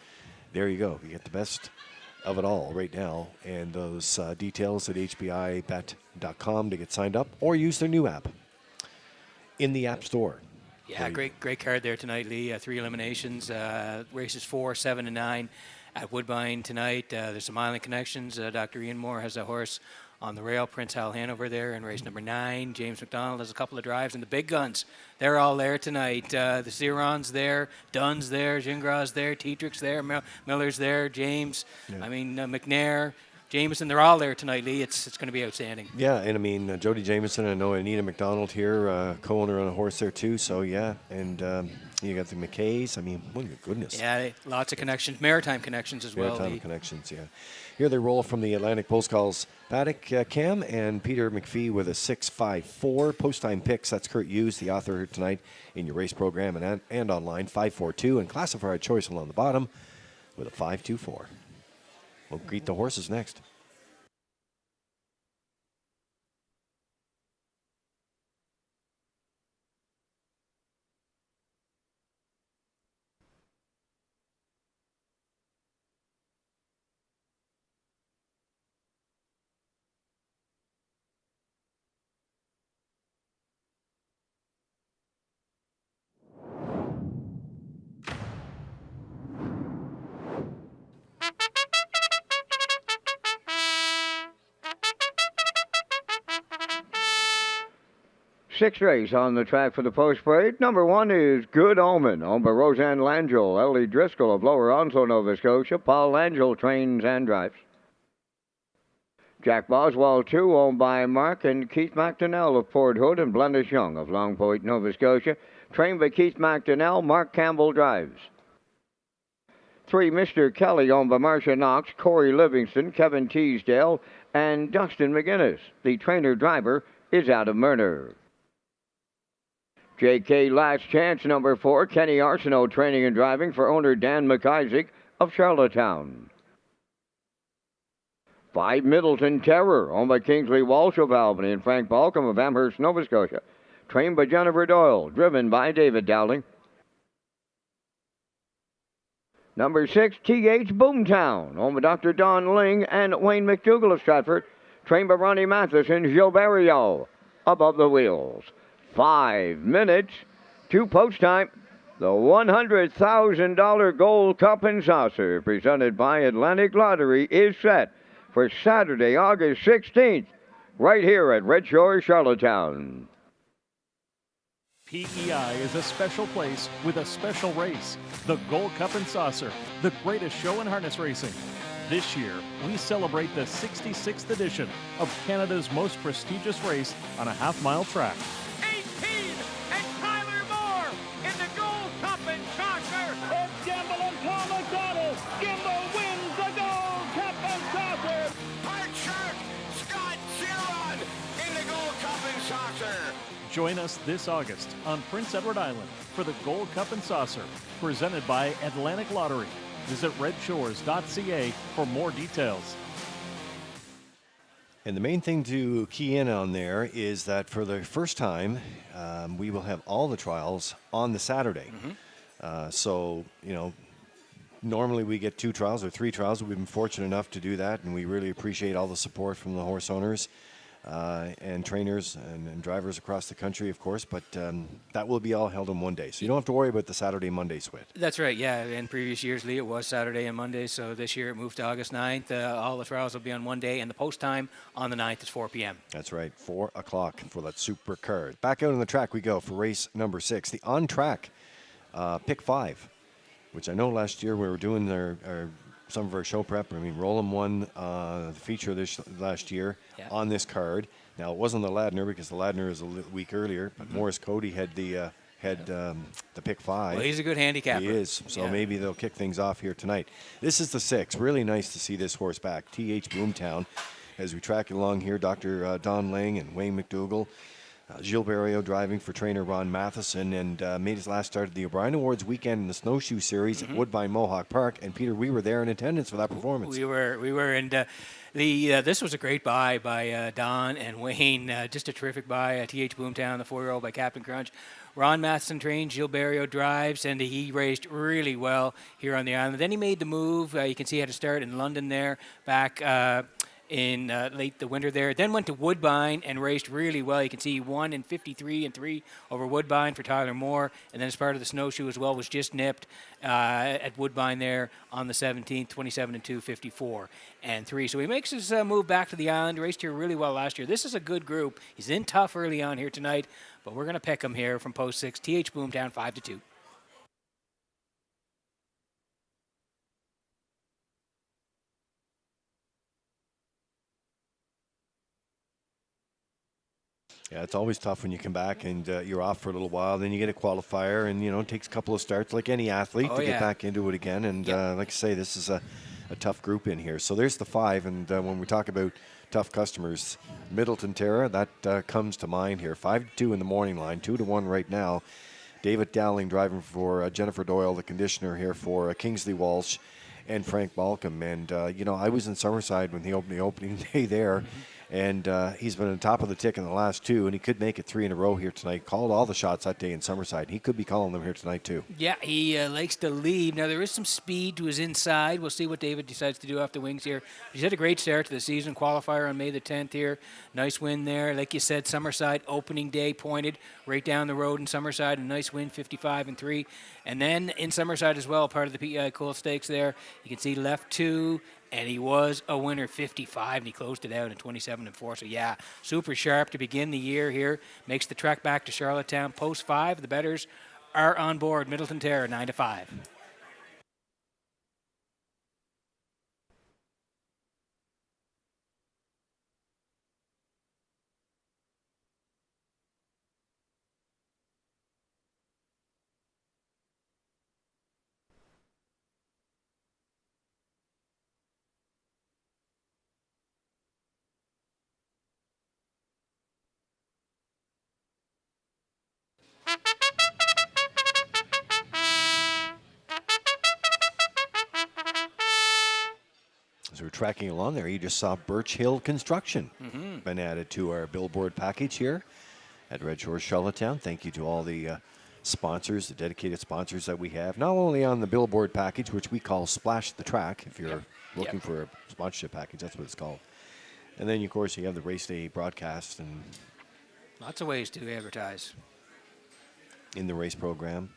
Speaker 2: there you go. You get the best of it all right now, and those details at hbibet.com to get signed up, or use their new app in the App Store.
Speaker 3: Yeah, great card there tonight, Lee. 3 eliminations, races 4, 7, and 9 at Woodbine tonight. There's some island connections. Dr. Ian Moore has a horse on the rail, Prince Hal Hanover there in race number 9. James McDonald has a couple of drives, and the big guns, they're all there tonight. The Ciron's there, Dunn's there, Gingras there, Tetrick's there, Miller's there, James, McNair, Jameson, they're all there tonight, Lee. It's going to be outstanding.
Speaker 2: Yeah, and Jody Jameson, I know Anita McDonald here, co-owner on a horse there too, so yeah, and you got the McKays. My goodness.
Speaker 3: Yeah, lots of connections, maritime connections as well.
Speaker 2: Maritime connections, yeah. Here they roll from the Atlantic Postcalls paddock, Cam and Peter McPhee with a 6.54. Post-time picks, that's Kurt Hughes, the author tonight in your race program and online, 5.42, and classified choice along the bottom with a 5.24. We'll greet the horses next.
Speaker 1: Sixth race on the track for the post parade. Number 1 is Good Omen, owned by Roseanne Langell, Ellie Driscoll of Lower Onslow, Nova Scotia. Paul Langell trains and drives. Jack Boswell, 2, owned by Mark and Keith McDonnell of Port Hood, and Blendish Young of Long Point, Nova Scotia. Trained by Keith McDonnell, Mark Campbell drives. 3, Mr. Kelly, owned by Marcia Knox, Corey Livingston, Kevin Teasdale, and Dustin McGinnis. The trainer-driver is Adam Murner. J.K. Last Chance, number 4, Kenny Arsenault, training and driving for owner Dan McIsaac of Charlottetown. 5, Middleton Terror, owned by Kingsley Walsh of Albany and Frank Balcom of Amherst, Nova Scotia. Trained by Jennifer Doyle, driven by David Dowling. Number 6, T.H. Boomtown, owned by Dr. Don Ling and Wayne McDougall of Stratford. Trained by Ronnie Mathis and Gilberto above the wheels. 5 minutes to post time. The $100,000 Gold Cup and Saucer, presented by Atlantic Lottery, is set for Saturday, August 16th, right here at Redshores, Charlottetown.
Speaker 5: PEI is a special place with a special race, the Gold Cup and Saucer, the greatest show in harness racing. This year, we celebrate the 66th edition of Canada's most prestigious race on a half-mile track.
Speaker 4: 18 and Tyler Moore in the Gold Cup and Saucer. It's Gimbal and Paul McDonald. Gimbal wins the Gold Cup and Saucer. Art Shark, Scott Chiron in the Gold Cup and Saucer.
Speaker 5: Join us this August on Prince Edward Island for the Gold Cup and Saucer, presented by Atlantic Lottery. Visit Redshores.ca for more details.
Speaker 2: And the main thing to key in on there is that for the first time, we will have all the trials on the Saturday. So, normally we get 2 trials or 3 trials. We've been fortunate enough to do that, and we really appreciate all the support from the horse owners and trainers and drivers across the country, of course. But that will be all held in one day. So you don't have to worry about the Saturday-Monday split.
Speaker 3: That's right, yeah. In previous years, Lee, it was Saturday and Monday, so this year it moved to August 9th. All the trials will be on one day, and the post time on the 9th is 4 p.m.
Speaker 2: That's right, 4 o'clock for that super card. Back out on the track we go for race number 6, the on-track Pick 5, which I know last year we were doing some of our show prep. I mean, Roland won the feature this last year on this card. Now, it wasn't the Ladner because the Ladner is a week earlier, but Morris Cody had the pick 5.
Speaker 3: Well, he's a good handicapper.
Speaker 2: He is, so maybe they'll kick things off here tonight. This is the 6. Really nice to see this horse back. TH Boomtown. As we track along here, Dr. Don Lang and Wayne McDougall. Gilles Barrio driving for trainer Ron Matheson, and made his last start at the O'Brien Awards weekend in the Snowshoe Series at Woodbine Mohawk Park. And Peter, we were there in attendance for that performance.
Speaker 3: We were, and this was a great buy by Don and Wayne. Just a terrific buy. TH Boomtown, the 4-year-old by Captain Crunch. Ron Matheson trains, Gilles Barrio drives, and he raced really well here on the island. Then he made the move. You can see he had to start in London there back in late the winter there. Then went to Woodbine and raced really well. You can see he won in 53-3 over Woodbine for Tyler Moore. And then as part of the Snowshoe as well, was just nipped at Woodbine there on the 17th, 27-2, 54-3. So he makes his move back to the island. Raced here really well last year. This is a good group. He's in tough early on here tonight, but we're going to pick him here from post 6. TH Boomtown 5-2.
Speaker 2: Yeah, it's always tough when you come back and you're off for a little while. Then you get a qualifier, and it takes a couple of starts, like any athlete, to get back into it again. And like I say, this is a tough group in here. So there's the 5. And when we talk about tough customers, Middleton Terra, that comes to mind here. 5-2 in the morning line, 2-1 right now. David Dowling driving for Jennifer Doyle, the conditioner here for Kingsley Walsh and Frank Balcom. And I was in Summerside when he opened the opening day there. And he's been on top of the tick in the last 2, and he could make it 3 in a row here tonight. Called all the shots that day in Summerside. He could be calling them here tonight, too.
Speaker 3: Yeah, he likes to lead. Now, there is some speed to his inside. We'll see what David decides to do off the wings here. He's had a great start to the season. Qualifier on May the 10th here. Nice win there. Like you said, Summerside opening day pointed right down the road in Summerside. A nice win, 55-3. And then in Summerside as well, part of the PEI Cool Stakes there. You can see left 2. And he was a winner, 55, and he closed it out in 27-4. So, yeah, super sharp to begin the year here. Makes the trek back to Charlottetown. Post 5, the bettors are on board. Middleton Terra, 9-5.
Speaker 2: As we're tracking along there, you just saw Birch Hill Construction been added to our billboard package here at Red Shores Charlottetown. Thank you to all the sponsors, the dedicated sponsors that we have, not only on the billboard package, which we call Splash the Track, if you're looking for a sponsorship package, that's what it's called. And then, of course, you have the race day broadcast and
Speaker 3: Lots of ways to advertise
Speaker 2: in the race program.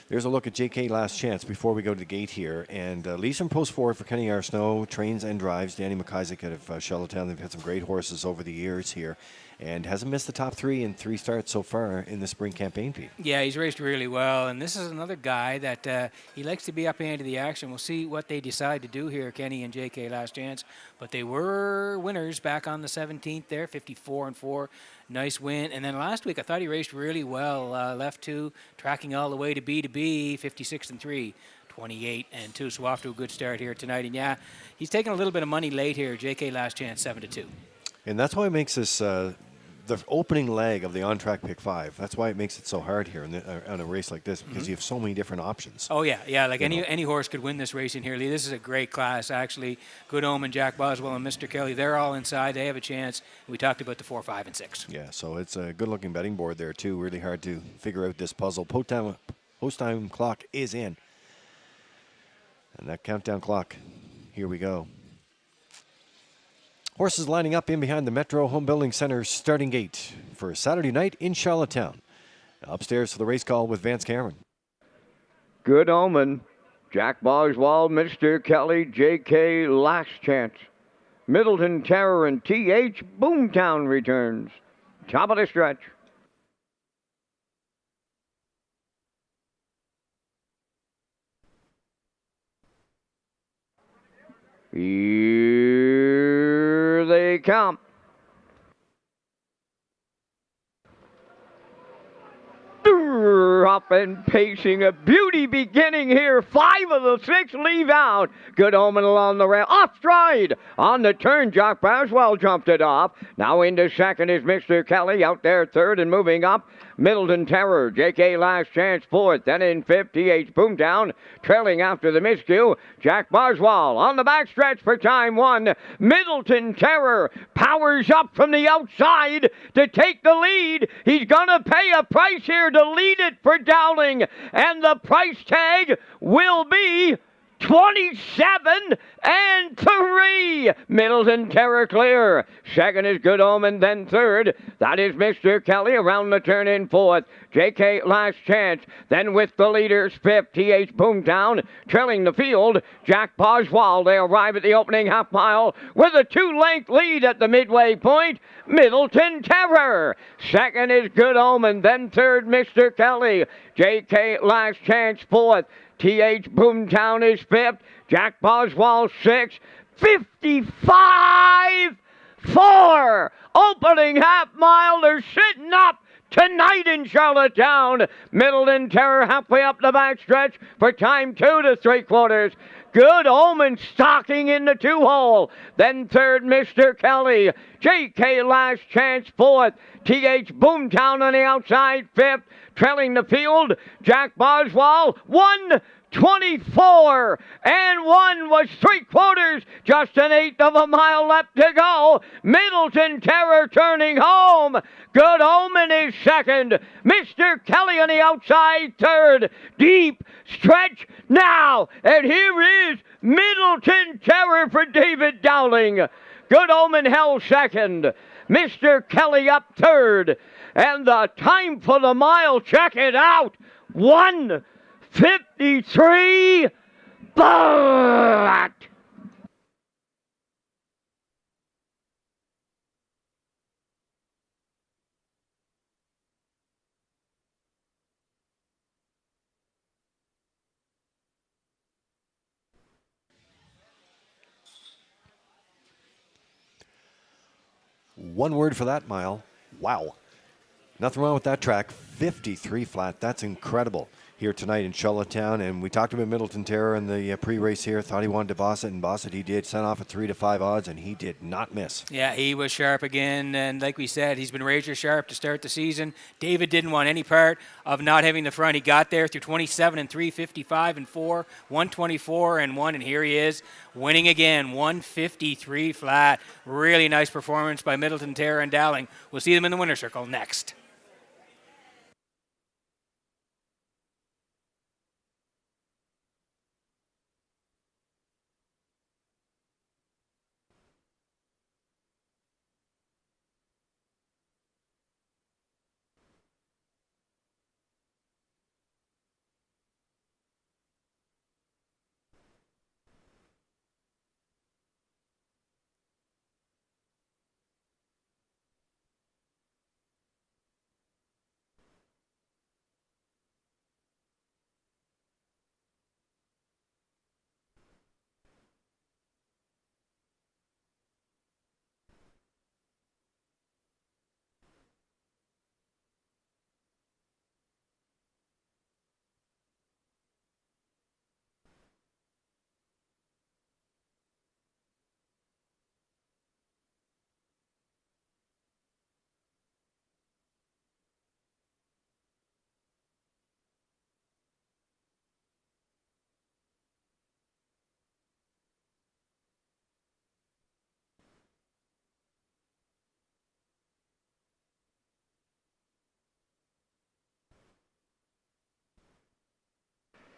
Speaker 2: There's a look at JK Last Chance before we go to the gate here. And leads from post 4 for Kenny R. Snow, trains and drives. Danny McIsaac out of Charlottetown. They've had some great horses over the years here. And hasn't missed the top 3 in 3 starts so far in the spring campaign, Pete.
Speaker 3: Yeah, he's raced really well. And this is another guy that he likes to be up into the action. We'll see what they decide to do here, Kenny and JK Last Chance. But they were winners back on the 17th there, 54-4. Nice win. And then last week, I thought he raced really well. Left 2, tracking all the way to B2B, 56-3. 28-2, so off to a good start here tonight. And yeah, he's taking a little bit of money late here. JK Last Chance, 7-2.
Speaker 2: And that's why it makes this the opening leg of the on-track pick 5. That's why it makes it so hard here on a race like this, because you have so many different options.
Speaker 3: Oh yeah. Like any horse could win this race in here, Lee. This is a great class, actually. Good Omen, Jack Boswell, and Mr. Kelly, they're all inside. They have a chance. We talked about the 4, 5, and 6.
Speaker 2: Yeah, so it's a good-looking betting board there too. Really hard to figure out this puzzle. Post time clock is in. And that countdown clock, here we go. Horses lining up in behind the Metro Home Building Center starting gate for Saturday night in Charlottetown. Upstairs to the race call with Vance Cameron.
Speaker 1: Good Omen, Jack Boswell, Mr. Kelly, J.K. Last Chance. Middleton Terror and T.H. Boomtown returns. Top of the stretch. Here they come. Up and pacing, a beauty beginning here. 5 of the 6 leave out. Good Omen along the rail. Off stride on the turn. Jock Braswell jumped it off. Now into second is Mr. Kelly. Out there third and moving up. Middleton Terror. JK Last Chance fourth. Then in 50H Boomtown. Trailing after the miscue. Jack Boswell on the backstretch for time 1. Middleton Terror powers up from the outside to take the lead. He's going to pay a price here to lead it for Dowling, and the price tag will be 27 and 3. Middleton Terror clear. Second is Good Omen, then third. That is Mr. Kelly around the turn in fourth. JK Last Chance. Then with the leaders, 50H Boomtown. Trailing the field, Jack Boswell. They arrive at the opening half mile with a 2-length lead at the midway point. Middleton Terror. Second is Good Omen, then third Mr. Kelly. JK Last Chance fourth. TH Boomtown is fifth. Jack Boswell sixth. 55-4. Opening half mile. They're sitting up tonight in Charlottetown. Middleton Terror halfway up the backstretch for time 2 3/4. Good Omen stalking in the 2-hole. Then third, Mr. Kelly. JK Last Chance fourth. TH Boomtown on the outside fifth. Trailing the field, Jack Boswell 1:24 and 1 was 3/4. Just an 1/8 of a mile left to go. Middleton Terror turning home. Good Omen is second. Mr. Kelly on the outside third. Deep stretch now. And here is Middleton Terror for David Dowling. Good Omen held second. Mr. Kelly up third. And the time for the mile, check it out, 1:53. But
Speaker 2: One word for that mile. Wow. Nothing wrong with that track. 53 flat. That's incredible here tonight in Charlottetown. And we talked about Middleton Terror in the pre-race here. Thought he wanted to boss it, and boss it he did. Sent off at 3 to 5 odds, and he did not miss.
Speaker 3: Yeah, he was sharp again. And like we said, he's been razor sharp to start the season. David didn't want any part of not having the front. He got there through 27 and 3, 55 and 4, 124 and 1. And here he is winning again, 153 flat. Really nice performance by Middleton Terror and Dowling. We'll see them in the winner's circle next.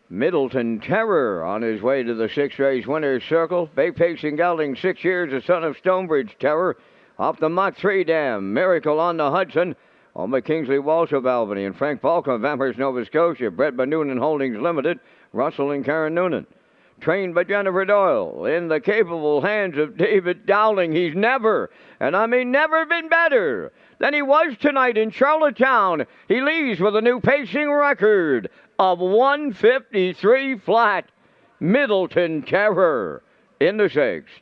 Speaker 1: Middleton Terror on his way to the 6th race winner's circle. Bay pacing gelding, 6 years, the son of Stonebridge Terror. Off the Mach 3 Dam. Miracle on the Hudson. Owned by Kingsley Walsh of Albany and Frank Falcon of Amherst, Nova Scotia. Bred by Noonan Holdings Limited. Russell and Karen Noonan. Trained by Jennifer Doyle. In the capable hands of David Dowling. He's never, and I mean never, been better than he was tonight in Charlottetown. He leads with a new pacing record of 153 flat. Middleton Terror. in the sixth.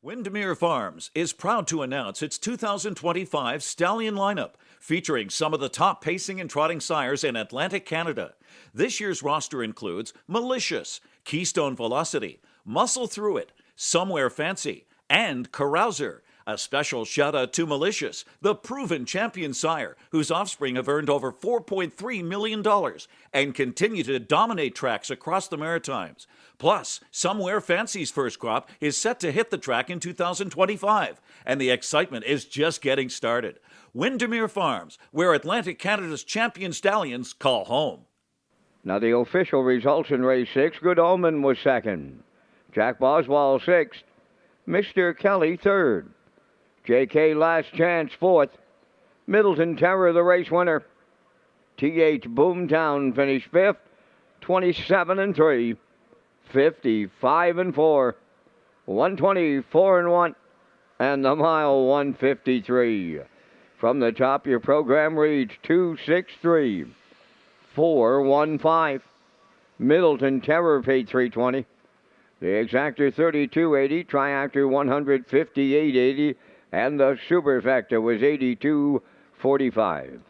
Speaker 8: Windermere Farms is proud to announce its 2025 Stallion lineup, featuring some of the top pacing and trotting sires in Atlantic Canada. This year's roster includes Malicious, Keystone Velocity, Muscle Through It, Somewhere Fancy, and Carouser. A special shout out to Malicious, the proven champion sire, whose offspring have earned over $4.3 million and continue to dominate tracks across the Maritimes. Plus, Somewhere Fancy's first crop is set to hit the track in 2025, and the excitement is just getting started. Windermere Farms, where Atlantic Canada's champion stallions call home.
Speaker 1: Now the official results in race 6. Good Omen was second. Jack Boswell sixth. Mr. Kelly third. J.K. Last Chance fourth. Middleton Terror the race winner. T.H. Boomtown finished fifth. 27-3. 55-4. 124-1. And the mile 153. From the top, your program reads 263. 415. Middleton Terror paid 320. The Exactor 3280, Triactor 158.80, and the Superfecta was 82.45.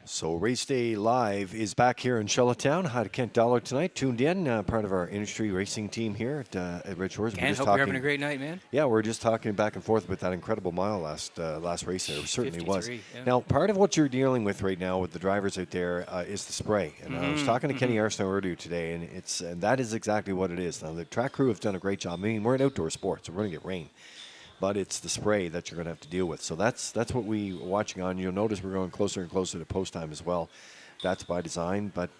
Speaker 2: So Race Day Live is back here in Charlottetown. Hi to Kent Dollar tonight, tuned in, part of our industry racing team here at Redshores.
Speaker 3: Ken, hope you're having a great night, man.
Speaker 2: Yeah, we're just talking back and forth with that incredible mile last race there. It certainly was.
Speaker 3: Yeah.
Speaker 2: Now, part of what you're dealing with right now with the drivers out there is the spray. And I was talking to Kenny Arsenault earlier today, and that is exactly what it is. Now, the track crew have done a great job. I mean, we're an outdoor sport, so we're going to get rain. But it's the spray that you're going to have to deal with. So that's what we're watching on. You'll notice we're going closer and closer to post time as well. That's by design. But,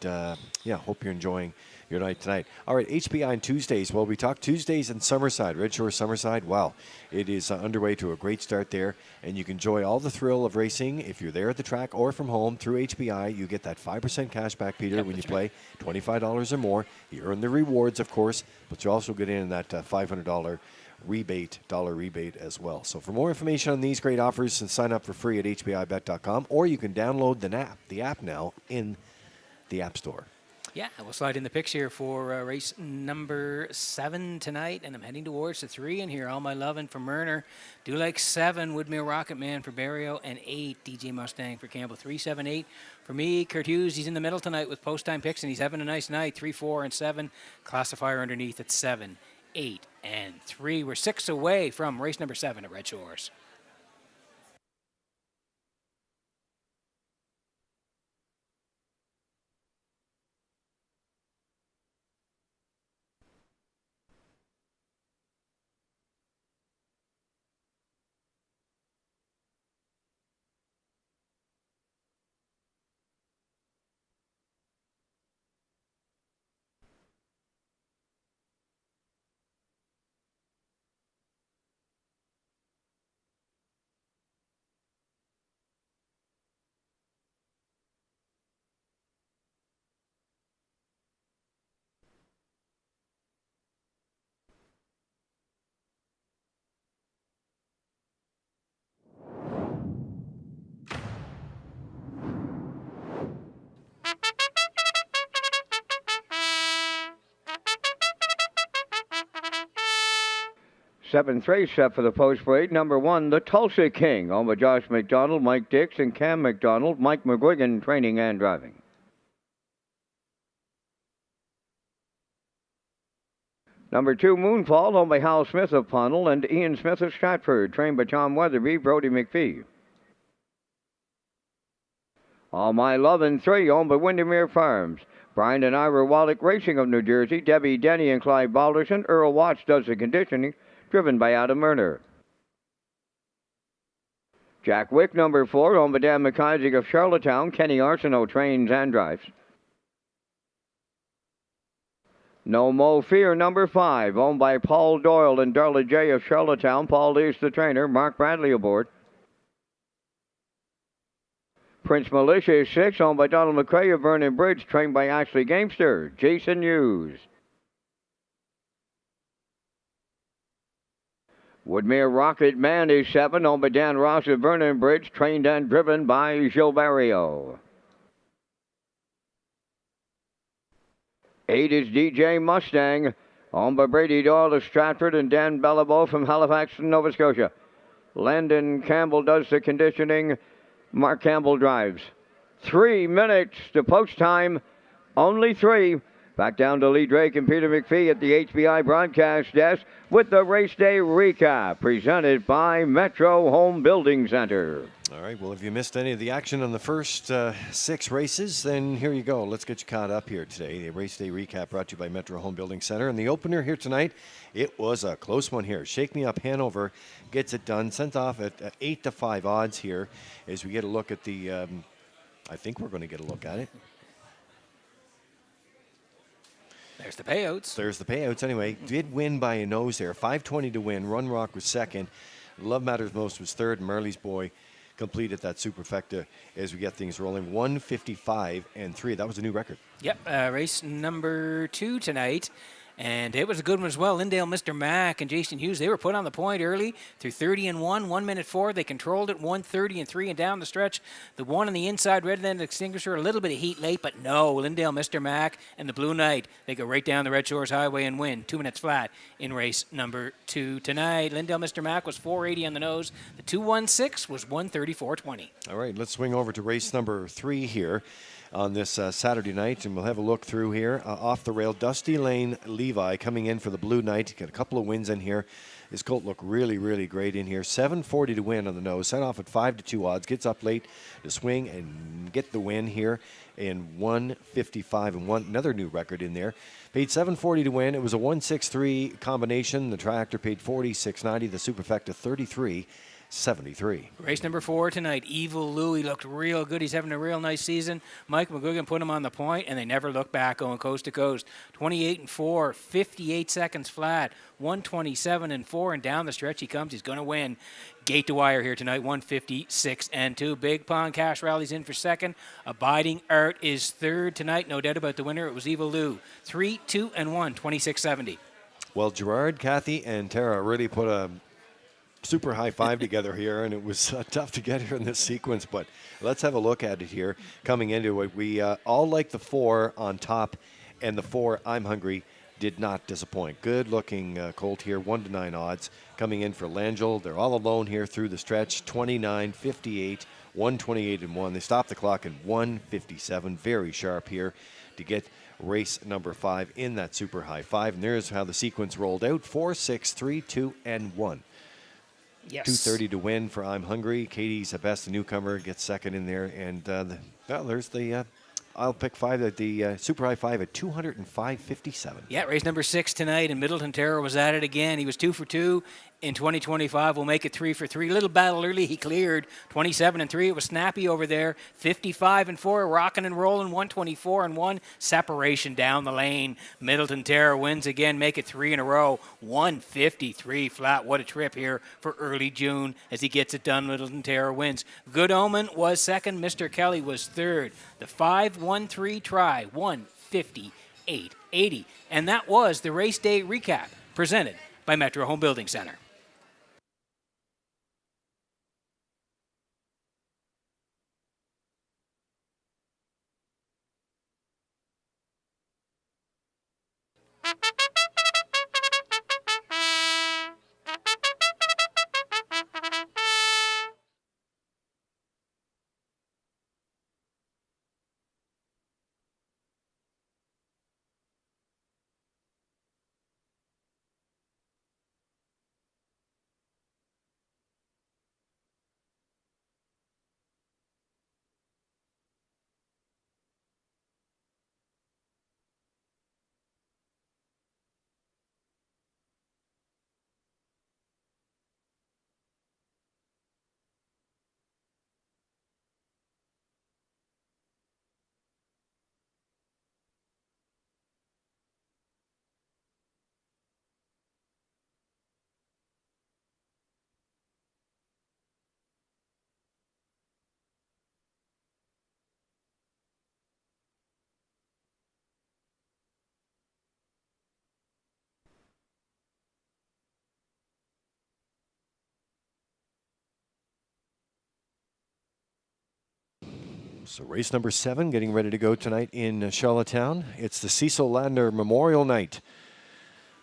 Speaker 2: yeah, hope you're enjoying your night tonight. All right, HBI on Tuesdays. Well, we talk Tuesdays in Summerside, Red Shore Summerside. Wow, it is underway to a great start there. And you can enjoy all the thrill of racing if you're there at the track or from home through HBI. You get that 5% cash back, Peter, when you play $25 or more. You earn the rewards, of course, but you also get in that $500 dollar rebate as well. So for more information on these great offers, and sign up for free at hbibet.com, or you can download the app now in the App Store.
Speaker 3: Yeah, we'll slide in the picks here for race number 7 tonight, and I'm heading towards the 3 in here. All My Lovin' for Murner. Do Like 7, Woodmere Rocket Man for Barrio, and 8, DJ Mustang for Campbell. 3, 7, 8 for me. Kurt Hughes, he's in the middle tonight with post-time picks, and he's having a nice night. 3, 4, and 7. Classifier underneath at 7, 8, and 3. We're 6 away from race number 7 at Red Shores.
Speaker 1: Seventh race set for the post parade. Number 1, the Tulsa King, owned by Josh McDonald, Mike Dix, and Cam McDonald. Mike McGuigan, training and driving. Number 2, Moonfall, owned by Hal Smith of Pownell and Ian Smith of Stratford, trained by Tom Weatherby, Brody McPhee. All My Lovin' 3, owned by Windermere Farms. Brian and Ira Wallach Racing of New Jersey, Debbie Denny and Clyde Balderson. Earl Watts does the conditioning, driven by Adam Murner. Jack Wick, number 4, owned by Dan McIsaac of Charlottetown. Kenny Arsenault trains and drives. No Mo Fear, number 5, owned by Paul Doyle and Darla J. of Charlottetown. Paul is the trainer. Mark Bradley aboard. Prince Militia is 6, owned by Donald McCrae of Vernon Bridge, trained by Ashley Gamester. Jason Hughes. Woodmere Rocket Man is 7, owned by Dan Ross of Vernon Bridge, trained and driven by Gilberto. 8 is DJ Mustang, owned by Brady Doyle of Stratford and Dan Bellabo from Halifax, Nova Scotia. Landon Campbell does the conditioning. Mark Campbell drives. 3 minutes to post time. Only 3. Back down to Lee Drake and Peter McPhee at the HBI broadcast desk with the race day recap presented by Metro Home Building Center.
Speaker 2: All right, well, if you missed any of the action on the first 6 races, then here you go. Let's get you caught up here today. The race day recap brought to you by Metro Home Building Center. And the opener here tonight, it was a close one here. Shake Me Up Hanover gets it done, sent off at 8-5 odds here as we get a look at the, I think we're going to get a look at it.
Speaker 3: There's the payouts.
Speaker 2: There's the payouts. Anyway, did win by a nose there. 5:20 to win. Run Rock was second. Love Matters Most was third. Marley's Boy completed that superfecta as we get things rolling. 155-3. That was a new record.
Speaker 3: Yep, race number 2 tonight. And it was a good one as well. Lindale, Mr. Mack, and Jason Hughes, they were put on the point early through 30-1, 1 minute 4. They controlled it, 1:30-3, and down the stretch. The one on the inside, red end extinguisher, a little bit of heat late, but no. Lindale, Mr. Mack, and the Blue Knight, they go right down the Red Shores Highway and win. 2 minutes flat in race number 2 tonight. Lindale, Mr. Mack was 480 on the nose. The 216 was 134.20.
Speaker 2: All right, let's swing over to race number 3 here on this Saturday night, and we'll have a look through here. Off the rail, Dusty Lane Levi coming in for the Blue Knight. Got a couple of wins in here. His colt looked really, really great in here. 740 to win on the nose. Sent off at 5-2 odds. Gets up late to swing and get the win here in 155 and 1. Another new record in there. Paid 740 to win. It was a 163 combination. The tractor paid 46.90. The superfecta 33.73.
Speaker 3: Race number 4 tonight, Evil Louie looked real good. He's having a real nice season. Mike McGuigan put him on the point, and they never looked back going coast to coast. 28-4, 58 seconds flat, 127-4, and down the stretch he comes. He's going to win. Gate to wire here tonight, 156-2. Big Pond Cash Rally's in for second. Abiding Art is third tonight. No doubt about the winner. It was Evil Lou. 3, 2, and 1, 26-70.
Speaker 2: Well, Gerard, Kathy, and Tara really put a super high five together here, and it was tough to get here in this sequence, but let's have a look at it here. Coming into it, we all like the 4 on top, and the 4 I'm Hungry did not disappoint. Good looking colt here, 1-9 odds coming in for Langell. They're all alone here through the stretch, 29, 58, 128 and 1. They stopped the clock at 157, very sharp here to get race number 5 in that super high 5. And there's how the sequence rolled out, 4, 6, 3, 2, and 1.
Speaker 3: Yes.
Speaker 2: 230 to win for I'm Hungry. Katie's best, the newcomer, gets second in there. And there's the I'll pick 5 at the super high 5 at 205.57.
Speaker 3: Yeah, race number 6 tonight, and Middleton Terror was at it again. He was 2 for 2. In 2025, we'll make it 3 for 3. Little battle early, he cleared 27 and 3. It was snappy over there. 55 and 4, rocking and rolling. 124 and 1. Separation down the lane. Middleton Terror wins again, make it 3 in a row. 153 flat. What a trip here for early June as he gets it done. Middleton Terror wins. Good Omen was second. Mr. Kelly was third. The 5-1-3 try. 158.80. And that was the race day recap presented by Metro Home Building Center.
Speaker 2: So race number 7 getting ready to go tonight in Charlottetown. It's the Cecil Ladner Memorial Night.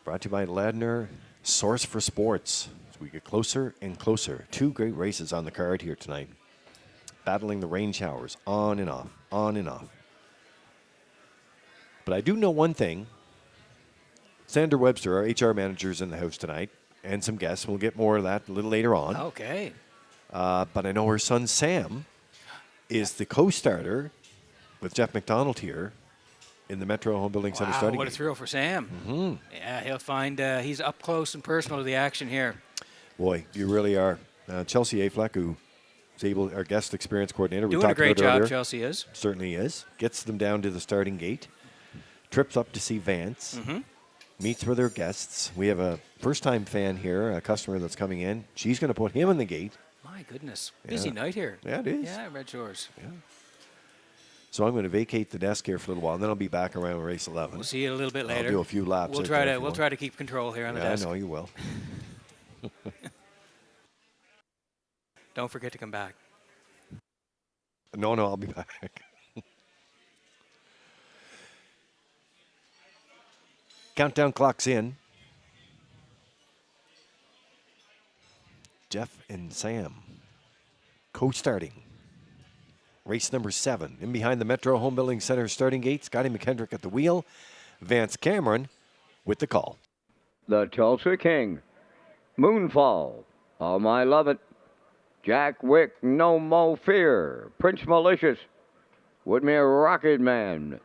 Speaker 2: Brought to you by Ladner, Source for Sports. As we get closer and closer. 2 great races on the card here tonight. Battling the rain showers on and off, on and off. But I do know one thing. Sander Webster, our HR manager, is in the house tonight. And some guests. We'll get more of that a little later on.
Speaker 3: Okay.
Speaker 2: But I know her son Sam is the co-starter with Jeff McDonald here in the Metro Home Building Center starting
Speaker 3: What a
Speaker 2: gate.
Speaker 3: thrill for Sam. Mm-hmm. Yeah, he'll find he's up close and personal to the action here.
Speaker 2: Boy, you really are. Chelsea Afleck, who is our guest experience coordinator. We
Speaker 3: Doing a
Speaker 2: talked
Speaker 3: great
Speaker 2: about
Speaker 3: job,
Speaker 2: earlier.
Speaker 3: Chelsea is.
Speaker 2: Certainly is. Gets them down to the starting gate. Trips up to see Vance.
Speaker 3: Mm-hmm.
Speaker 2: Meets with her guests. We have a first-time fan here, a customer that's coming in. She's going to put him in the gate.
Speaker 3: My goodness. Busy night here.
Speaker 2: Yeah, it is.
Speaker 3: Yeah, Redshores.
Speaker 2: Yeah. So I'm going to vacate the desk here for a little while, and then I'll be back around race 11.
Speaker 3: We'll see you a little bit later.
Speaker 2: I'll do a few laps.
Speaker 3: We'll try to keep control here on the desk.
Speaker 2: I know you will.
Speaker 3: Don't forget to come back.
Speaker 2: No, I'll be back. Countdown clock's in. Jeff and Sam co-starting. Race number 7. In behind the Metro Home Building Center starting gate, Scotty McKendrick at the wheel. Vance Cameron with the call.
Speaker 1: The Tulsa King. Moonfall. I love it. Jack Wick, No Mo Fear. Prince Malicious. Woodmere Rocket Man.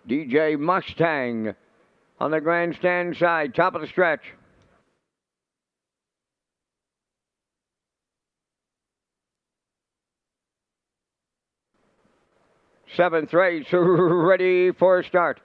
Speaker 1: DJ Mustang on the grandstand side, top of the stretch. Seventh race, ready for a start.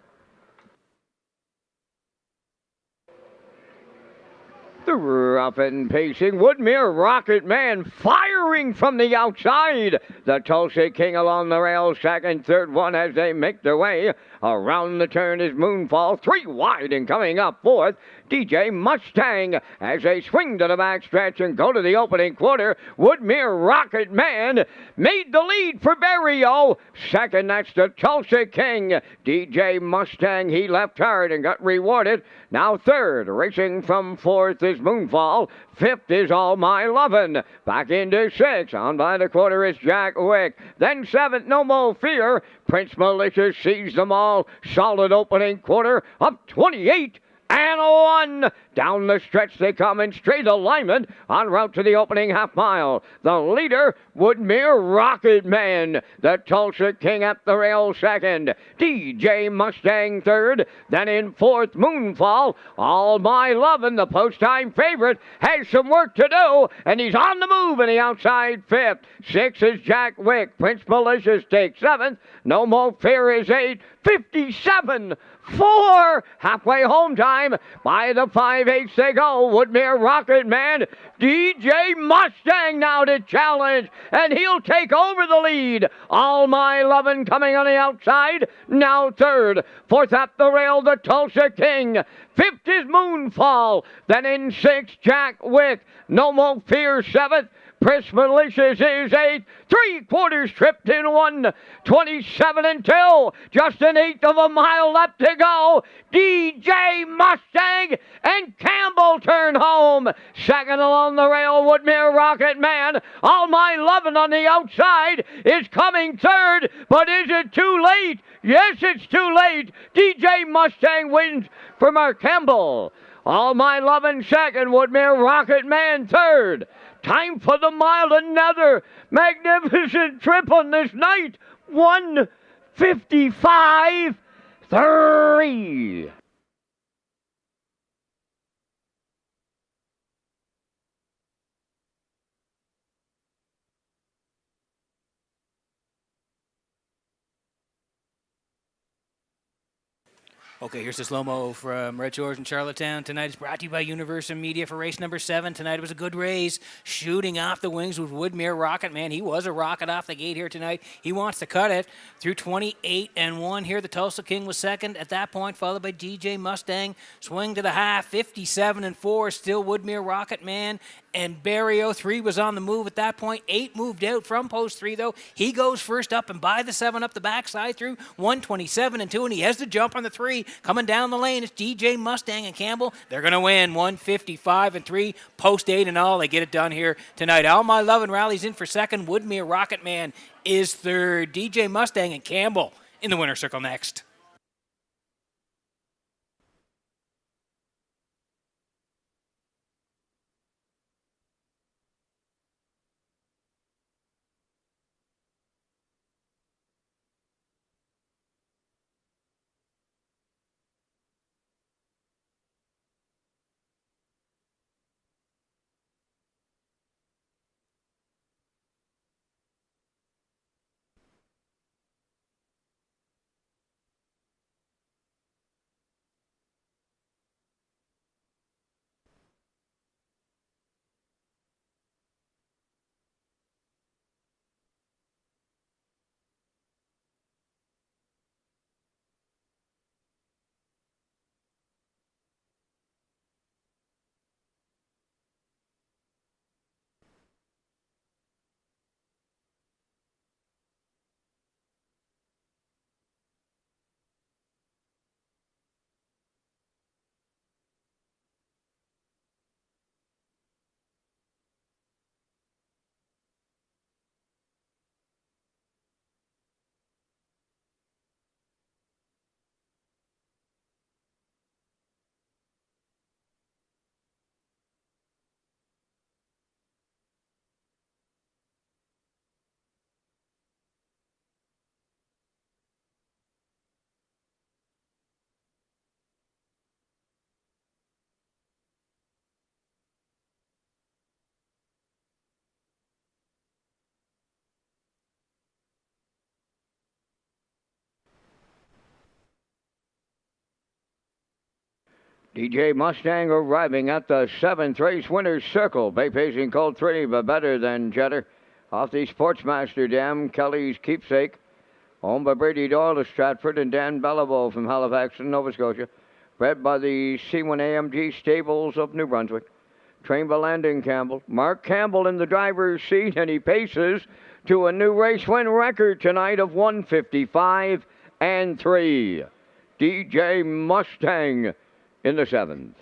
Speaker 1: The rough and pacing Woodmere Rocket Man firing from the outside. The Tulsa King along the rail, second, third one as they make their way. Around the turn is Moonfall, 3 wide and coming up fourth. DJ Mustang as they swing to the backstretch and go to the opening quarter. Woodmere Rocket Man made the lead for Barrio. Second, that's the Tulsa King. DJ Mustang, he left hard and got rewarded. Now third, racing from fourth is Moonfall. Fifth is All My Lovin'. Back into sixth. On by the quarter is Jack Wick. Then seventh, No More Fear. Prince Malicious sees them all. Solid opening quarter up 28 and 1. Down the stretch they come in straight alignment en route to the opening half mile. The leader, Woodmere Rocket Man. The Tulsa King at the rail second. DJ Mustang third. Then in fourth, Moonfall. All My Lovin', the post-time favorite, has some work to do, and he's on the move in the outside fifth. Sixth is Jack Wick. Prince Malicious takes seventh. No More Fear is eighth. 57-4. Halfway home time. By the 5/8 they go. Woodmere Rocket Man. DJ Mustang now to challenge, and he'll take over the lead. All My Lovin' coming on the outside. Now third. Fourth at the rail, the Tulsa King. Fifth is Moonfall. Then in sixth, Jack Wick. No More Fear seventh. Prince Malicious is eighth. 3/4 tripped in 1:27 just an eighth of a mile left to go. DJ Mustang and Campbell turn home. Second along the rail, Woodmere Rocket Man. All My Lovin' on the outside is coming third, but is it too late? Yes, it's too late. DJ Mustang wins for Mark Campbell. All My Lovin' second, Woodmere Rocket Man third. Time for the mile, another magnificent trip on this night. 1:55.3.
Speaker 3: Okay, here's the slow-mo from Red Shores in Charlottetown. Tonight is brought to you by Universal Media for race number 7. Tonight it was a good race. Shooting off the wings with Woodmere Rocket Man. He was a rocket off the gate here tonight. He wants to cut it through 28 and 1 here. The Tulsa King was second at that point, followed by DJ Mustang. Swing to the half, 57 and 4. Still Woodmere Rocket Man. And Barrio 3 was on the move at that point. 8 moved out from post 3, though. He goes first up and by the 7 up the backside through 1:27 and 2, and he has to jump on the 3. Coming down the lane, it's DJ Mustang and Campbell. They're going to win 1:55 and 3, post 8 and all. They get it done here tonight. All My Lovin' rallies in for second. Woodmere Rocket Man is third. DJ Mustang and Campbell in the winner's circle next.
Speaker 1: DJ Mustang arriving at the 7th race winner's circle. Bay pacing Colt 3, but better than Jetter. Off the Sportsmaster Dam, Kelly's Keepsake. Owned by Brady Doyle of Stratford and Dan Bellabo from Halifax in Nova Scotia. bred by the C1 AMG stables of New Brunswick. Trained by Landon Campbell. Mark Campbell in the driver's seat, and he paces to a new race win record tonight of 155 and 3. DJ Mustang in the 7th.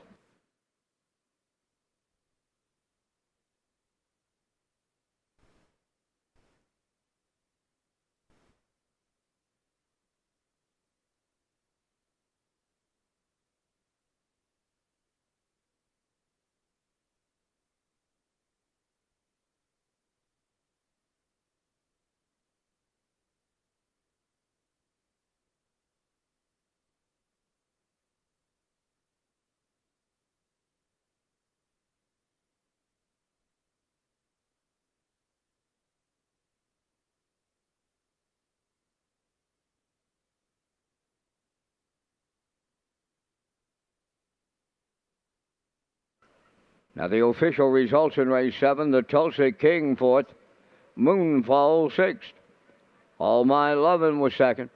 Speaker 1: Now the official results in race 7, the Tulsa King 4th, Moonfall 6th. All My Lovin' was 2nd.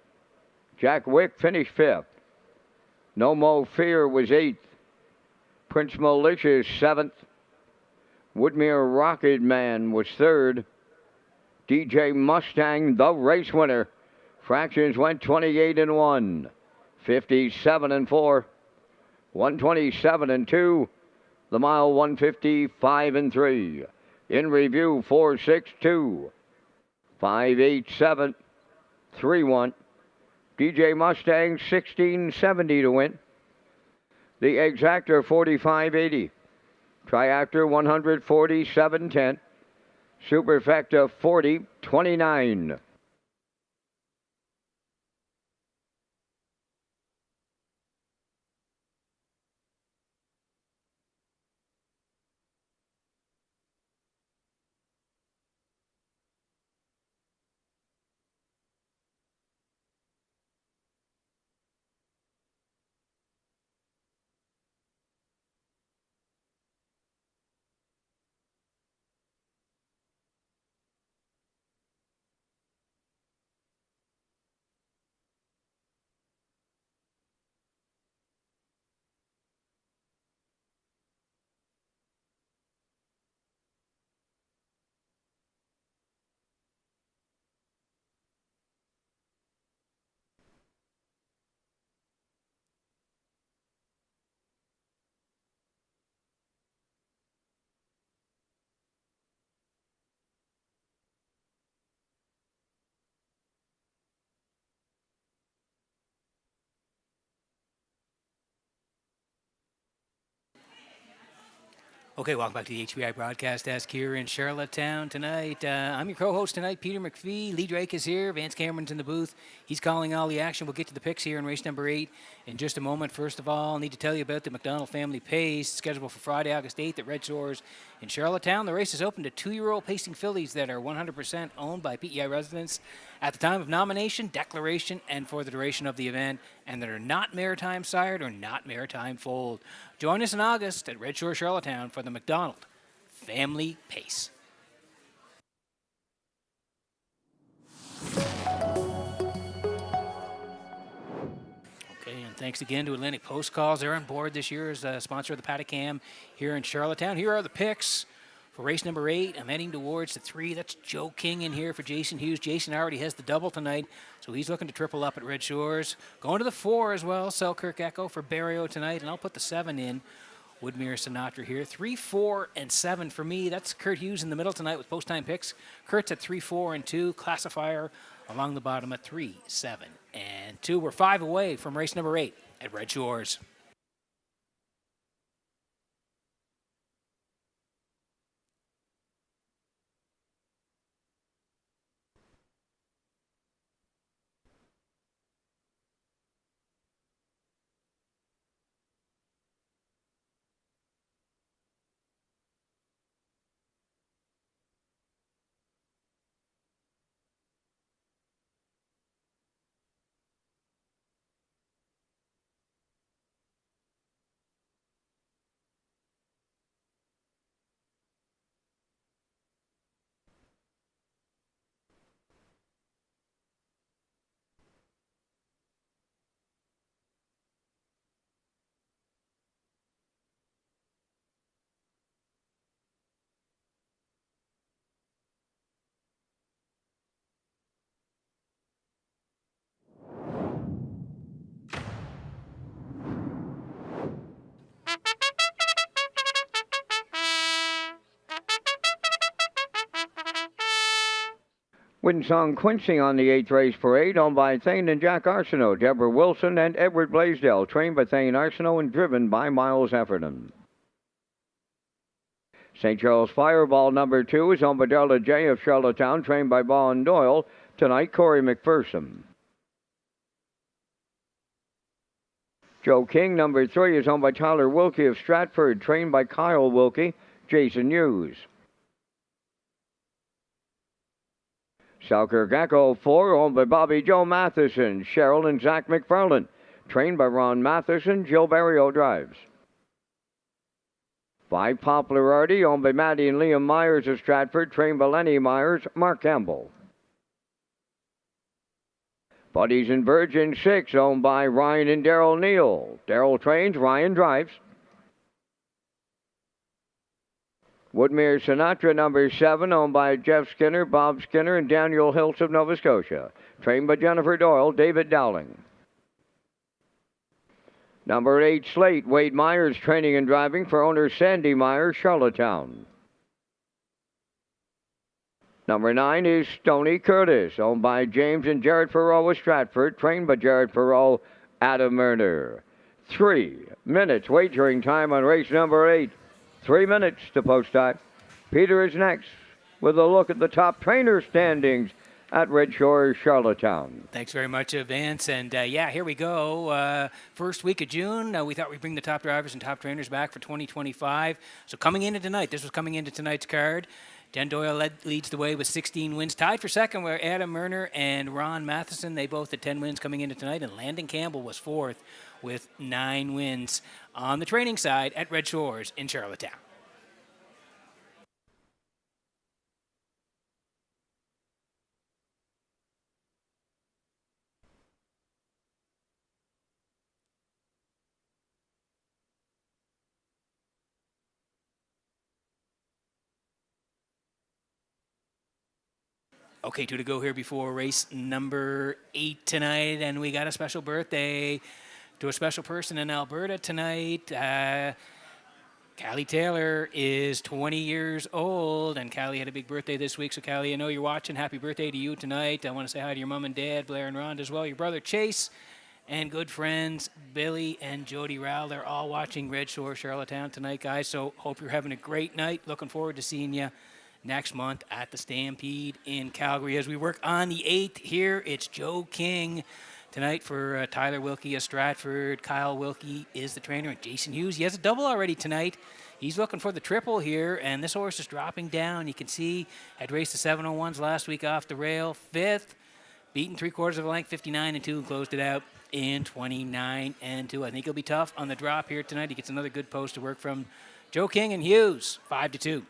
Speaker 1: Jack Wick finished 5th. No Mo Fear was 8th. Prince Malicious 7th. Woodmere Rocket Man was 3rd. DJ Mustang, the race winner. Fractions went 28 and 1, 57 and 4, 127 and 2. The mile 155 and 3. In review 462, 587, 31. DJ Mustang 1670 to win. The Exactor 4580. Triactor 147.10. Superfecta 40.29.
Speaker 3: Okay, welcome back to the HBI broadcast desk here in Charlottetown tonight. I'm your co-host tonight, Peter McPhee. Lee Drake is here. Vance Cameron's in the booth. He's calling all the action. We'll get to the picks here in race number 8 in just a moment. First of all, I need to tell you about the McDonald Family Pace, scheduled for Friday, August 8th at Red Shores in Charlottetown. The race is open to 2-year-old pacing fillies that are 100% owned by PEI residents at the time of nomination, declaration, and for the duration of the event, and that are not maritime sired or not maritime foaled. Join us in August at Red Shore, Charlottetown for the McDonald Family Pace. Okay, and thanks again to Atlantic Post Calls. They're on board this year as a sponsor of the Paddock Cam here in Charlottetown. Here are the picks for race number 8. I'm heading towards the 3. That's Joe King in here for Jason Hughes. Jason already has the double tonight, so he's looking to triple up at Red Shores. Going to the 4 as well, Selkirk Echo for Barrio tonight, and I'll put the 7 in. Woodmere Sinatra here. 3, 4, and 7 for me. That's Kurt Hughes in the middle tonight with post-time picks. Kurt's at 3, 4, and 2. Classifier along the bottom at 3, 7, and 2. We're 5 away from race number 8 at Red Shores.
Speaker 1: Winsong Quincy on the 8th race parade, owned by Thane and Jack Arsenault, Deborah Wilson, and Edward Blaisdell, trained by Thane Arsenault and driven by Miles Efferton. St. Charles Fireball number 2 is owned by Darla J. of Charlottetown, trained by Baugh Doyle. Tonight, Corey McPherson. Joe King number 3 is owned by Tyler Wilkie of Stratford, trained by Kyle Wilkie, Jason Hughes. Selkirk Echo 4, owned by Bobby Joe Matheson, Cheryl and Zach McFarland, trained by Ron Matheson, Jill Barrio drives. 5 Popularity, owned by Maddie and Liam Myers of Stratford, trained by Lenny Myers, Mark Campbell. Buddies and Virgin 6, owned by Ryan and Daryl Neal. Daryl trains, Ryan drives. Woodmere Sinatra number 7, owned by Jeff Skinner, Bob Skinner, and Daniel Hiltz of Nova Scotia. Trained by Jennifer Doyle, David Dowling. Number 8, Slate, Wade Myers, training and driving for owner Sandy Myers, Charlottetown. Number 9 is Stony Curtis, owned by James and Jared Perreault of Stratford, trained by Jared Perreault, Adam Murner. 3 minutes wagering time on race number 8. 3 minutes to post time. Peter is next with a look at the top trainer standings at Red Shores, Charlottetown.
Speaker 3: Thanks very much, Vance. And yeah, here we go. First week of June, we thought we'd bring the top drivers and top trainers back for 2025. So coming into tonight, this was coming into tonight's card. Jen Doyle leads the way with 16 wins. Tied for second were Adam Murner and Ron Matheson. They both had 10 wins coming into tonight. And Landon Campbell was fourth with 9 wins on the training side at Red Shores in Charlottetown. Okay, 2 to go here before race number 8 tonight, and we got a special birthday to a special person in Alberta tonight. Callie Taylor is 20 years old, and Callie had a big birthday this week. So, Callie, I know you're watching. Happy birthday to you tonight. I want to say hi to your mom and dad, Blair and Rhonda, as well. Your brother Chase, and good friends Billy and Jody Rowell. They're all watching Red Shore, Charlottetown tonight, guys. So, hope you're having a great night. Looking forward to seeing you next month at the Stampede in Calgary. As we work on the 8th here, it's Joe King tonight for Tyler Wilkie of Stratford. Kyle Wilkie is the trainer, and Jason Hughes. He has a double already tonight. He's looking for the triple here, and this horse is dropping down. You can see had raced the 701s last week off the rail. 5th, beaten 3/4 of a length, 59-2, and closed it out in 29-2. I think he'll be tough on the drop here tonight. He gets another good post to work from Joe King and Hughes, 5-2.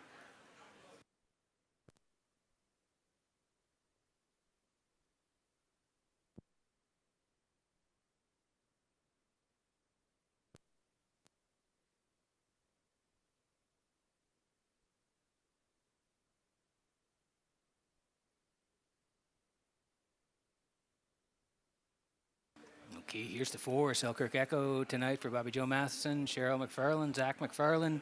Speaker 3: Okay, here's the 4. Selkirk Echo tonight for Bobby Joe Matheson, Cheryl McFarland, Zach McFarland.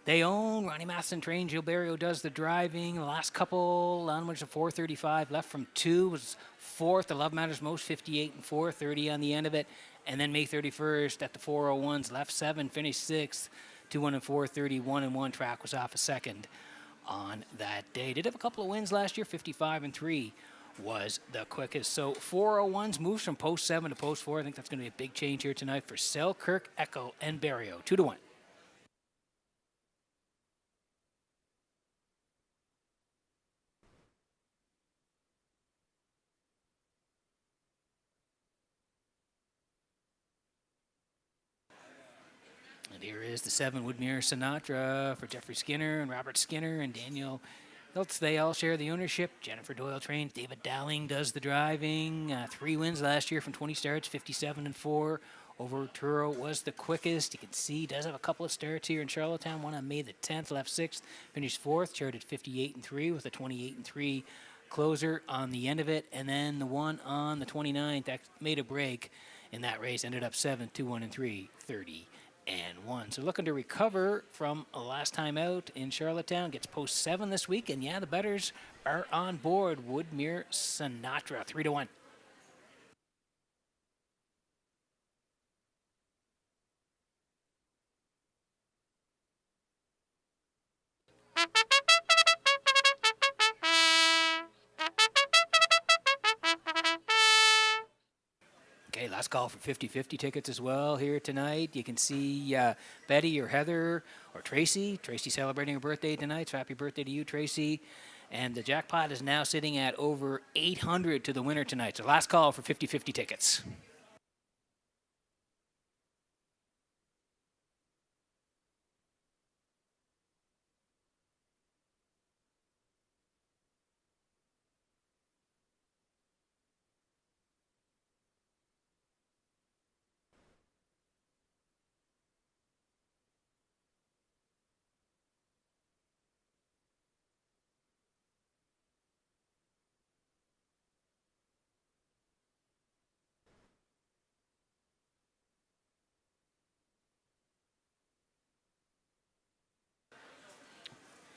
Speaker 3: They own. Ronnie Matheson trains. Jill Barrio does the driving. The last couple, onwards of 4:35, left from 2, was 4th. The Love Matters Most, 58 and 4:30 on the end of it. And then May 31st at the 401s, left 7, finished 6th, 2-1 and 4:30, 1 and 1. Track was off a second on that day. Did have a couple of wins last year, 55 and 3. Was the quickest. So 401s moves from post 7 to post 4. I think that's going to be a big change here tonight for Selkirk, Echo, and Barrio. 2-1. And here is the 7 Woodmere Sinatra for Jeffrey Skinner and Robert Skinner and Daniel Hiltz. They all share the ownership. Jennifer Doyle trains. David Dowling does the driving. 3 wins last year from 20 starts, 57 and 4. Over Turo was the quickest. You can see he does have a couple of starts here in Charlottetown. One on May the 10th, left 6th, finished 4th, charted 58 and 3 with a 28 and 3 closer on the end of it. And then the one on the 29th that made a break in that race, ended up 7th, 2-1 and 3, 30 and 1. So looking to recover from last time out in Charlottetown. Gets post 7 this week, and yeah, the betters are on board. Woodmere Sinatra, 3-1. Okay, last call for 50-50 tickets as well here tonight. You can see Betty or Heather or Tracy. Tracy celebrating her birthday tonight, so happy birthday to you, Tracy. And the jackpot is now sitting at over 800 to the winner tonight. So last call for 50-50 tickets.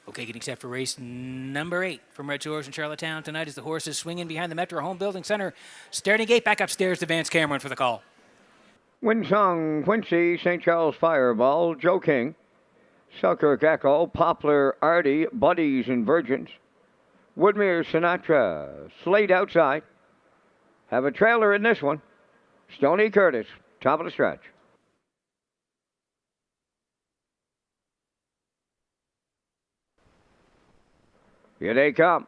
Speaker 3: Okay, getting set for race number 8 from Redshores in Charlottetown tonight as the horses swinging behind the Metro Home Building Center. Starting gate, back upstairs to Vance Cameron for the call.
Speaker 1: Winsong, Quincy, St. Charles Fireball, Joe King, Selkirk Echo, Poplar, Artie, Buddies and Virgins, Woodmere Sinatra, Slate outside. Have a trailer in this one. Stony Curtis, top of the stretch. Here they come.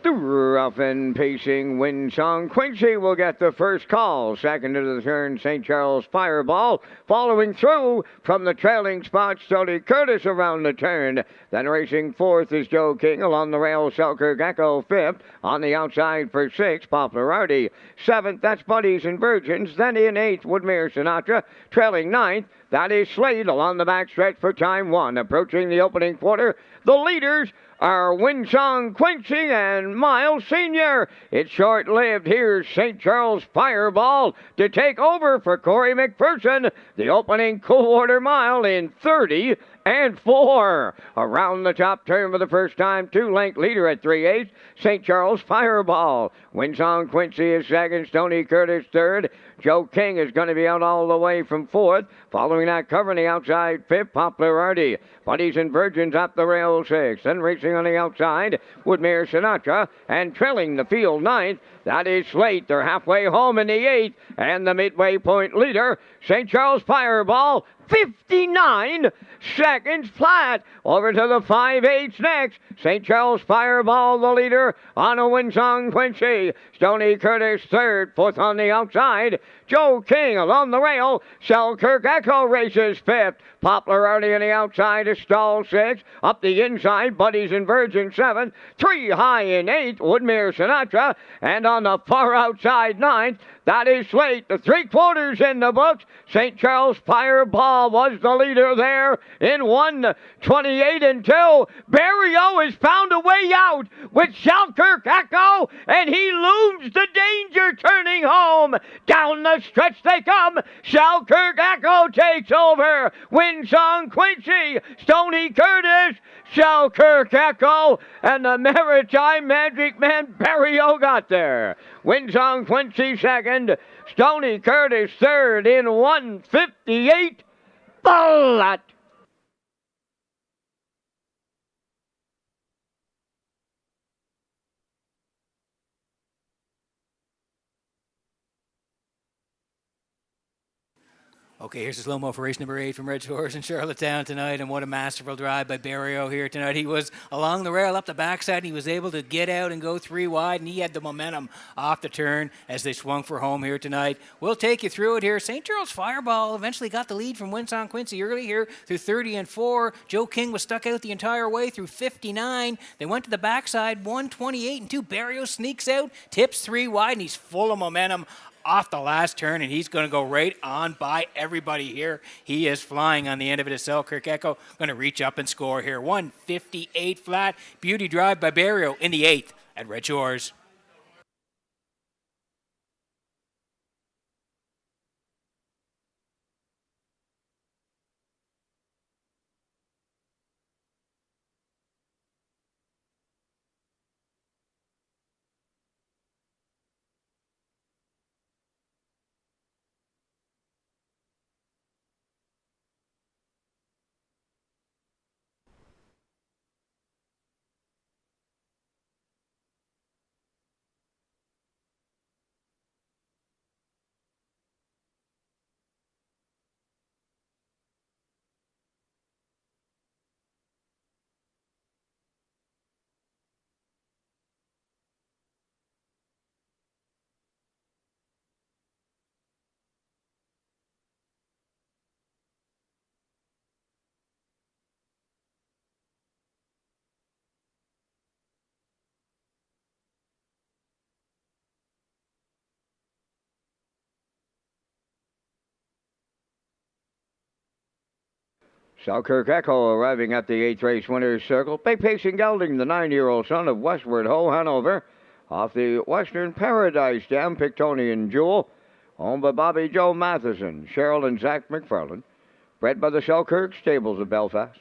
Speaker 1: The rough and pacing Winsong Quincy will get the first call. Second to the turn, St. Charles Fireball. Following through from the trailing spot, Stony Curtis around the turn. Then racing fourth is Joe King along the rail, Selkirk Echo fifth. On the outside for sixth, Poplar Artie. Seventh, that's Buddies and Virgins. Then in eighth, Woodmere Sinatra. Trailing ninth, that is Slade along the backstretch for time 1. Approaching the opening quarter, the leaders are Winsong Quincy and Miles Sr. It's short-lived. Here's St. Charles Fireball to take over for Corey McPherson. The opening quarter mile in 30 and 4. Around the top turn for the first time, 2-length leader at 3/8, St. Charles Fireball. Winsong Quincy is second, Stony Curtis third. Joe King is going to be out all the way from fourth. Following that, covering the outside, fifth, Poplar Artie. Buddies and Virgins up the rail sixth. Then racing on the outside, Woodmere Sinatra. And trailing the field ninth, that is Slate. They're halfway home in the eighth. And the midway point leader, St. Charles Fireball, 59 seconds flat. Over to the 5/8 next. St. Charles Fireball, the leader, on a Winsong Quincy. Stony Curtis third, fourth on the outside. Joe King along the rail. Selkirk Echo races fifth. Poplar Artie on the outside is stall sixth. Up the inside, Buddies and Virgin seventh. 3 high in eighth, Woodmere Sinatra. And on the far outside ninth, that is Slate. The 3/4 in the books. St. Charles Fireball was the leader there in 1:28 and 2. Barrio has found a way out with Selkirk Echo, and he looms the danger turning home. Down the stretch they come. Selkirk Echo takes over. Winsong Quincy, Stony Curtis, Selkirk Echo, and the Maritime Magic Man Barrio got there. Winsong Quincy second, Stony Curtis third in 1:58 flat.
Speaker 3: Okay, here's a slow-mo for race number 8 from Redshores in Charlottetown tonight, and what a masterful drive by Barrio here tonight. He was along the rail up the backside, and he was able to get out and go 3 wide, and he had the momentum off the turn as they swung for home here tonight. We'll take you through it here. St. Charles Fireball eventually got the lead from Winsong Quincy early here through 30 and 4. Joe King was stuck out the entire way through 59. They went to the backside, 1:28 and 2. Barrio sneaks out, tips 3 wide, and he's full of momentum off the last turn, and he's going to go right on by everybody here. He is flying on the end of it as Selkirk Echo going to reach up and score here. 1:58 flat. Beauty drive by Barrio in the 8th at Redshores.
Speaker 1: Selkirk Echo arriving at the 8th race winner's circle. Bay Pacing Gelding, the 9-year-old son of Westward Ho, Hanover. Off the Western Paradise Dam, Pictonian Jewel. Owned by Bobby Joe Matheson, Cheryl and Zach McFarland. Bred by the Selkirk Stables of Belfast.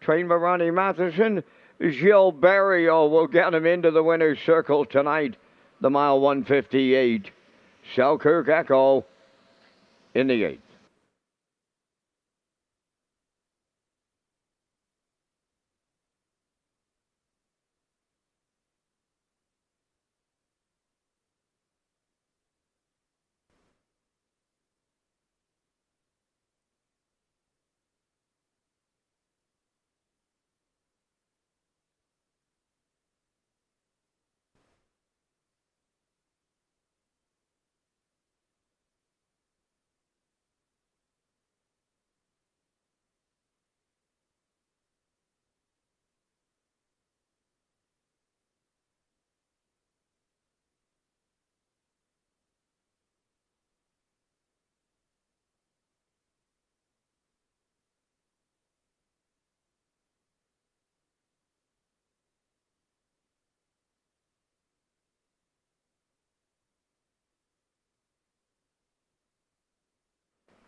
Speaker 1: Trained by Ronnie Matheson. Gilles Barrio will get him into the winner's circle tonight. The mile 158. Selkirk Echo in the 8th.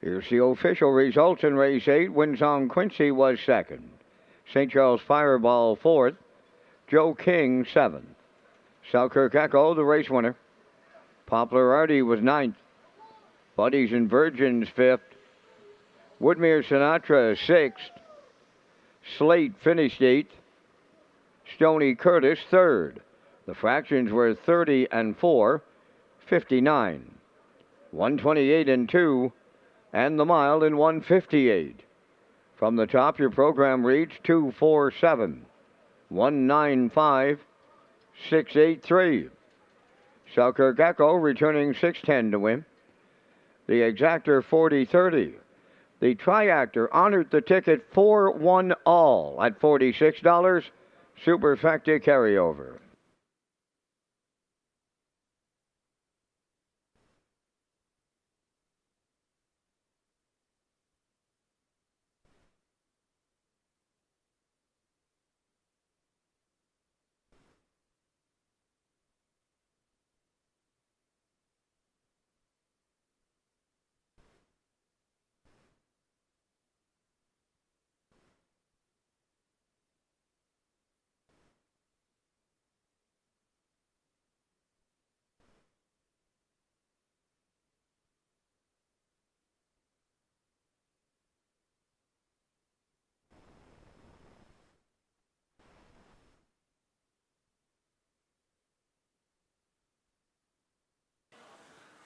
Speaker 1: Here's the official results in race 8. Windsong Quincy was second. St. Charles Fireball fourth. Joe King seventh. Selkirk Echo, the race winner. Poplar Artie was ninth. Buddies and Virgins fifth. Woodmere Sinatra sixth. Slate finished eighth. Stony Curtis third. The fractions were 30 and 4, 59. 128 and 2. And the mile in 158. From the top, your program reads 247, 195, 683. Selkirk Echo returning 610 to win. The exactor 40-30. The triactor honored the ticket 4-1 all at $46. Superfecta carryover.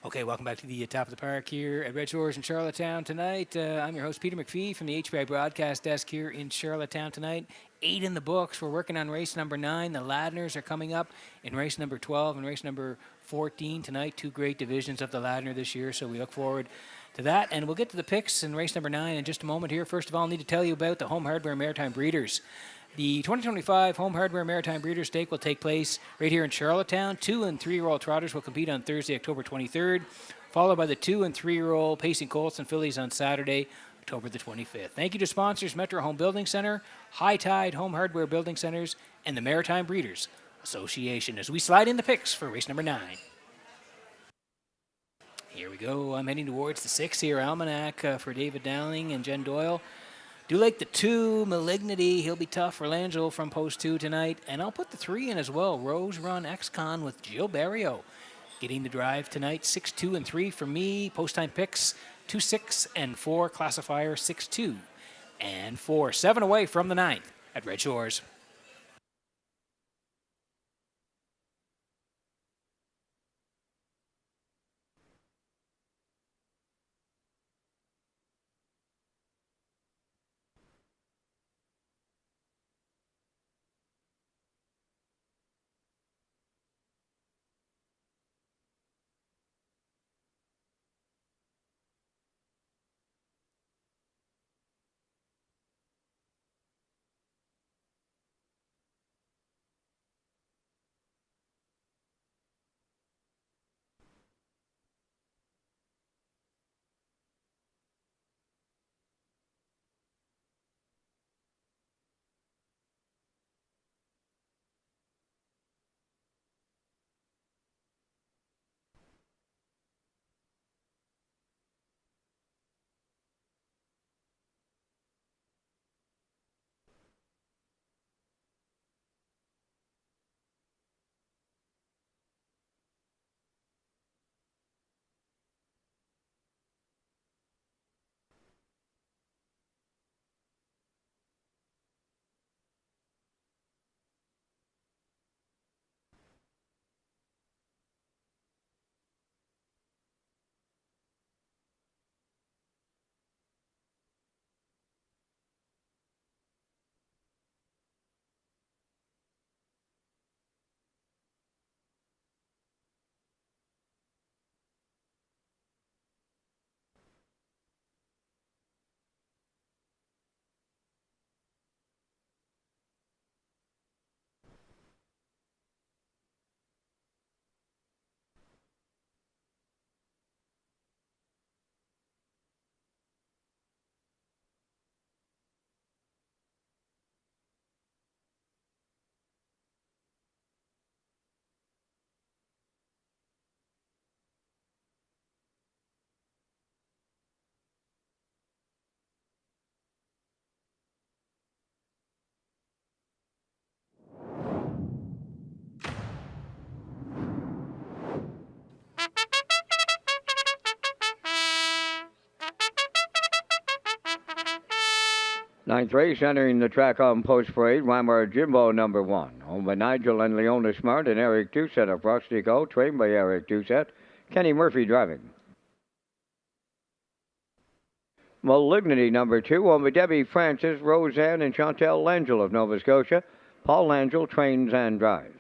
Speaker 3: Okay, welcome back to the top of the park here at Redshores in Charlottetown tonight. I'm your host, Peter McPhee from the HBI broadcast desk here in Charlottetown tonight. 8 in the books. We're working on race number 9. The Ladners are coming up in race number 12 and race number 14 tonight. 2 great divisions of the Ladner this year, so we look forward to that. And we'll get to the picks in race number 9 in just a moment here. First of all, I need to tell you about the Home Hardware Maritime Breeders. The 2025 Home Hardware Maritime Breeders' Stake will take place right here in Charlottetown. 2- and 3-year-old trotters will compete on Thursday, October 23rd, followed by the 2- and 3-year-old pacing colts and fillies on Saturday, October the 25th. Thank you to sponsors Metro Home Building Center, High Tide Home Hardware Building Centers, and the Maritime Breeders Association as we slide in the picks for race number 9. Here we go. I'm heading towards the 6 here. Almanac for David Dowling and Jen Doyle. Do like the 2, Malignity. He'll be tough for Langelo from post 2 tonight. And I'll put the 3 in as well. Rose Run Ex-Con with Gilles Barrio. Getting the drive tonight, 6, 2, and 3 for me. Post time picks, 2, 6, and 4. Classifier, 6, 2, and 4. 7 away from the 9th at Red Shores.
Speaker 1: Ninth race entering the track on Post Parade, Weimar Jimbo number 1. Owned by Nigel and Leona Smart and Eric Doucette of Rustico, trained by Eric Doucette. Kenny Murphy driving. Malignity number 2, owned by Debbie Francis, Roseanne, and Chantel Langell of Nova Scotia. Paul Langell trains and drives.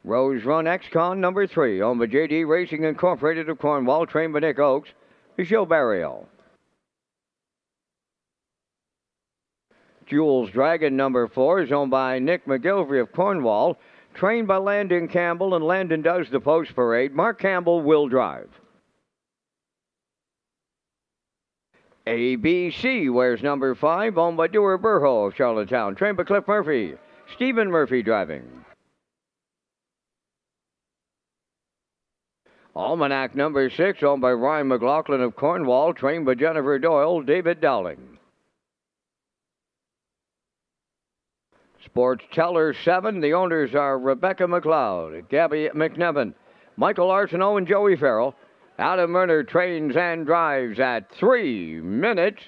Speaker 1: Rose Run X-Con number 3, owned by JD Racing Incorporated of Cornwall, trained by Nick Oakes. Michelle Barrio. Jules Dragon number 4 is owned by Nick McGilvery of Cornwall, trained by Landon Campbell, and Landon does the Post Parade. Mark Campbell will drive. ABC wears number 5, owned by Dewar Burho of Charlottetown, trained by Cliff Murphy. Stephen Murphy driving. Almanac number 6, owned by Ryan McLaughlin of Cornwall, trained by Jennifer Doyle, David Dowling. Sports Teller 7, the owners are Rebecca McLeod, Gabby McNevin, Michael Arsenault, and Joey Farrell. Adam Murner trains and drives at 3 minutes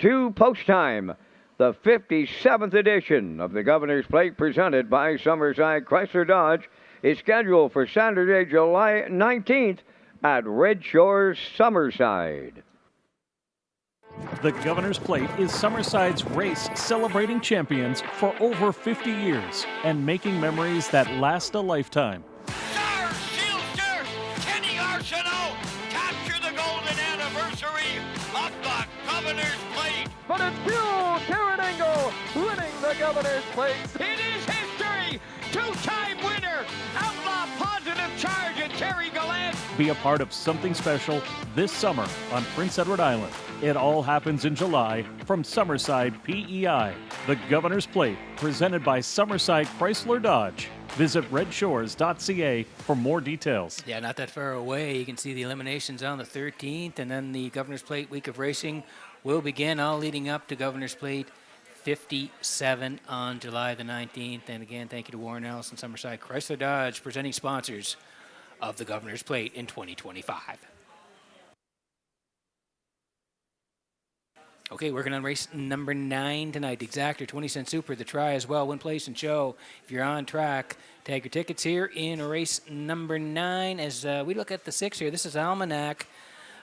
Speaker 1: to post time. The 57th edition of the Governor's Plate, presented by Summerside Chrysler Dodge, is scheduled for Saturday, July 19th at Red Shores, Summerside.
Speaker 5: The Governor's Plate is Summerside's race celebrating champions for over 50 years and making memories that last a lifetime.
Speaker 4: Star Sealster, Kenny Arsenault, capture the golden anniversary of the Governor's Plate.
Speaker 9: But it's Buell Taranengo winning the Governor's Plate.
Speaker 4: It is history. Two-time winner, Outlaw Positive Charge and Terry Gallant.
Speaker 5: Be a part of something special this summer on Prince Edward Island. It all happens in July from Summerside PEI. The Governor's Plate, presented by Summerside Chrysler Dodge. Visit Redshores.ca for more details.
Speaker 3: Yeah, not that far away. You can see the eliminations on the 13th, and then the Governor's Plate week of racing will begin, all leading up to Governor's Plate 57 on July the 19th. And again, thank you to Warren Ellison, Summerside Chrysler Dodge, presenting sponsors of the Governor's Plate in 2025. Okay, working on race number 9 tonight. Exactor, 20-cent super, the try as well. Win, place, and show. If you're on track, tag your tickets here in race number 9. As we look at the 6 here, this is Almanac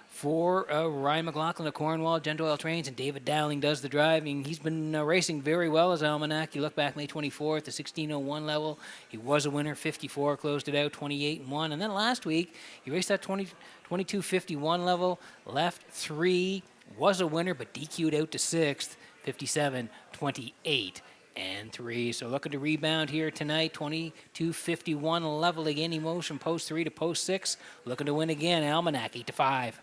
Speaker 3: for Ryan McLaughlin of Cornwall. Jen Doyle trains, and David Dowling does the driving. He's been racing very well as Almanac. You look back May 24th, the 16:01 level. He was a winner, 54, closed it out, 28-1. And then last week, he raced that 22:51 level, left 3, was a winner, but DQ'd out to 6th, 57, 28, and 3. So looking to rebound here tonight, 22:51 level again, emotion post 3 to post 6. Looking to win again, Almanac 8-5.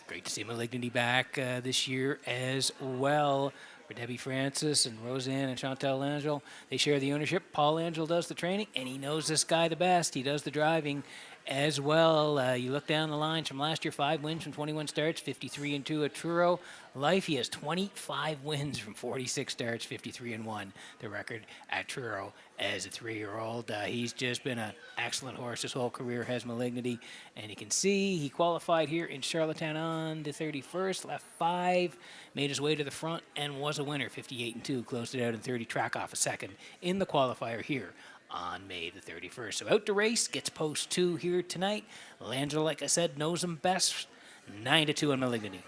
Speaker 3: Great to see Malignity back this year as well. For Debbie Francis and Roseanne and Chantel Langell, they share the ownership. Paul Langell does the training, and he knows this guy the best. He does the driving as well. You look down the lines from last year, 5 wins from 21 starts, 53-2 at Truro. Life, he has 25 wins from 46 starts, 53-1, the record at Truro as a 3-year-old. He's just been an excellent horse his whole career, has Malignity. And you can see he qualified here in Charlottetown on the 31st, left 5, made his way to the front, and was a winner, 58-2, closed it out in 30, track off a second in the qualifier here on May the 31st. So out to race, gets post 2 here tonight. Langell, like I said, knows him best, 9-2 on Malignity.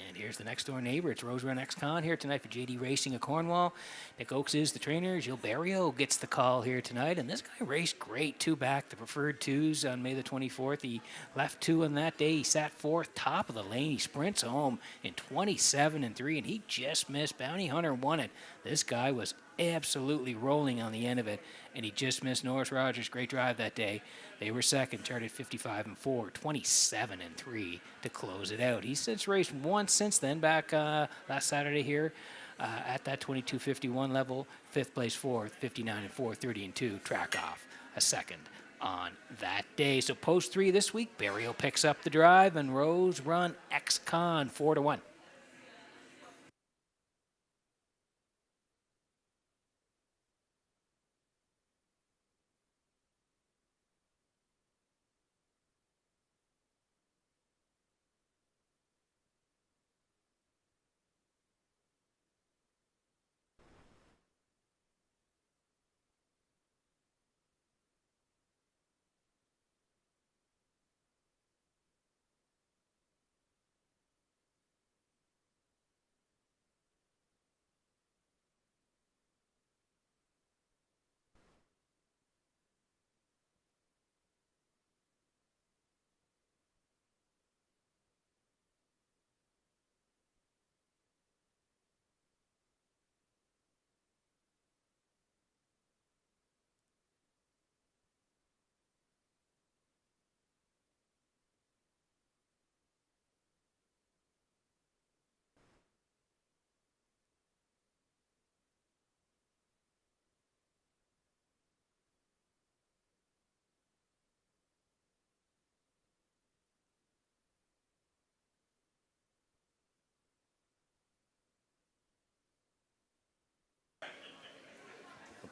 Speaker 3: And here's the next door neighbor. It's Rose Run X-Con here tonight for JD Racing of Cornwall. Nick Oakes is the trainer. Gilles Barrio gets the call here tonight. And this guy raced great, 2 back, the preferred 2s on May the 24th. He left 2 on that day. He sat 4th, top of the lane. He sprints home in 27-3, and he just missed. Bounty Hunter won it. This guy was absolutely rolling on the end of it, and he just missed Norris Rogers. Great drive that day. They were second, charted 55-4, 27-3 to close it out. He's since raced once since then, back last Saturday here at that 22:51 level, 5th place, 4th, 59-4, 30-2, track off a second on that day. So post 3 this week, Burial picks up the drive, and Rose Run Ex-Con 4-1.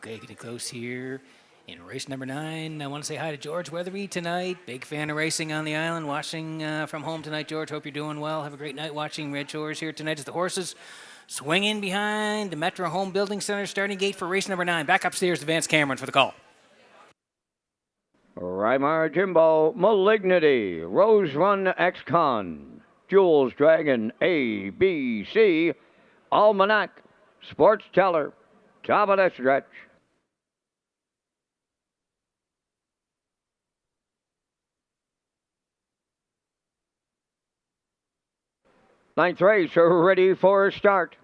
Speaker 3: Okay, getting close here in race number 9. I want to say hi to George Weatherby tonight. Big fan of racing on the island, watching from home tonight. George, hope you're doing well. Have a great night watching Redshores here tonight as the horses swing in behind the Metro Home Building Center starting gate for race number 9. Back upstairs to Vance Cameron for the call.
Speaker 1: Rymar Jimbo, Malignity, Rose Run Ex-Con, Jules Dragon, ABC, Almanac, Sports Teller, top of the stretch. Ninth race, ready for a start.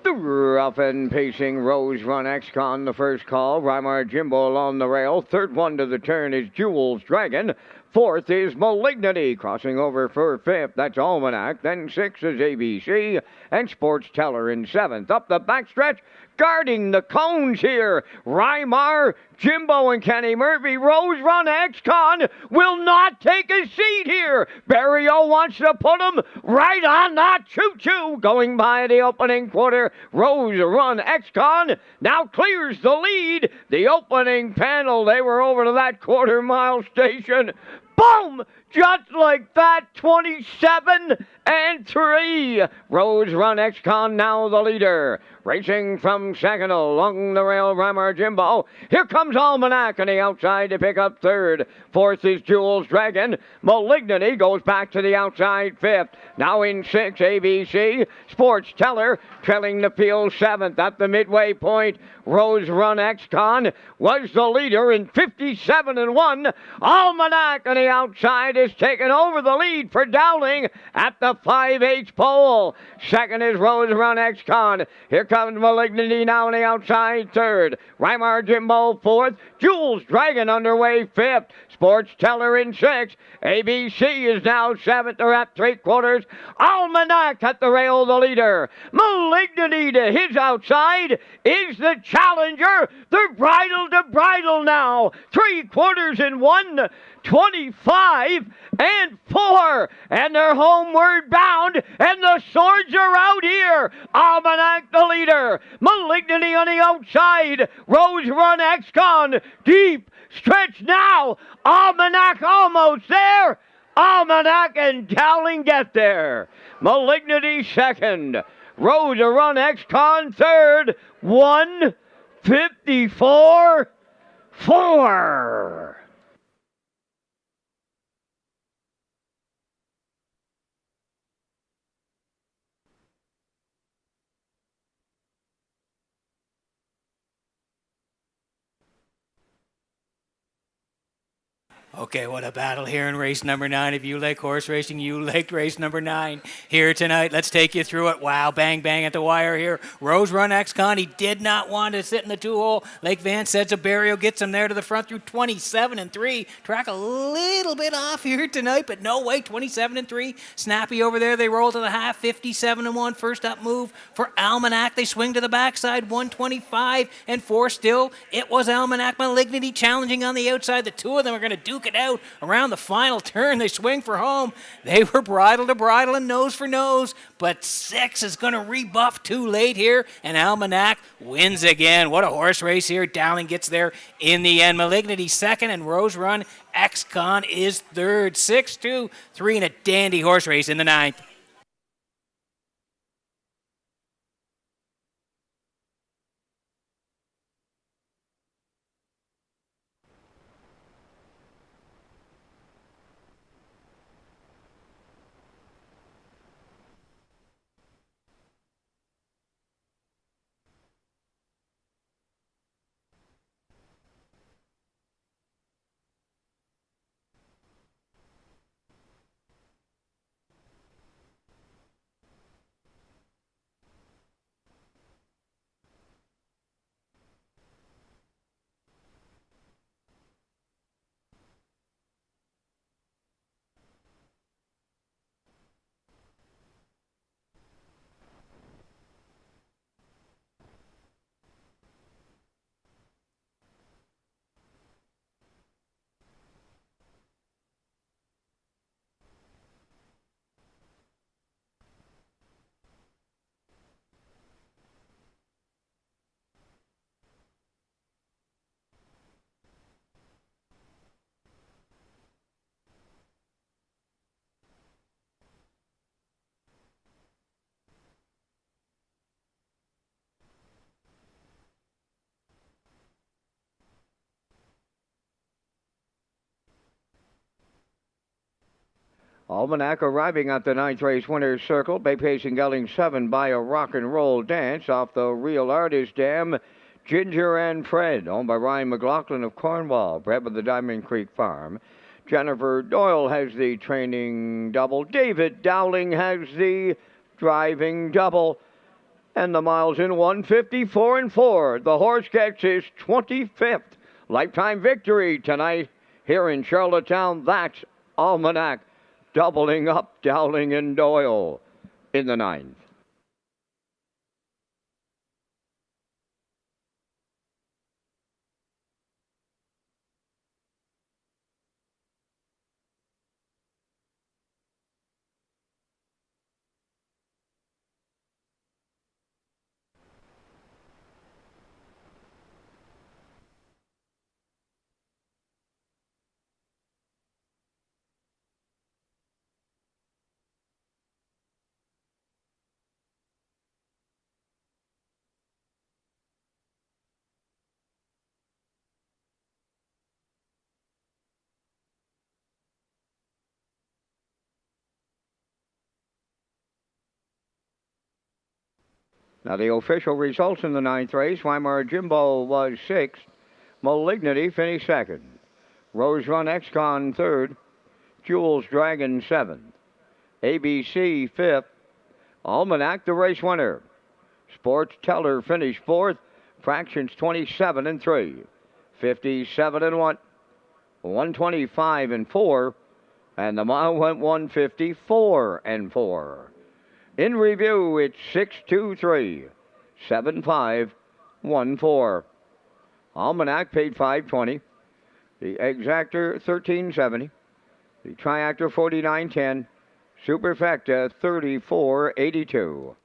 Speaker 1: The rough and pacing Rose Run Ex-Con, the first call. Rymar Jimbo along the rail. Third one to the turn is Jules Dragon. Fourth is Malignity, crossing over for fifth. That's Almanac. Then sixth is ABC and Sports Teller in seventh. Up the backstretch, guarding the cones here. Rymar, Jimbo, and Kenny Murphy. Rose Run Ex-Con will not take a seat here. Barrio wants to put him right on that choo-choo. Going by the opening quarter, Rose Run Ex-Con now clears the lead. The opening panel, they were over to that quarter-mile station. Boom! Just like that, 27-3. Rose Run Ex-Con now the leader. Racing from second along the rail, Rymar Jimbo. Here comes Almanac on the outside to pick up third. Fourth is Jules Dragon. Malignity goes back to the outside fifth. Now in sixth, ABC. Sports Teller trailing the field seventh at the midway point. Rose Run Ex-Con was the leader in 57-1. Almanac on the outside is taking over the lead for Dowling at the 5/8 pole. Second is Rose Run Ex-Con. Here comes Malignity now on the outside third. Rymar Jimbo fourth. Jules Dragon underway fifth. Sports Teller in sixth. ABC is now seventh. They're at three quarters. Almanac at the rail, the leader. Malignity to his outside is the challenger. They're bridle to bridle now. 3/4 in 1, 25-4. And they're homeward bound. And the swords are out here. Almanac the leader. Malignity on the outside. Rose Run Ex-Con deep. Stretch now. Almanac almost there. Almanac and Dowling get there. Malignity second. Rose Run Ex-Con third. 1:54.4.
Speaker 3: Okay, what a battle here in race number 9 of U Lake Horse Racing. U Lake race number 9 here tonight. Let's take you through it. Wow, bang, bang at the wire here. Rose Run Ex-Con, he did not want to sit in the 2-hole. Lake Van Sedzaberrio gets him there to the front through 27 and 3. Track a little bit off here tonight, but no way, 27 and 3. Snappy over there, they roll to the half, 57 and 1. First up move for Almanac. They swing to the backside, 125 and 4 still. It was Almanac Malignity challenging on the outside. The two of them are going to duke it out around the final turn. They swing for home. They were bridle to bridle and nose for nose, but 6 is going to rebuff too late here, and Almanac wins again. What a horse race here. Dowling gets there in the end. Malignity second, and Rose Run Ex-Con is third. 6-2, 3 in a dandy horse race in the 9th.
Speaker 1: Almanac arriving at the 9th race winner's circle. Bay Pacing Gelding 7 by a rock and roll dance off the Real Artist Dam. Ginger and Fred, owned by Ryan McLaughlin of Cornwall, bred with the Diamond Creek Farm. Jennifer Doyle has the training double. David Dowling has the driving double. And the miles in 154 and 4. The horse gets his 25th lifetime victory tonight here in Charlottetown. That's Almanac, doubling up Dowling and Doyle in the 9th. Now the official results in the 9th race. Weimar Jimbo was 6th. Malignity finished 2nd. Rose Run Ex-Con 3rd. Jules Dragon 7th. ABC 5th. Almanac the race winner. Sports Teller finished 4th. Fractions 27 and 3. 57 and 1. 125 and 4. And the mile went 154 and 4. In review, it's 623 7514. Almanac paid $520. The Exactor $1370. The Triactor $49.10. Superfecta $34.82.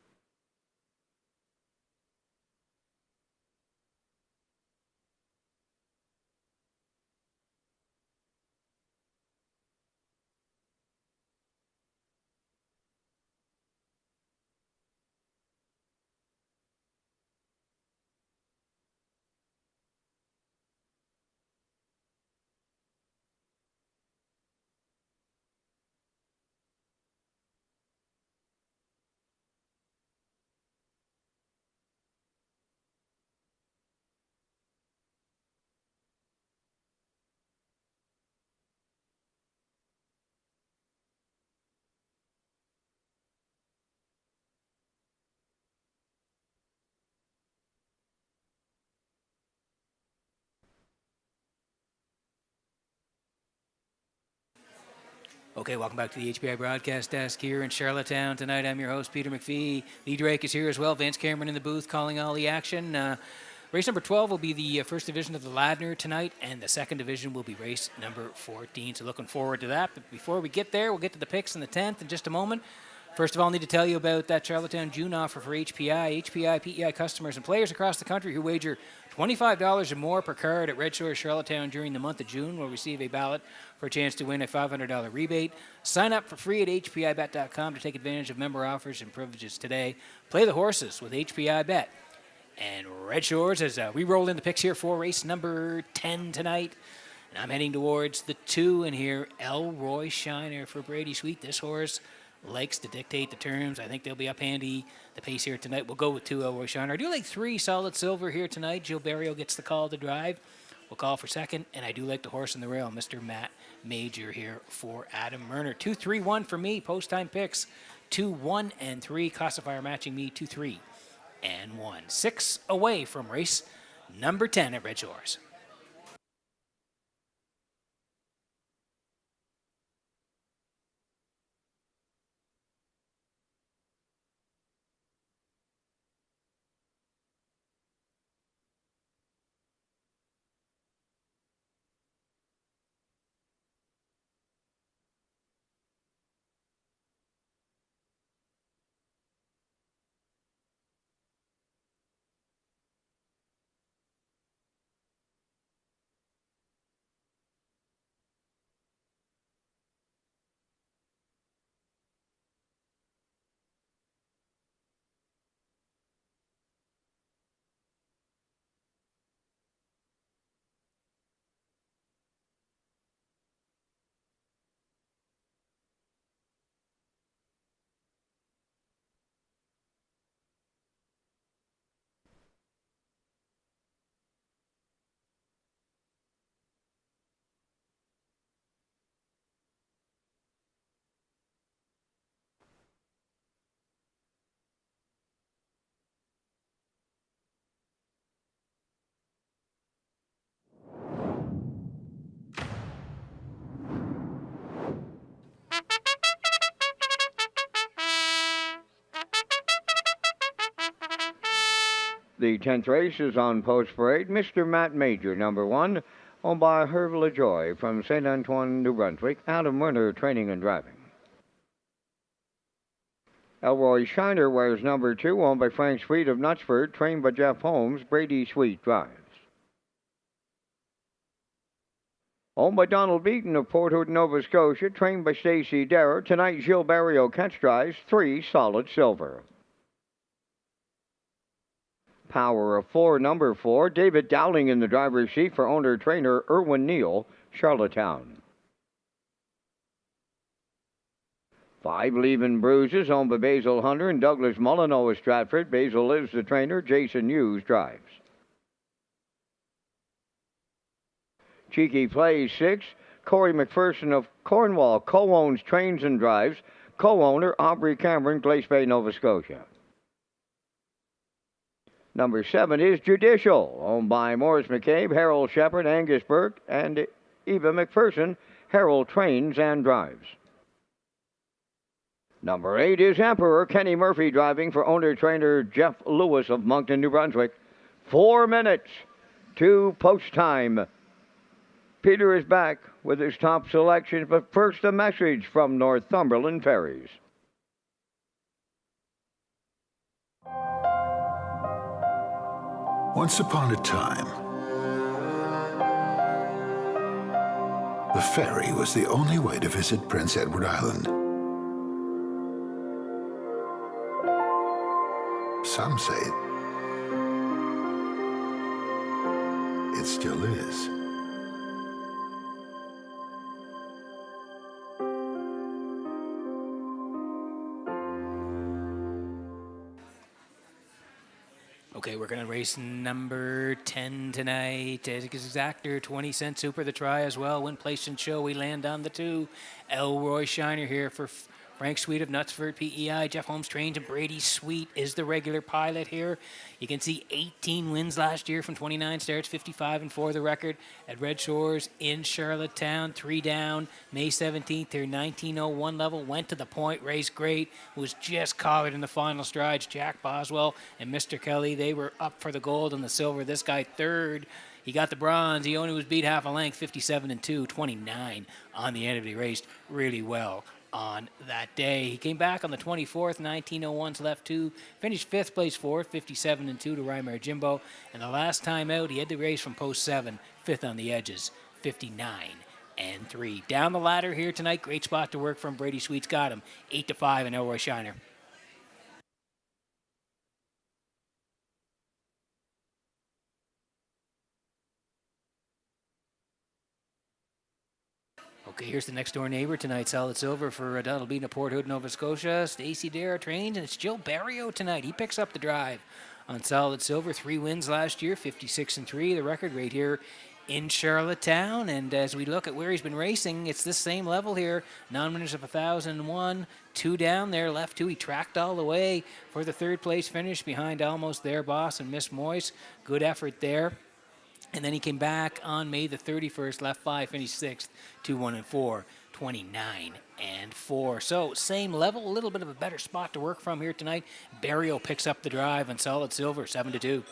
Speaker 3: Okay, welcome back to the HPI broadcast desk here in Charlottetown tonight. I'm your host, Peter McPhee. Lee Drake is here as well. Vince Cameron in the booth calling all the action. Race number 12 will be the first division of the Ladner tonight, and the second division will be race number 14. So looking forward to that. But before we get there, we'll get to the picks in the 10th in just a moment. First of all, I need to tell you about that Charlottetown June offer for HPI. HPI, PEI customers and players across the country who wager $25 or more per card at Redshores Charlottetown during the month of June will receive a ballot for a chance to win a $500 rebate. Sign up for free at hpibet.com to take advantage of member offers and privileges today. Play the horses with HPI Bet. And Red Shores, as we roll in the picks here for race number 10 tonight. And I'm heading towards the 2, and here Elroy Shiner for Brady Sweet. This horse likes to dictate the terms. I think they'll be up handy the pace here tonight. We'll go with 2, Elroy Shiner. I do like 3, Solid Silver here tonight. Joe Barrio gets the call to drive. We'll call for second, and I do like the horse in the rail, Mr. Matt Major here for Adam Murner. 2, 3, 1 for me. Post time picks 2, 1, and 3. Classifier matching me 2, 3, and 1. 6 away from race number 10 at Red Shores.
Speaker 1: The 10th race is on post parade. Mr. Matt Major, number 1, owned by Herb LaJoy from St. Antoine, New Brunswick. Adam Werner, training and driving. Elroy Shiner wears number 2, owned by Frank Sweet of Knutsford, trained by Jeff Holmes. Brady Sweet drives. Owned by Donald Beaton of Port Hood, Nova Scotia, trained by Stacy Darrow. Tonight, Gilles Barrio catch drives 3, Solid Silver. Power of 4, number 4, David Dowling in the driver's seat for owner-trainer Erwin Neal, Charlottetown. 5, Leaving Bruises, owned by Basil Hunter and Douglas Molyneux of Stratford. Basil is the trainer. Jason Hughes drives. Cheeky Plays 6, Corey McPherson of Cornwall co-owns, trains and drives. Co-owner Aubrey Cameron, Glace Bay, Nova Scotia. Number 7 is Judicial, owned by Morris McCabe, Harold Shepard, Angus Burke, and Eva McPherson. Harold trains and drives. Number 8 is Emperor, Kenny Murphy driving for owner-trainer Jeff Lewis of Moncton, New Brunswick. 4 minutes to post time. Peter is back with his top selections, but first a message from Northumberland Ferries.
Speaker 10: Once upon a time, the ferry was the only way to visit Prince Edward Island. Some say it still is.
Speaker 3: Okay, we're going to race number 10 tonight. Exactor, 20-cent super, the try as well. Win, place, and show. We land on the 2. Elroy Shiner here for Frank Sweet of Knutsford PEI, Jeff Holmes trains, and Brady Sweet is the regular pilot here. You can see 18 wins last year from 29 starts, 55 and 4 the record at Red Shores in Charlottetown. 3 down, May 17th, their 1901 level, went to the point, raced great, was just collared in the final strides. Jack Boswell and Mr. Kelly, they were up for the gold and the silver. This guy third. He got the bronze. He only was beat half a length, 57 and 2, 29 on the end of it. He raced really well on that day. He came back on the 24th, 1901's left 2, finished 5th place fourth, 57 and 2 to Reimer Jimbo. And the last time out, he had the race from post 7, 5th on the edges, 59 and 3. Down the ladder here tonight, great spot to work from. Brady Sweet's got him, 8-5 and Elroy Shiner. Okay, here's the next door neighbor tonight. Solid silver for that'll be in Port Hood, Nova Scotia. Stacey Dara trains, and it's Joe Barrio tonight. He picks up the drive on solid silver. 3 wins last year, 56 and 3. The record right here in Charlottetown. And as we look at where he's been racing, it's this same level here. Non-winners of 1,001, 2 down there, left 2. He tracked all the way for the 3rd place finish behind Almost Their Boss and Miss Moise. Good effort there. And then he came back on May the 31st, left 5, finished 6th, 2-1 and 4, 29 and 4. So same level, a little bit of a better spot to work from here tonight. Barrio picks up the drive on solid silver, 7-2.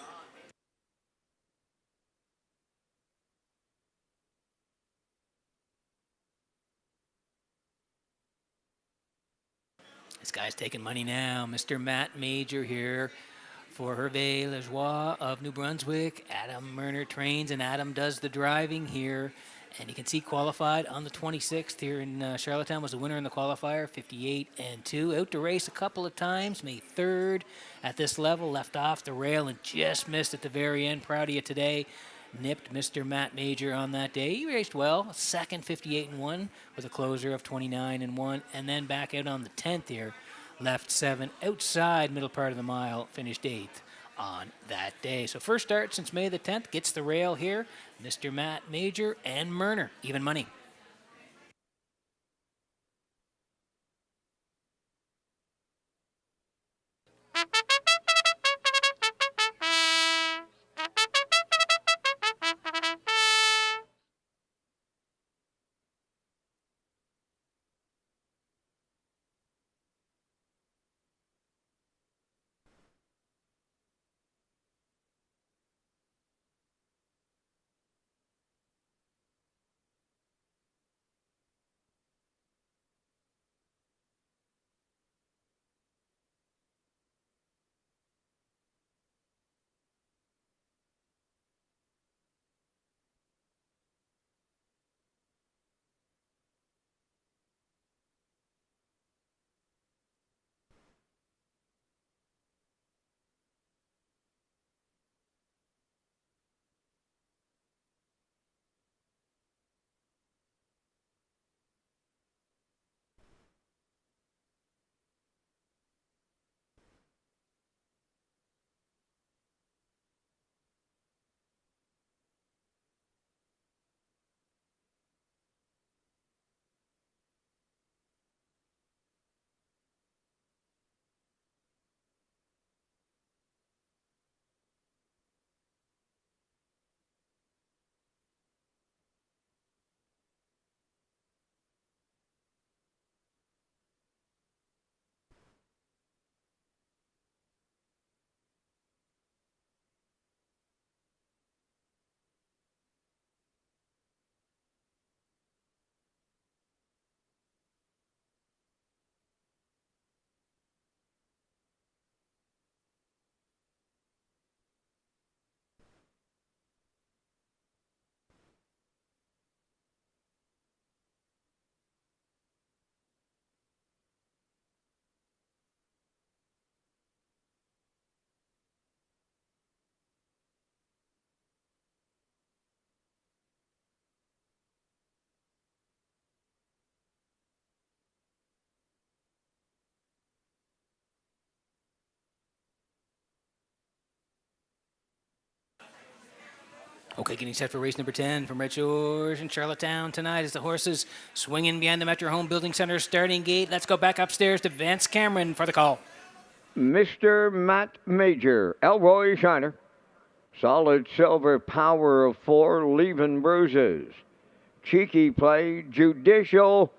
Speaker 3: This guy's taking money now. Mr. Matt Major here for Hervé Lajoie of New Brunswick. Adam Murner trains, and Adam does the driving here. And you can see qualified on the 26th here in Charlottetown, was the winner in the qualifier, 58 and 2. Out to race a couple of times, May 3rd at this level, left off the rail and just missed at the very end. Proud of you today. Nipped Mr. Matt Major on that day. He raced well, second, 58 and 1 with a closer of 29 and 1, and then back out on the 10th here. Left 7 outside middle part of the mile, finished 8th on that day. So first start since May the 10th, gets the rail here. Mr. Matt Major and Murner, even money. Okay, getting set for race number 10 from Redshores in Charlottetown tonight as the horses swinging behind the Metro Home Building Center starting gate. Let's go back upstairs to Vance Cameron for the call.
Speaker 1: Mr. Matt Major, Elroy Shiner. Solid Silver, Power of 4, Leaving Bruises. Cheeky Play, Judicial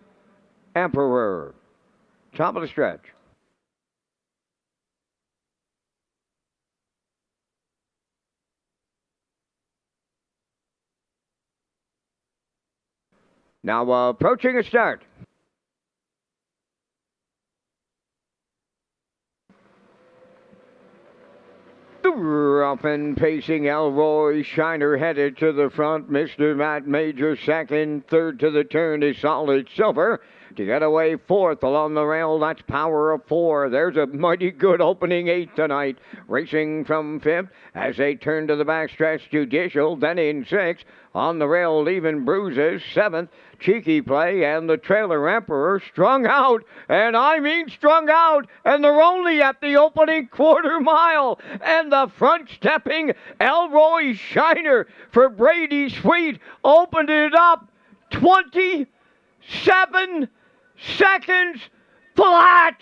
Speaker 1: Emperor. Top of the stretch. Now approaching a start. Rough and pacing Elroy Shiner headed to the front. Mr. Matt Major second. Third to the turn is Solid Silver. To get away fourth along the rail, that's Power of 4. There's a mighty good opening 8 tonight. Racing from 5th as they turn to the backstretch, Judicial. Then in 6th on the rail, Leaving Bruises. 7th, Cheeky Play, and the trailer Emperor strung out, and I mean strung out, and they're only at the opening quarter mile, and the front stepping Elroy Shiner for Brady Sweet opened it up 27 seconds flat.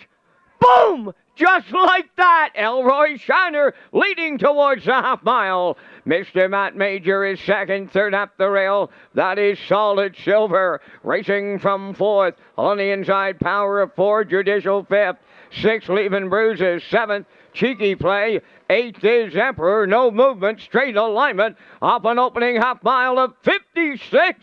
Speaker 1: Boom! Just like that, Elroy Shiner leading towards the half mile. Mr. Matt Major is second, third up the rail. That is Solid Silver. Racing from fourth on the inside, Power of 4, Judicial fifth. Sixth, Leaving Bruises. Seventh, Cheeky Play. Eighth is Emperor. No movement, straight alignment off an opening half mile of 56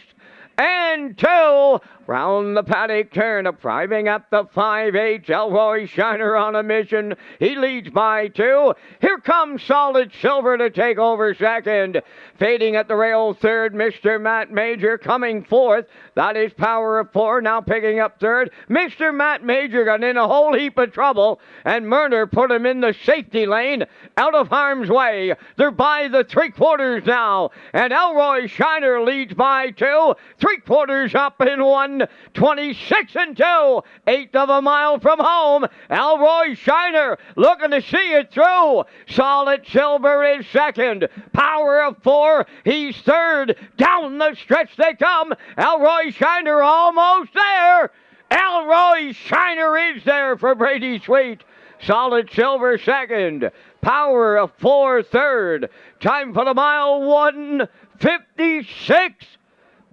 Speaker 1: and 2. Round the paddock turn, driving up the 5/8. Elroy Shiner on a mission. He leads by 2. Here comes Solid Silver to take over second. Fading at the rail third, Mr. Matt Major coming fourth. That is Power of 4 now picking up third. Mr. Matt Major got in a whole heap of trouble, and Murner put him in the safety lane out of harm's way. They're by the 3/4 now, and Elroy Shiner leads by 2. 3/4 up in 1. 26 and 2, eighth of a mile from home. Elroy Shiner looking to see it through. Solid Silver is second. Power of 4, he's third. Down the stretch they come. Elroy Shiner almost there. Elroy Shiner is there for Brady Sweet. Solid Silver second. Power of 4 third. Time for the mile 1:56.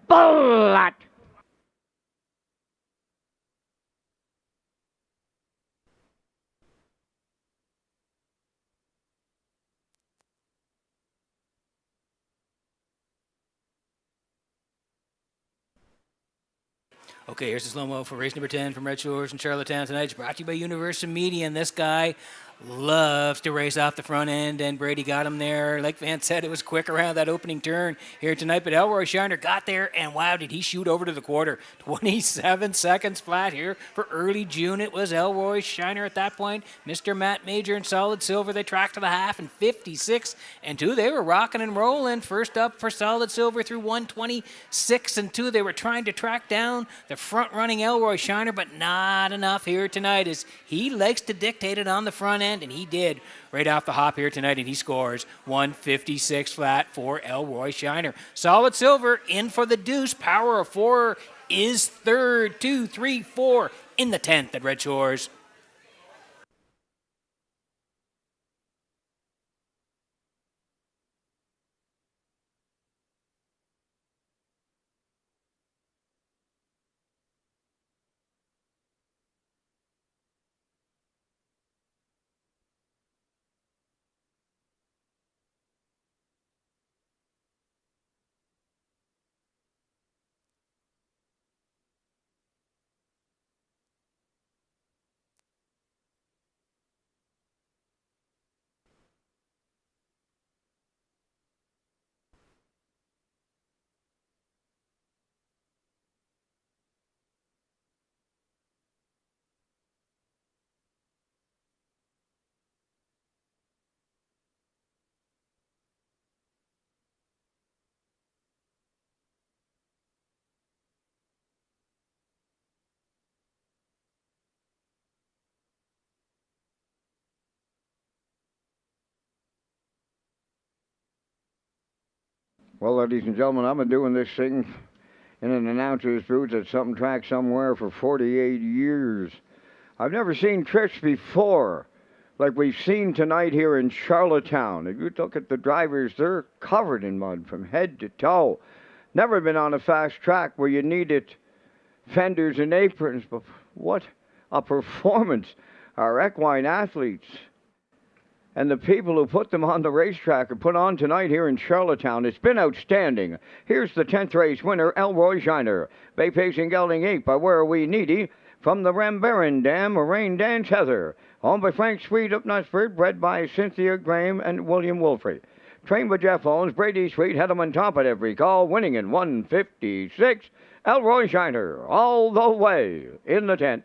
Speaker 1: Flat.
Speaker 3: Okay, here's the slow-mo for race number 10 from Red Shores in Charlottetown tonight. It's brought to you by Universal Media, and this guy loves to race off the front end, and Brady got him there. Like Vance said, it was quick around that opening turn here tonight, but Elroy Shiner got there, and wow, did he shoot over to the quarter. 27 seconds flat here for early June. It was Elroy Shiner at that point. Mr. Matt Major and Solid Silver, they tracked to the half in 56 and 2. They were rocking and rolling. First up for Solid Silver through 126 and 2. They were trying to track down the front-running Elroy Shiner, but not enough here tonight as he likes to dictate it on the front end, and he did right off the hop here tonight, and he scores 156 flat for Elroy Shiner. Solid Silver in for the deuce. Power of 4 is third. 2, 3, 4 in the 10th at Red Shores.
Speaker 1: Well, ladies and gentlemen, I've been doing this thing in an announcer's booth at some track somewhere for 48 years. I've never seen tricks before like we've seen tonight here in Charlottetown. If you look at the drivers, they're covered in mud from head to toe. Never been on a fast track where you needed fenders and aprons, but what a performance. Our equine athletes and the people who put them on the racetrack are put on tonight here in Charlottetown. It's been outstanding. Here's the 10th race winner, Elroy Shiner. Bay Pacing Gelding 8 by Where Are We Needy. From the Rambaran Dam, Rain Dance Heather. Owned by Frank Sweet of Knutsford, bred by Cynthia Graham and William Wolfrey. Trained by Jeff Owens, Brady Sweet had him on top at every call, winning in 156. Elroy Shiner, all the way in the 10th.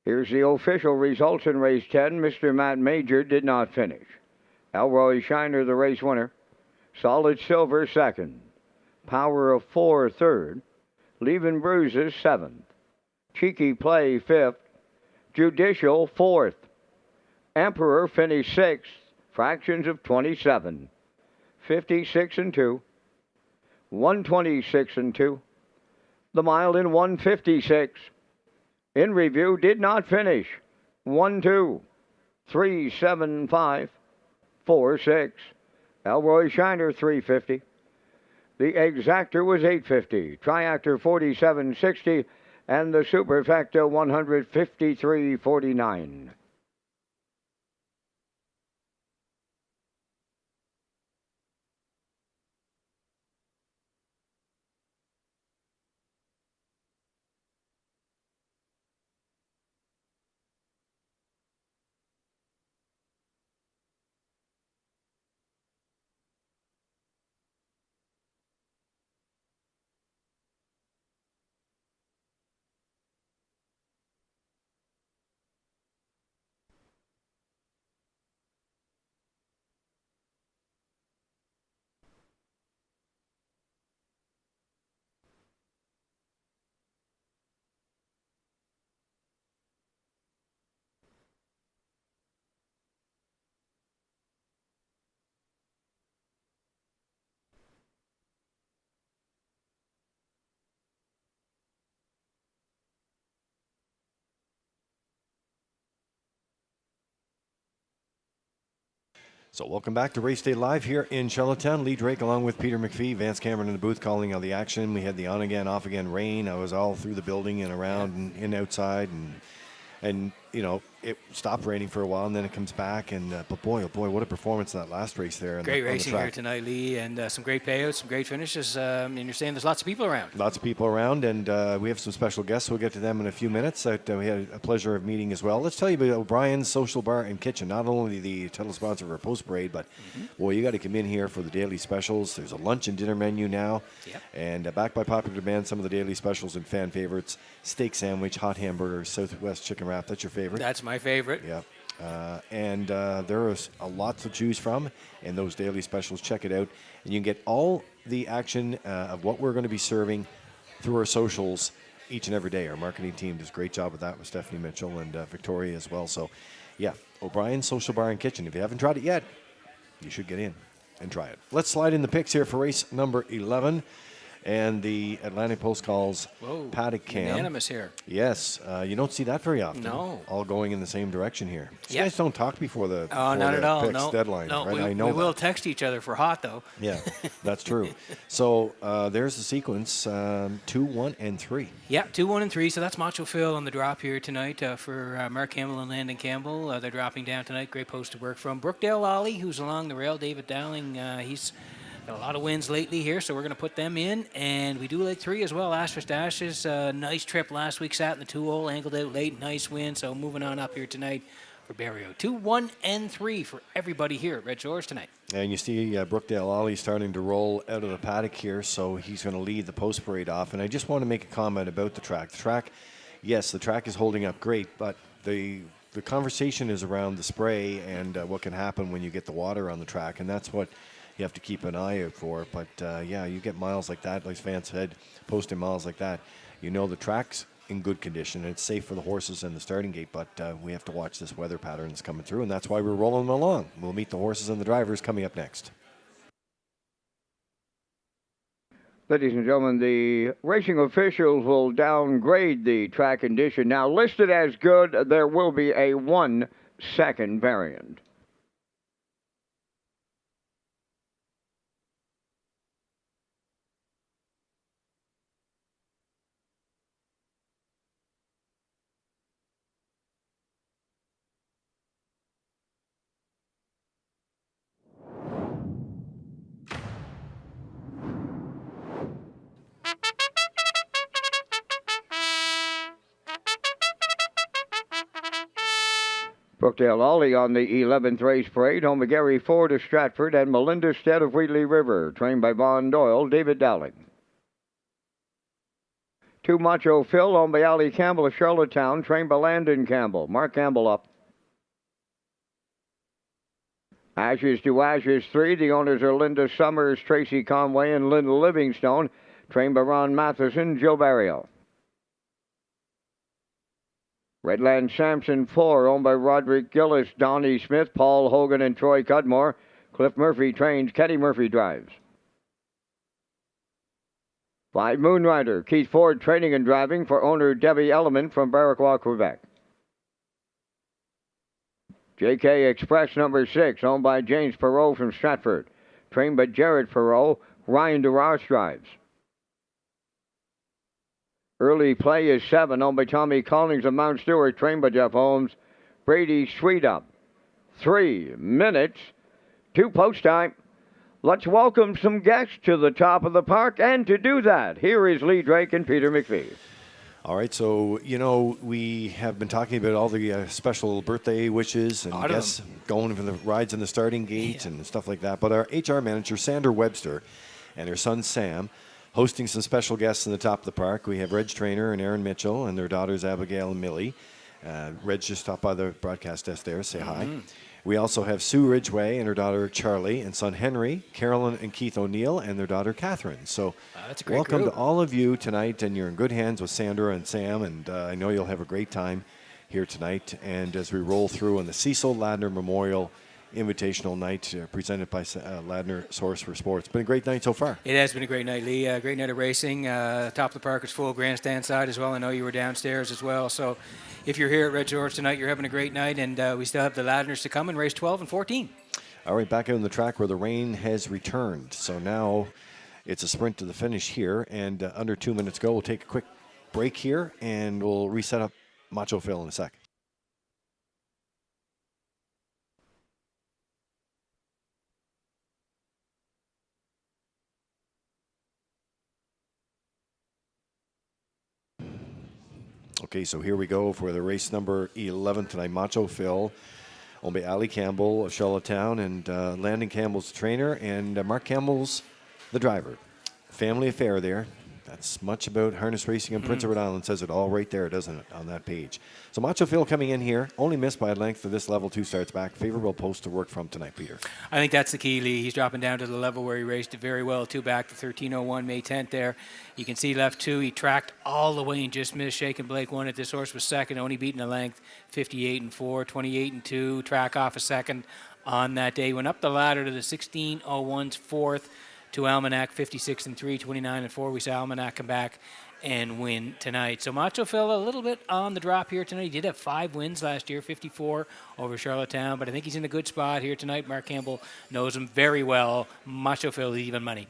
Speaker 1: Here's the official results in race 10. Mr. Matt Major did not finish. Elroy Shiner, the race winner. Solid Silver, second. Power of 4, third. Leaving Bruises, seventh. Cheeky Play, fifth. Judicial, fourth. Emperor finished sixth. Fractions of 27. 56 and 2. 126 and 2. The mile in 156. In review, did not finish. 1, 2, 3, 7, 5, 4, 6. Elroy Shiner, 350. The Exactor was 850. Triactor, 4760. And the Superfecta, 153.49.
Speaker 2: So welcome back to Race Day Live here in Charlottetown. Lee Drake along with Peter McPhee, Vance Cameron in the booth calling all the action. We had the on-again, off-again rain. I was all through the building and around and in outside. And you know, it stopped raining for a while, and then it comes back. And but boy, oh boy, what a performance in that last race there.
Speaker 3: Great racing here tonight, Lee, and some great payouts, some great finishes. And you're saying there's lots of people around.
Speaker 2: Lots of people around, and we have some special guests. We'll get to them in a few minutes that we had a pleasure of meeting as well. Let's tell you about O'Brien's Social Bar and Kitchen. Not only the title sponsor of our post parade, but boy, you got to come in here for the daily specials. There's a lunch and dinner menu now, and backed by popular demand, some of the daily specials and fan favorites: steak sandwich, hot hamburger, Southwest chicken wrap. That's your favorite.
Speaker 3: That's my favorite.
Speaker 2: Yeah. And there is a lot to choose from in those daily specials. Check it out. And you can get all the action of what we're going to be serving through our socials each and every day. Our marketing team does a great job with that with Stephanie Mitchell and Victoria as well. So, yeah, O'Brien's Social Bar and Kitchen. If you haven't tried it yet, you should get in and try it. Let's slide in the picks here for race number 11. And the Atlantic Post calls
Speaker 3: Whoa,
Speaker 2: paddock cam.
Speaker 3: unanimous here.
Speaker 2: Yes, you don't see that very often.
Speaker 3: No.
Speaker 2: All going in the same direction here. You
Speaker 3: Yep.
Speaker 2: guys don't talk before the,
Speaker 3: Oh, not at all.
Speaker 2: picks
Speaker 3: No.
Speaker 2: deadline,
Speaker 3: No,
Speaker 2: right?
Speaker 3: we,
Speaker 2: I know
Speaker 3: we
Speaker 2: that.
Speaker 3: will text each other for hot, though.
Speaker 2: Yeah, that's true. So there's the sequence, 2, 1, and 3.
Speaker 3: Yeah, 2, 1, and 3. So that's Macho Phil on the drop here tonight for Mark Campbell and Landon Campbell. They're dropping down tonight. Great post to work from. Brookdale Lolly, who's along the rail. David Dowling, he's got a lot of wins lately here, so we're going to put them in. And we do like 3 as well. Ashes to Ashes, nice trip last week. Sat in the 2-hole, angled out late. Nice win. So moving on up here tonight for Barrio. 2, 1, and 3 for everybody here at Red Shores tonight.
Speaker 2: And you see Brookdale Ollie starting to roll out of the paddock here, so he's going to lead the post parade off. And I just want to make a comment about the track. The track, yes, the track is holding up great, but the conversation is around the spray and what can happen when you get the water on the track, and that's what you have to keep an eye out for. But yeah, you get miles like that, like Vance said, posting miles like that. You know the track's in good condition, and it's safe for the horses and the starting gate, but we have to watch this weather pattern that's coming through, and that's why we're rolling them along. We'll meet the horses and the drivers coming up next.
Speaker 1: Ladies and gentlemen, the racing officials will downgrade the track condition. Now listed as good, there will be a 1-second variant. Brookdale Ollie on the 11th race parade, home of Gary Ford of Stratford and Melinda Stead of Wheatley River, trained by Vaughn Doyle, David Dowling. 2 Macho Phil, owned by Ali Campbell of Charlottetown, trained by Landon Campbell. Mark Campbell up. Ashes to Ashes 3, the owners are Linda Summers, Tracy Conway, and Linda Livingstone, trained by Ron Matheson, Joe Barrio. Redland Sampson 4, owned by Roderick Gillis, Donnie Smith, Paul Hogan, and Troy Cudmore. Cliff Murphy trains, Kenny Murphy drives. 5 Moonrider, Keith Ford training and driving for owner Debbie Element from Barraquois, Quebec. JK Express number 6, owned by James Perot from Stratford, trained by Jared Perot, Ryan DeRoss drives. Early Play is 7, owned by Tommy Collins of Mount Stewart, trained by Jeff Holmes. Brady Sweet up. 3 minutes to post time. Let's welcome some guests to the top of the park, and to do that, here is Lee Drake and Peter McPhee.
Speaker 2: All right, so, you know, we have been talking about all the special birthday wishes and guests going for the rides in the starting gate and stuff like that. But our HR manager, Sandra Webster, and her son, Sam, hosting some special guests in the top of the park. We have Reg Trainer and Aaron Mitchell and their daughters, Abigail and Millie. Reg just stopped by the broadcast desk there. Say hi. We also have Sue Ridgway and her daughter Charlie and son Henry, Carolyn and Keith O'Neill and their daughter Catherine. So
Speaker 3: that's a great
Speaker 2: welcome
Speaker 3: group
Speaker 2: to all of you tonight, and you're in good hands with Sandra and Sam, and I know you'll have a great time here tonight. And as we roll through on the Cecil Ladner Memorial Invitational Night presented by Ladner Source for Sports. It's been a great night so far.
Speaker 3: It has been a great night, Lee. Great night of racing. Top of the park is full, grandstand side as well. I know you were downstairs as well. So if you're here at Red Shores tonight, you're having a great night, and we still have the Ladners to come in race 12 and 14.
Speaker 2: All right, back out on the track where the rain has returned. So now it's a sprint to the finish here, and under 2 minutes go. We'll take a quick break here, and we'll reset up Macho Phil in a sec. Okay, so here we go for the race number 11 tonight. Macho Phil, owned by Ali Campbell of Charlottetown, and Landon Campbell's the trainer, and Mark Campbell's the driver. Family affair there. That's much about harness racing in Prince Edward Island. Says it all right there, doesn't it, on that page. So Macho Phil coming in here, only missed by a length for this level 2 starts back. Favorable post to work from tonight, Peter.
Speaker 3: I think that's the key, Lee. He's dropping down to the level where he raced it very well, 2 back to 13:01 May 10th there. You can see left 2. He tracked all the way and just missed. Shaken Blake won it. This horse was second, only beaten a length, 58-4, 28-2. Track off a second on that day. Went up the ladder to the 16:01's 4th. to Almanac, 56-3, 29-4. We saw Almanac come back and win tonight. So Macho Phil a little bit on the drop here tonight. He did have 5 wins last year, 54 over Charlottetown, but I think he's in a good spot here tonight. Mark Campbell knows him very well. Macho Phil even money.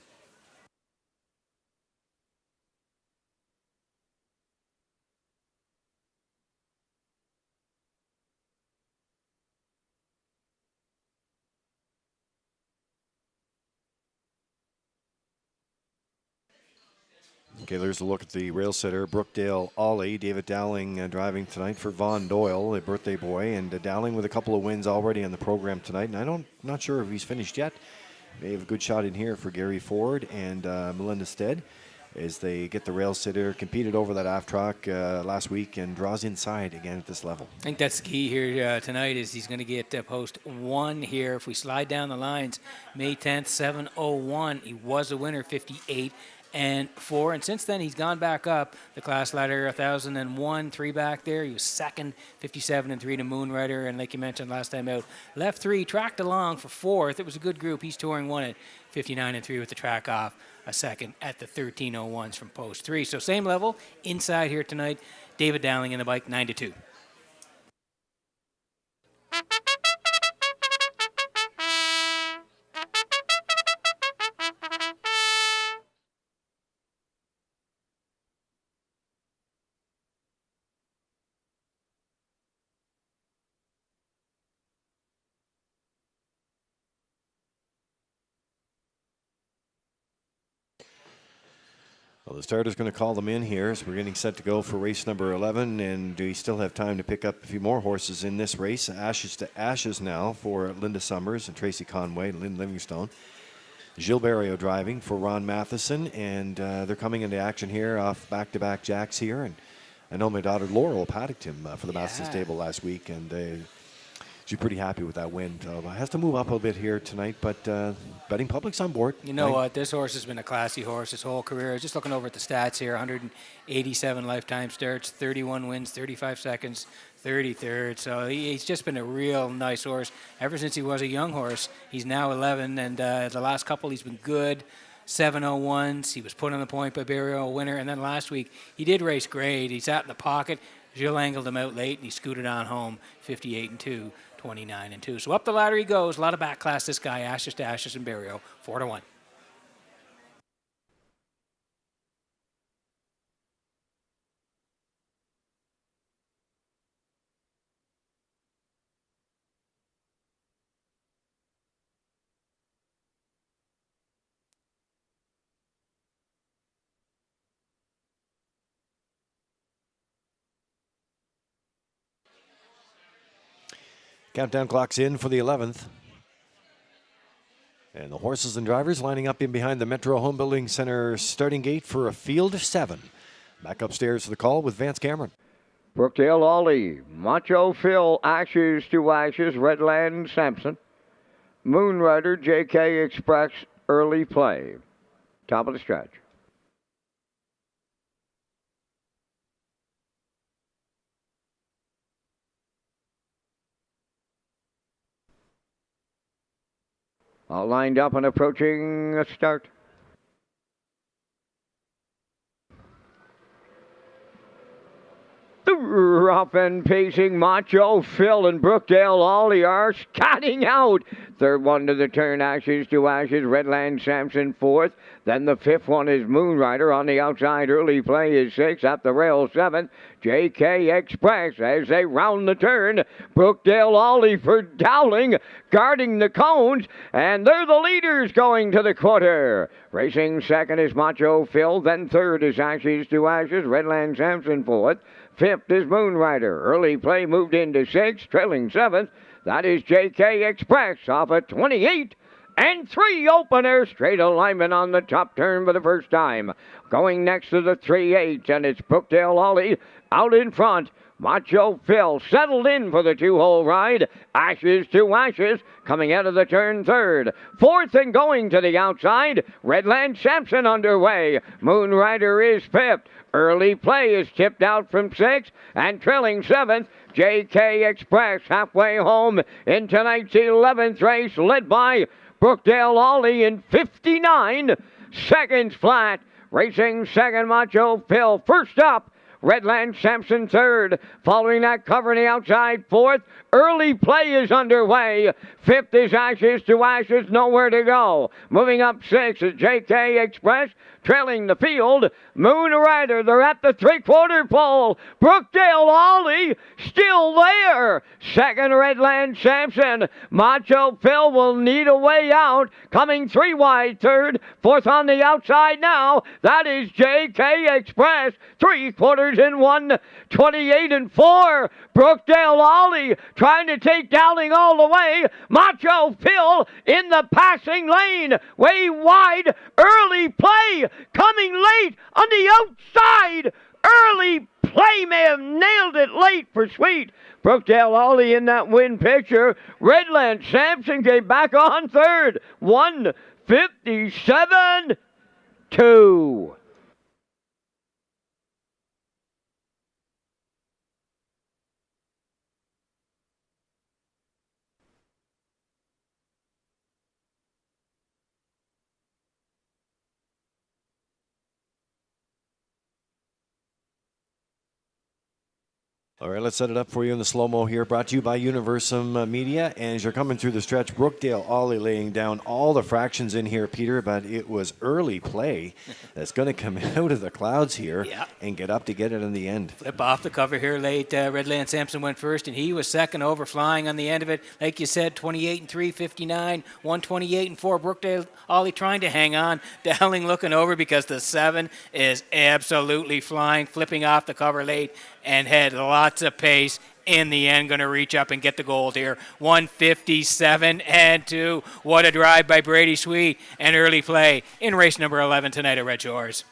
Speaker 2: Okay, there's a look at the rail sitter, Brookdale Ollie. David Dowling driving tonight for Vaughn Doyle, a birthday boy, and Dowling with a couple of wins already on the program tonight. And not sure if he's finished yet. They have a good shot in here for Gary Ford and Melinda Stead as they get the rail sitter, competed over that aft track last week and draws inside again at this level.
Speaker 3: I think that's the key here tonight is he's going to get post 1 here. If we slide down the lines, May 10th, 7:01, he was a winner, 58-4, and since then he's gone back up the class ladder, 1,001, 3 back there. He was second, 57-3 to Moonrider, and like you mentioned last time out, left 3, tracked along for 4th. It was a good group. He's touring 1 at 59-3 with the track off, a second at the 13:01s from post 3. So same level inside here tonight. David Dowling in the bike, 9-2.
Speaker 2: Well, the starter's going to call them in here, so we're getting set to go for race number 11, and we still have time to pick up a few more horses in this race. Ashes to Ashes now for Linda Summers and Tracy Conway, Lynn Livingstone. Gilles Barrio driving for Ron Matheson, and they're coming into action here off back-to-back jacks here. And I know my daughter Laurel paddocked him for the Matheson stable last week, and she's pretty happy with that win. Has to move up a bit here tonight, but betting public's on board.
Speaker 3: You know what? This horse has been a classy horse his whole career. I was just looking over at the stats here, 187 lifetime starts, 31 wins, 35 seconds, 33rd. So he's just been a real nice horse ever since he was a young horse. He's now 11, and the last couple he's been good. 7:01s. He was put on the point by Barrio, a winner, and then last week he did race great. He sat in the pocket. Gilles angled him out late, and he scooted on home, 58-2. 29-2. So up the ladder he goes. A lot of back class, this guy, Ashes to Ashes and Barrio, 4-1.
Speaker 2: Countdown clock's in for the 11th. And the horses and drivers lining up in behind the Metro Home Building Center starting gate for a field of 7. Back upstairs to the call with Vance Cameron.
Speaker 1: Brookdale Ollie, Macho Phil, Ashes to Ashes, Redland Sampson, Moonrider, JK Express, early play. Top of the stretch. All lined up and approaching a start. Rough and pacing, Macho Phil and Brookdale Ollie are scatting out. Third one to the turn, Ashes to Ashes, Redland Sampson 4th. Then the 5th one is Moonrider on the outside. Early play is 6th. Up the rail 7th. JK Express as they round the turn. Brookdale Ollie for Dowling, guarding the cones, and they're the leaders going to the quarter. Racing second is Macho Phil. Then third is Ashes to Ashes, Redland Sampson 4th. 5th is Moonrider. Early play moved into 6th, trailing 7th. That is JK Express off at 28. And 3 opener, straight alignment on the top turn for the first time. Going next to the 3/8, and it's Brookdale Ollie out in front. Macho Phil settled in for the 2-hole ride. Ashes to Ashes coming out of the turn third. 4th and going to the outside. Redland Sampson underway. Moonrider is 5th. Early play is tipped out from 6th and trailing 7th. JK Express halfway home in tonight's 11th race, led by Brookdale Ollie in 59 seconds flat. Racing second, Macho Phil. First up, Redland Sampson third. Following that, covering the outside fourth. Early play is underway. Fifth is Ashes to Ashes, nowhere to go. Moving up six is JK Express, trailing the field. Moon Rider, they're at the three-quarter pole. Brookdale Ollie still there. Second, Redland Sampson. Macho Phil will need a way out. Coming three wide third. Fourth on the outside now. That is JK Express. 3/4 in 1:28 and 4. Brookdale Ollie trying to take Dowling all the way. Macho Phil in the passing lane. Way wide. Early play coming late on the outside. Early play may have nailed it late for Sweet. Brookdale Ollie in that win picture. Redland Sampson came back on third. 1:57.2.
Speaker 2: All right, let's set it up for you in the slow-mo here. Brought to you by Universum Media. And as you're coming through the stretch, Brookdale Ollie laying down all the fractions in here, Peter, but it was early play that's going to come out of the clouds here and get up to get it in the end.
Speaker 3: Flip off the cover here late. Redland Sampson went first, and he was second over, flying on the end of it. Like you said, 28 and 3, 59, 128 and 4. Brookdale Ollie trying to hang on. Dowling looking over because the 7 is absolutely flying, flipping off the cover late, and had lots of pace. In the end, going to reach up and get the gold here. 157 and 2. What a drive by Brady Sweet, and early play in race number 11 tonight at Red Shores.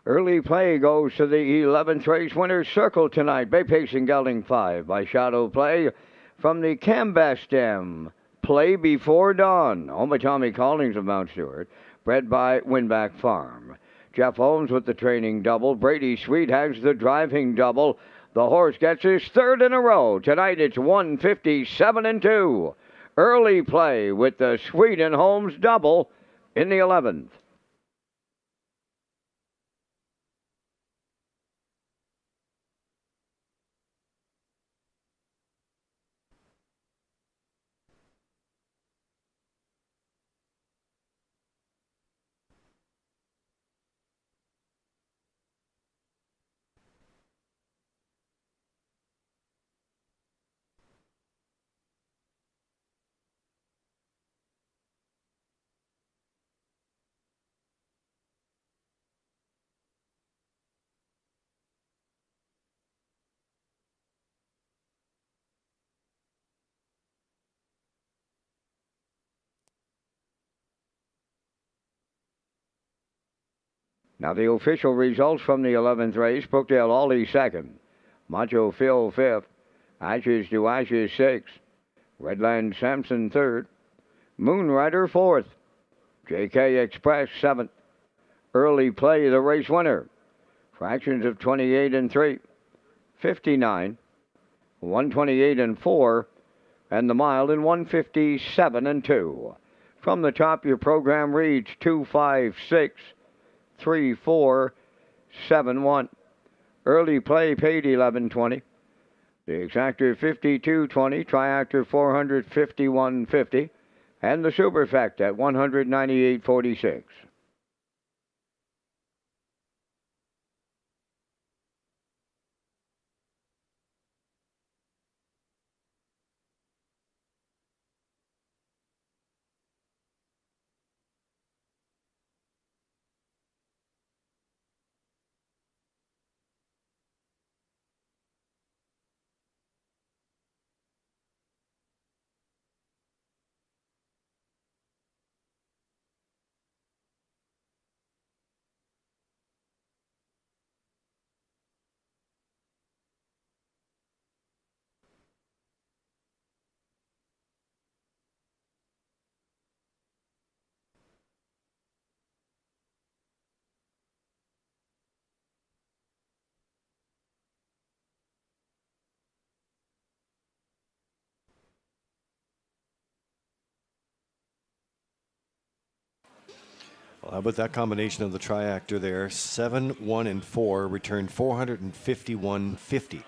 Speaker 1: Early play goes to the 11th race winner's circle tonight. Bay Pacing Gelding 5 by Shadow Play from the Cambastem. Play Before Dawn. Owned by Tommy Collings of Mount Stewart. Bred by Winback Farm. Jeff Holmes with the training double. Brady Sweet has the driving double. The horse gets his third in a row. Tonight it's 157 and 2. Early play with the Sweet and Holmes double in the 11th. Now the official results from the 11th race. Brookdale Ollie second. Macho Phil fifth. Ashes to Ashes 6. Redland Sampson 3rd. Moonrider 4th. JK Express 7th. Early Play, the race winner. Fractions of 28 and 3. 59. 128 and 4. And the mile in 157 and 2. From the top, your program reads 256 3471. Early Play paid 1120. The Exactor 5220, Triactor 451.50, and the Superfect at 198.46.
Speaker 2: Well, how about that combination of the triactor there? 7, 1, and 4 returned 451.50.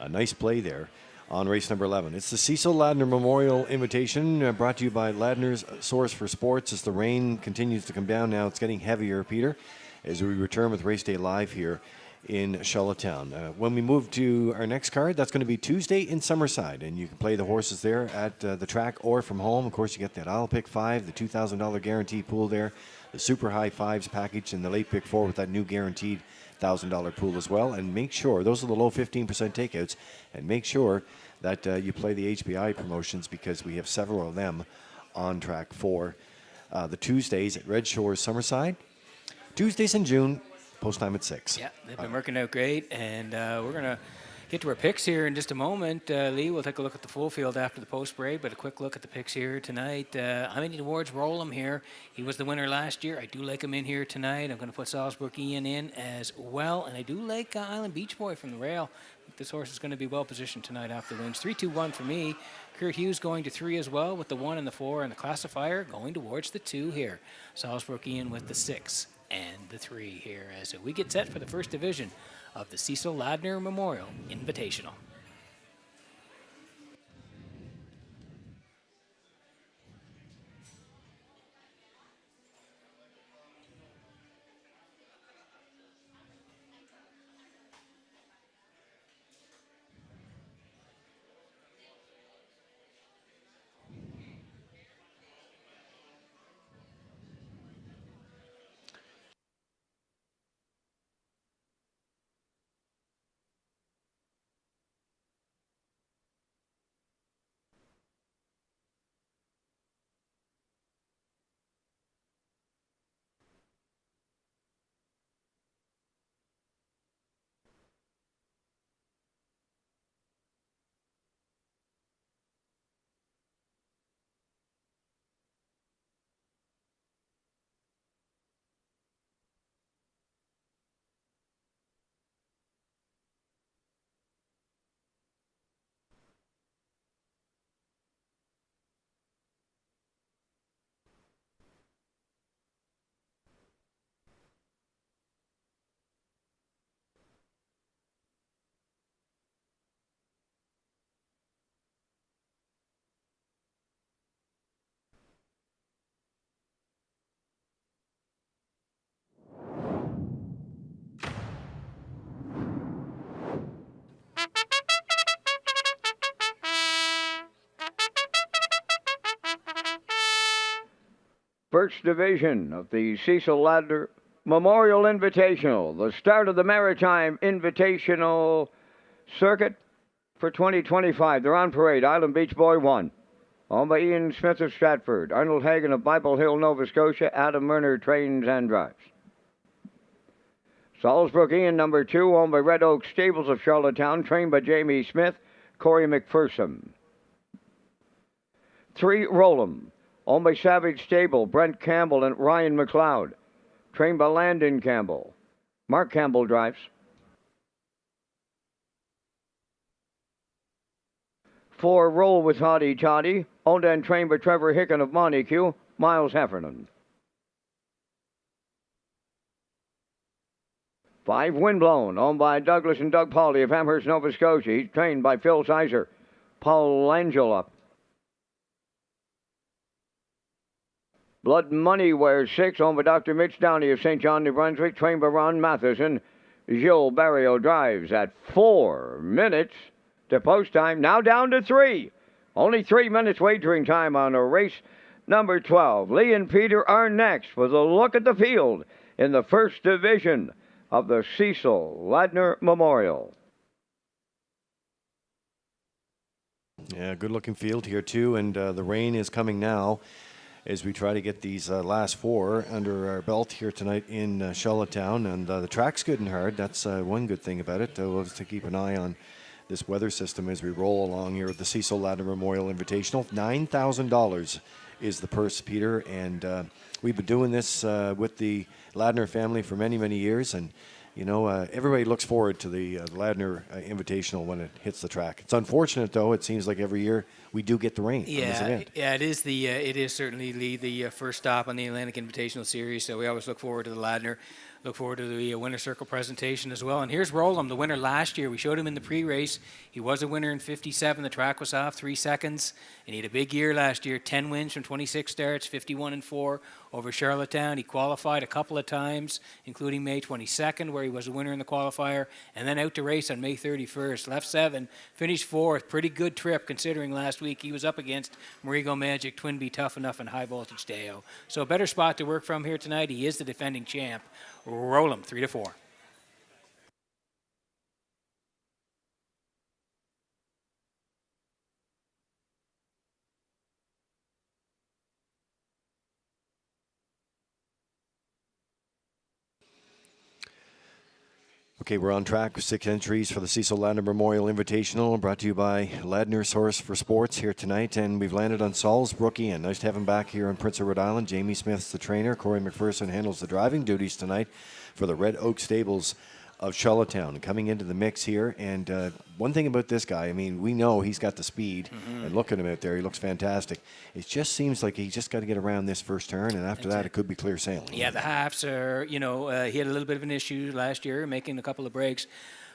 Speaker 2: A nice play there on race number 11. It's the Cecil Ladner Memorial Invitation, brought to you by Ladner's Source for Sports. As the rain continues to come down now, it's getting heavier, Peter, as we return with Race Day Live here in Charlottetown. When we move to our next card, that's going to be Tuesday in Summerside, and you can play the horses there at the track or from home. Of course, you get that I'll Pick 5, the $2,000 guarantee pool there, the Super High Fives package, and the Late Pick 4 with that new guaranteed $1,000 pool as well. And make sure, those are the low 15% takeouts, and make sure that you play the HBI promotions, because we have several of them on track for the Tuesdays at Red Shores Summerside. Tuesdays in June, post time at 6.
Speaker 3: Yeah, they've been working out great, and we're going to get to our picks here in just a moment. Lee, we'll take a look at the full field after the post break, but a quick look at the picks here tonight. I'm leaning towards Rollum here. He was the winner last year. I do like him in here tonight. I'm going to put Salzburg Ian in as well, and I do like Island Beach Boy from the rail. I think this horse is going to be well positioned tonight after the wings. 3-2-1 for me. Kurt Hughes going to 3 as well, with the 1 and the 4, and the classifier going towards the 2 here. Salzburg Ian with the 6 and the 3 here as we get set for the first division of the Cecil Ladner Memorial Invitational.
Speaker 1: First division of the Cecil Ladner Memorial Invitational, the start of the Maritime Invitational Circuit for 2025. They're on parade. Island Beach Boy 1. Owned by Ian Smith of Stratford. Arnold Hagan of Bible Hill, Nova Scotia. Adam Murner trains and drives. Salzburg Ian, number 2, owned by Red Oak Stables of Charlottetown, trained by Jamie Smith. Corey McPherson. 3, Roll'em, owned by Savage Stable, Brent Campbell and Ryan McLeod. Trained by Landon Campbell. Mark Campbell drives. 4, Roll with Hottie Toddy, owned and trained by Trevor Hicken of Montague, Miles Heffernan. 5, Windblown, owned by Douglas and Doug Pauley of Amherst, Nova Scotia. He's trained by Phil Sizer, Paul Angela. Blood Money wears 6, owned by Dr. Mitch Downey of St. John, New Brunswick, trained by Ron Matheson. Gilles Barrio drives at 4 minutes to post time. Now down to 3. Only 3 minutes wagering time on a race number 12. Lee and Peter are next with a look at the field in the first division of the Cecil Ladner Memorial.
Speaker 2: Yeah, good-looking field here, too, and the rain is coming now as we try to get these last 4 under our belt here tonight in Charlottetown. And the track's good and hard. That's one good thing about it. We'll have to keep an eye on this weather system as we roll along here at the Cecil Ladner Memorial Invitational. $9,000 is the purse, Peter, and we've been doing this with the Ladner family for many, many years, and you know, everybody looks forward to the Ladner Invitational when it hits the track. It's unfortunate, though. It seems like every year we do get the rain on this event.
Speaker 3: Yeah, it is certainly the first stop on the Atlantic Invitational Series, so we always look forward to the Ladner. Look forward to the winner circle presentation as well. And here's Roll'em, the winner last year. We showed him in the pre-race. He was a winner in 57. The track was off 3 seconds. And he had a big year last year. 10 wins from 26 starts, 51-4 over Charlottetown. He qualified a couple of times, including May 22nd, where he was a winner in the qualifier. And then out to race on May 31st. Left 7, finished 4th. Pretty good trip considering last week he was up against Marigo Magic, Twinbee Tough Enough, and High Voltage Deo. So a better spot to work from here tonight. He is the defending champ. Roll 3-4.
Speaker 2: Okay, we're on track with 6 entries for the Cecil Ladner Memorial Invitational, brought to you by Ladner's Horse for Sports here tonight, and we've landed on Salisbrook Ian. Nice to have him back here in Prince Edward Island. Jamie Smith's the trainer. Corey McPherson handles the driving duties tonight for the Red Oak Stables of Charlottetown. Coming into the mix here, and one thing about this guy, I mean, we know he's got the speed, and look at him out there, he looks fantastic. It just seems like he's just got to get around this first turn, and after that, it could be clear sailing.
Speaker 3: Yeah, the halves are, he had a little bit of an issue last year, making a couple of breaks.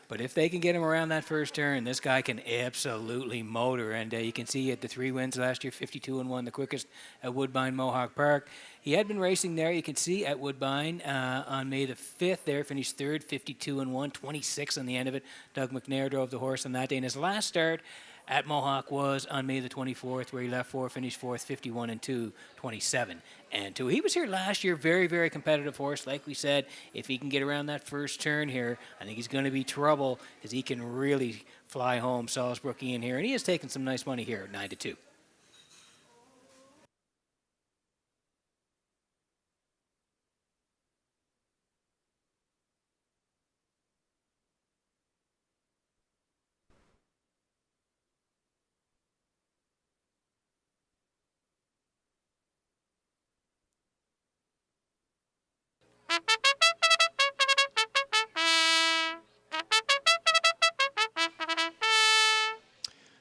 Speaker 3: But if they can get him around that first turn, this guy can absolutely motor. And you can see he had the 3 wins last year, 52-1, the quickest at Woodbine Mohawk Park. He had been racing there, you can see, at Woodbine on May the 5th there, finished 3rd, 52-1, 26 on the end of it. Doug McNair drove the horse on that day. And his last start at Mohawk was on May the 24th, where he left 4, finished 4th, 51-2, 27-2. He was here last year, very, very competitive horse. Like we said, if he can get around that first turn here, I think he's going to be trouble, because he can really fly home Salisbrook Ian here. And he has taken some nice money here at 9-2.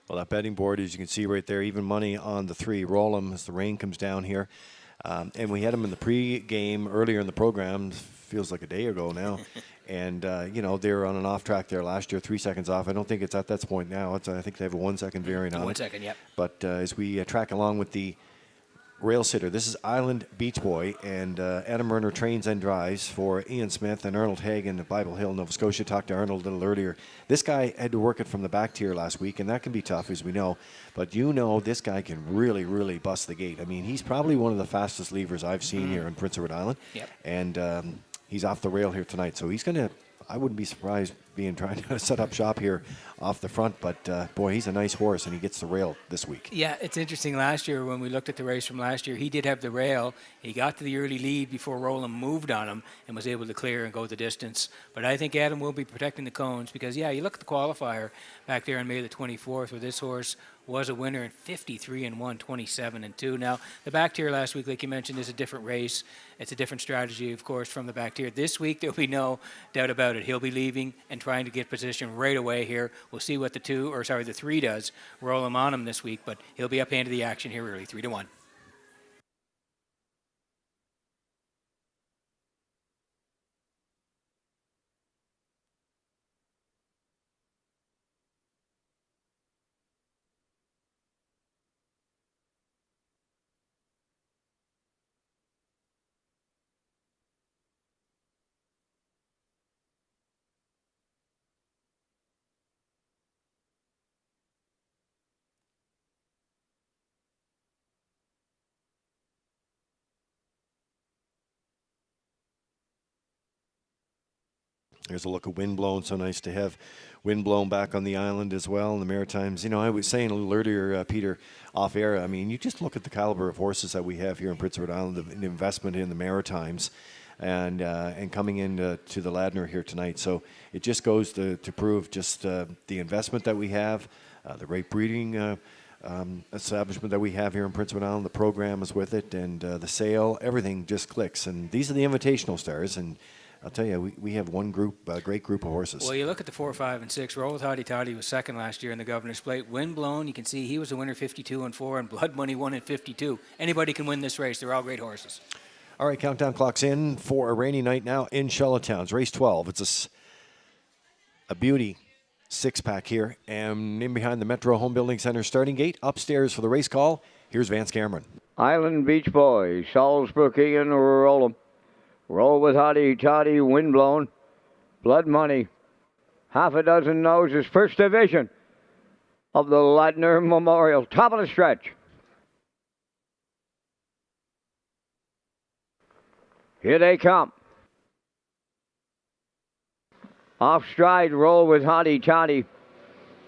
Speaker 2: Well, that betting board, as you can see right there, even money on the 3. Roll'em as the rain comes down here. And we had him in the pre-game earlier in the program. Feels like a day ago now. And, they were on an off track there last year, 3 seconds off. I don't think it's at that point now. I think they have a 1 second variant on it.
Speaker 3: 1 second, yep.
Speaker 2: But as we track along with the rail sitter, this is Island Beach Boy, and Adam Werner trains and drives for Ian Smith and Arnold Hagen at Bible Hill, Nova Scotia. Talked to Arnold a little earlier. This guy had to work it from the back tier last week, and that can be tough, as we know. But this guy can really, really bust the gate. I mean, he's probably one of the fastest levers I've seen here in Prince Edward Island.
Speaker 3: Yep.
Speaker 2: And he's off the rail here tonight, so he's going to, I wouldn't be surprised being trying to set up shop here off the front. But boy, he's a nice horse, and he gets the rail this week.
Speaker 3: Yeah, it's interesting. Last year, when we looked at the race from last year, he did have the rail. He got to the early lead before Roland moved on him and was able to clear and go the distance. But I think Adam will be protecting the cones because, yeah, you look at the qualifier back there on May the 24th where this horse was a winner in 53-1, 27-2. Now, the back tier last week, like you mentioned, is a different race. It's a different strategy, of course, from the back tier. This week, there'll be no doubt about it. He'll be leaving and trying to get position right away here. We'll see what the 3 does. Roll him on him this week, but he'll be up into the action here early, 3-1.
Speaker 2: There's a look of Windblown. So nice to have Windblown back on the island as well in the Maritimes. You know, I was saying a little earlier, Peter, off air, I mean, you just look at the caliber of horses that we have here in Prince Edward Island, the investment in the Maritimes, and coming into to the Ladner here tonight. So it just goes to prove just the investment that we have, the great breeding establishment that we have here in Prince Edward Island. The program is with it, and the sale, everything just clicks. And these are the invitational stars, and I'll tell you, we have one group, a great group of horses.
Speaker 3: Well, you look at the 4, 5, and 6. Roll with Hotty Toddy was second last year in the Governor's Plate. Windblown, you can see he was the winner 52-4, and Blood Money won in 52. Anybody can win this race. They're all great horses.
Speaker 2: All right, countdown clock's in for a rainy night now in Charlottetown. It's race 12. It's a beauty six-pack here. And in behind the Metro Home Building Center starting gate, upstairs for the race call, here's Vance Cameron.
Speaker 1: Island Beach Boys, Salisbury, Ian, roll 'em. Roll with Hotty Toddy, Windblown, Blood Money. Half a dozen noses, first division of the Ladner Memorial. Top of the stretch. Here they come. Off stride, roll with Hotty Toddy.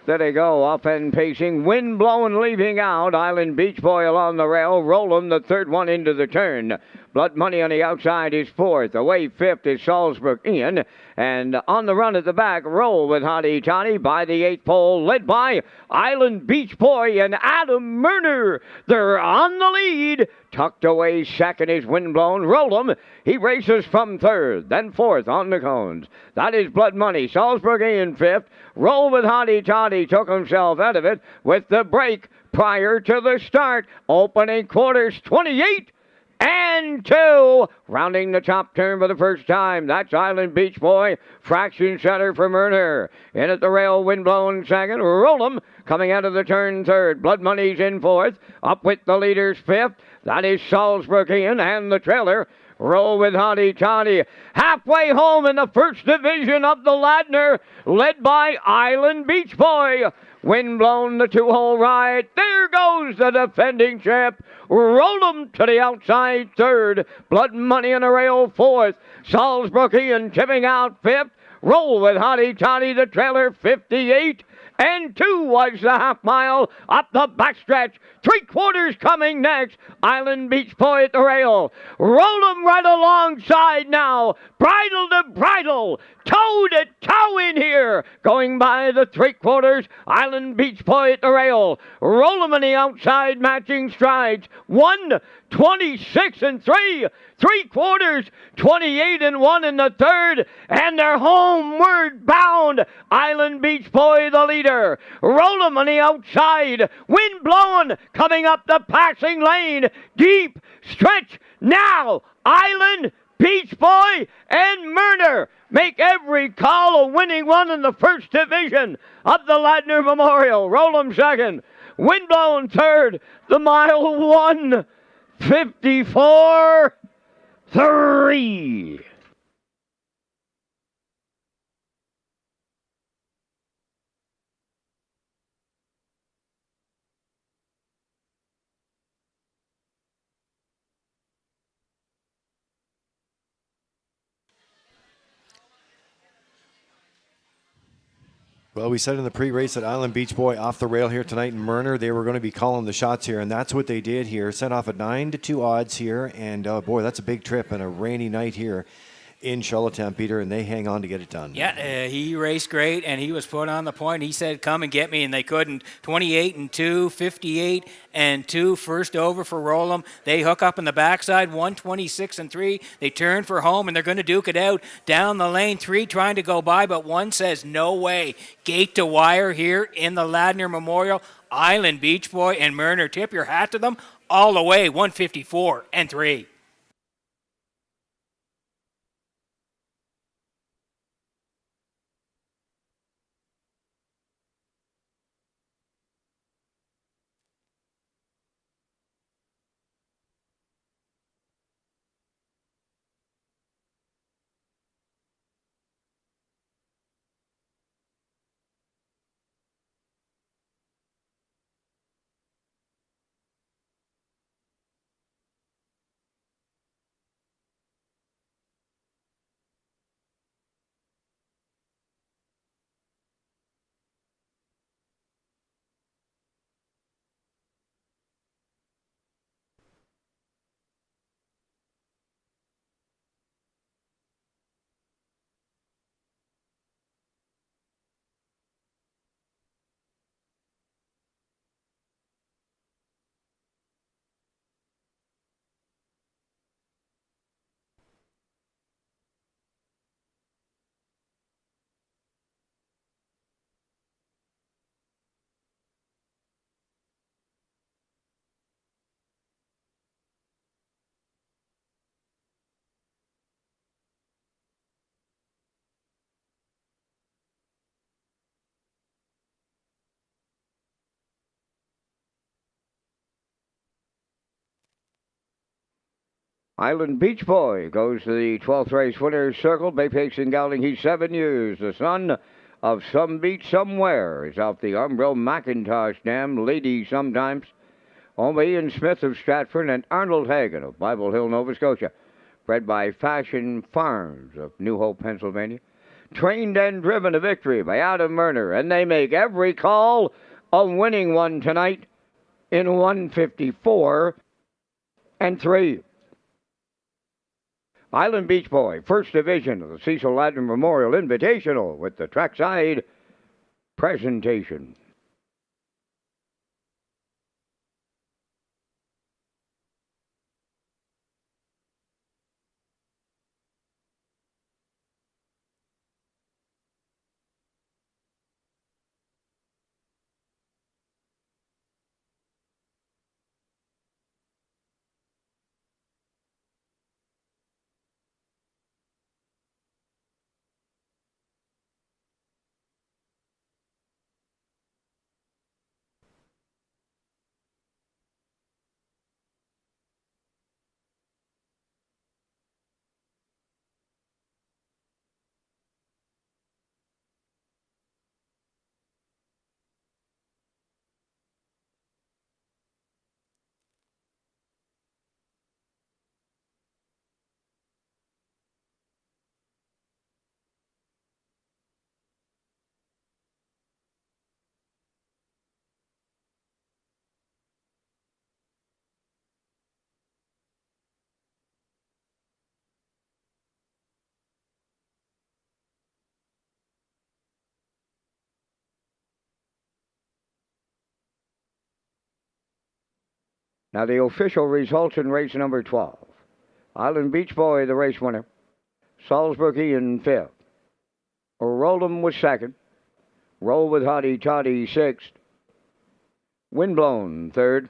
Speaker 1: There they go, up and pacing. Windblown leaving out. Island Beach Boy along the rail. Rollin', the third one into the turn. Blood Money on the outside is fourth. Away fifth is Salisbury Ian. And on the run at the back, Roll with Hotty Toddy by the eighth pole, led by Island Beach Boy and Adam Murner. They're on the lead. Tucked away second is Windblown. Roll 'em. He races from third, then fourth on the cones. That is Blood Money. Salisbury in fifth. Roll with Hotty Toddy took himself out of it with the break prior to the start. Opening quarters 28 and 2. Rounding the top turn for the first time. That's Island Beach Boy. Fraction center for Murner. In at the rail, Windblown second. Roll 'em. Coming out of the turn third. Blood Money's in fourth. Up with the leaders fifth. That is Salisbury Ian and the trailer. Roll with Hotty Toddy. Halfway home in the first division of the Ladner, led by Island Beach Boy. Windblown, the two-hole ride. There goes the defending champ. Roll 'em to the outside third. Blood Money on the rail fourth. Salisbury Ian tipping out fifth. Roll with Hotty Toddy, the trailer 58. And 2 was the half mile up the backstretch. 3/4 coming next. Island Beach Boy at the rail. Roll 'em right alongside now. Bridle to bridle. Toe to toe in here. Going by the 3/4. Island Beach Boy at the rail. Roll 'em in the outside matching strides. 1:26-3. 3/4. 28-1 in the third. And they're homeward bound. Island Beach Boy the leader. Roll 'em on the outside. Wind blowing. Coming up the passing lane. Deep stretch now. Island Beach Boy and Murner make every call a winning one in the first division of the Ladner Memorial. Roll 'em second. Windblown third. The mile 1:54.3.
Speaker 2: Well, we said in the pre-race that Island Beach Boy off the rail here tonight in Murner. They were going to be calling the shots here, and that's what they did here. Set off at 9-2 odds here, and boy, that's a big trip and a rainy night here in Charlottetown, Peter, and they hang on to get it done.
Speaker 3: Yeah, he raced great, and he was put on the point. He said, come and get me, and they couldn't. 28-2, 58-2, first over for Rollum. They hook up in the backside, 126-3. They turn for home, and they're going to duke it out. Down the lane, 3 trying to go by, but 1 says, no way. Gate to wire here in the Ladner Memorial. Island Beach Boy and Murner, tip your hat to them all the way, 154-3.
Speaker 1: Island Beach Boy goes to the 12th race winner's circle. Bay Picks and Gelding. He's 7 years. The son of Some Beach Somewhere is off the Umbrel Macintosh Dam. Lady sometimes. Only Ian Smith of Stratford and Arnold Hagen of Bible Hill, Nova Scotia. Bred by Fashion Farms of New Hope, Pennsylvania. Trained and driven to victory by Adam Murner. And they make every call a winning one tonight in 154-3. Island Beach Boy, first division of the Cecil Ladner Memorial Invitational with the trackside presentation. Now the official results in race number 12. Island Beach Boy, the race winner. Salzburg Ian, 5th. Rollum was 2nd. Roll with Hottie Toddy, 6th. Windblown, 3rd.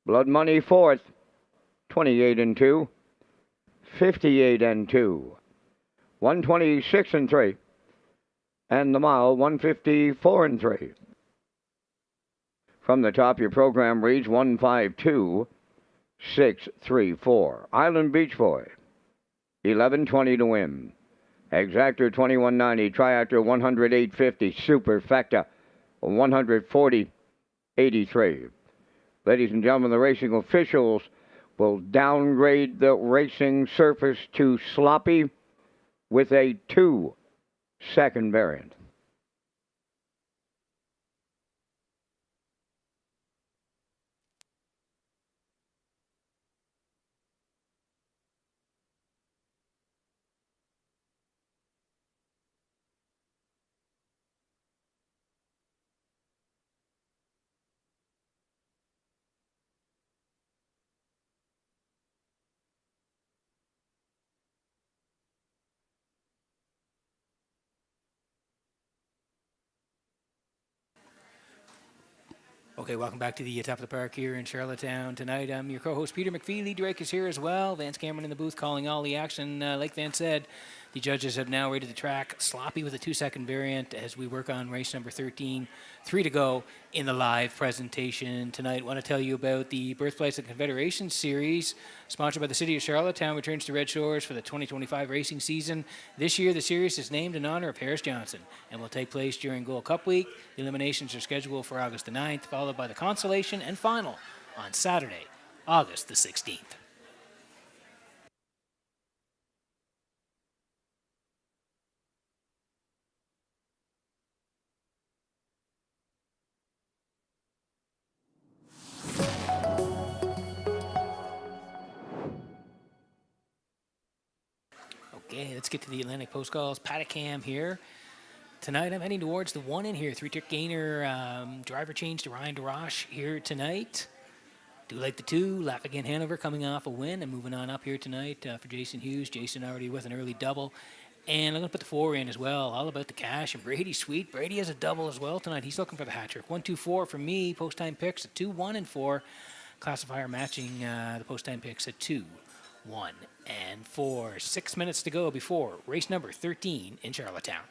Speaker 1: Blood Money, 4th. 28-2. 58-2. 126-3. And the mile, 154-3. From the top, your program reads 152-634. Island Beach Boy, 11-20 to win. Exactor 2190, Triactor 108.50, Superfecta 140.83. Ladies and gentlemen, the racing officials will downgrade the racing surface to sloppy with a 2-second variant.
Speaker 3: Okay, welcome back to the top of the park here in Charlottetown tonight. I'm your co-host Peter McPhee. Lee Drake is here as well. Vance Cameron in the booth calling all the action. Like Vance said, the judges have now rated the track sloppy with a 2-second variant as we work on race number 13. 3 to go in the live presentation tonight. I want to tell you about the Birthplace of Confederation Series, sponsored by the City of Charlottetown, returns to Red Shores for the 2025 racing season. This year, the series is named in honor of Harris Johnson and will take place during Gold Cup Week. The eliminations are scheduled for August the 9th, followed by the consolation and final on Saturday, August the 16th. Okay, let's get to the Atlantic Post Calls. Paddock here. Tonight I'm heading towards the 1 in here. 3-trick gainer, driver change to Ryan DeRoche here tonight. Do like the 2. Laugh Again Hanover coming off a win and moving on up here tonight for Jason Hughes. Jason already with an early double. And I'm going to put the 4 in as well. All about the cash. And Brady Sweet. Brady has a double as well tonight. He's looking for the hat trick. 1, 2, 4 for me. Post time picks at 2, 1, and 4. Classifier matching the post time picks at 2, 1, and 4. 6 minutes to go before race number 13 in Charlottetown.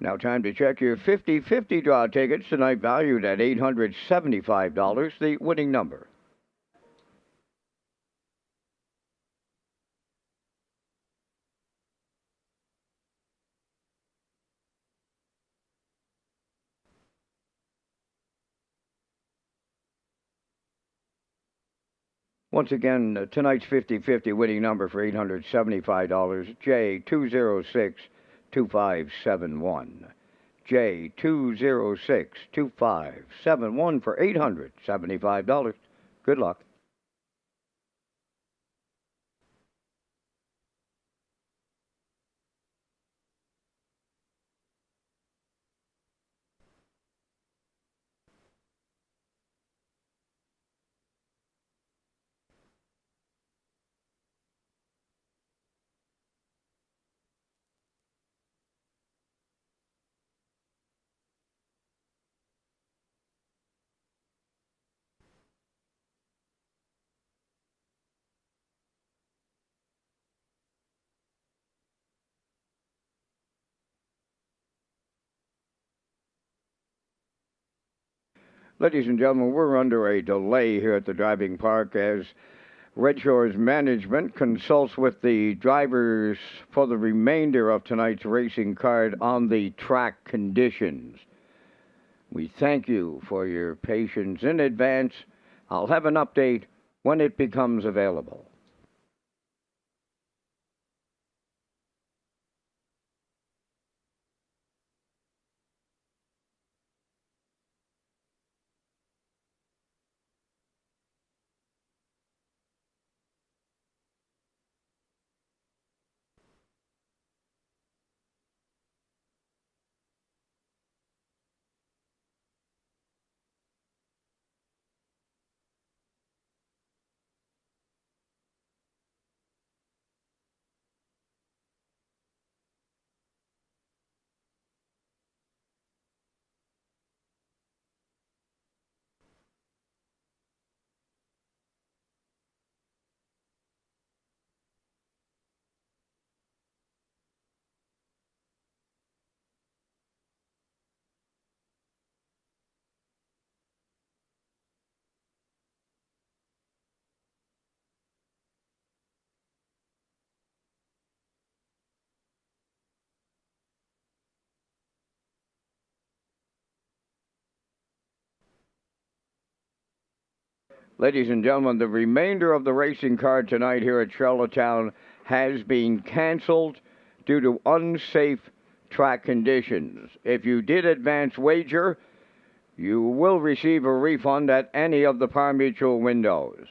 Speaker 1: Now, time to check your 50-50 draw tickets tonight, valued at $875. The winning number. Once again, tonight's 50-50 winning number for $875, J206-2571. J206-2571 for $875. Good luck. Ladies and gentlemen, we're under a delay here at the driving park as Redshores management consults with the drivers for the remainder of tonight's racing card on the track conditions. We thank you for your patience in advance. I'll have an update when it becomes available. Ladies and gentlemen, the remainder of the racing card tonight here at Charlottetown has been canceled due to unsafe track conditions. If you did advance wager, you will receive a refund at any of the Par Mutual windows.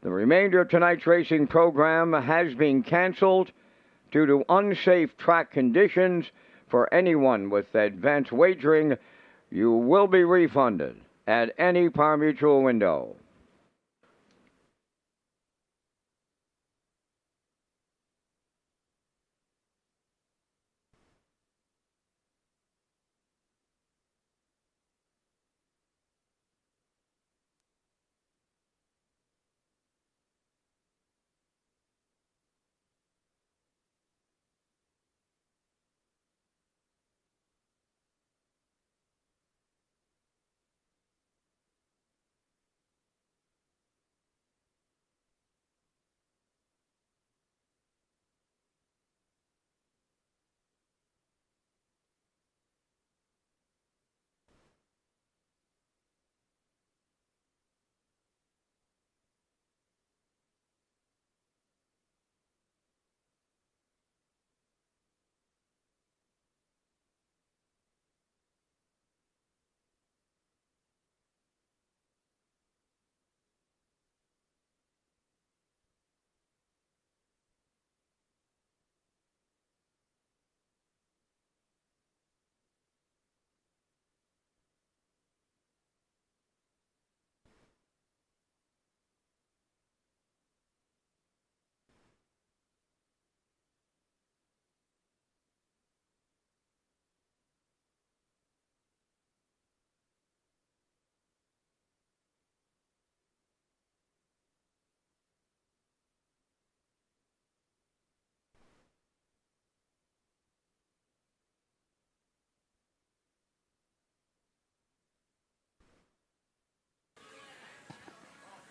Speaker 1: The remainder of tonight's racing program has been canceled due to unsafe track conditions. For anyone with advance wagering, you will be refunded at any Par Mutual window.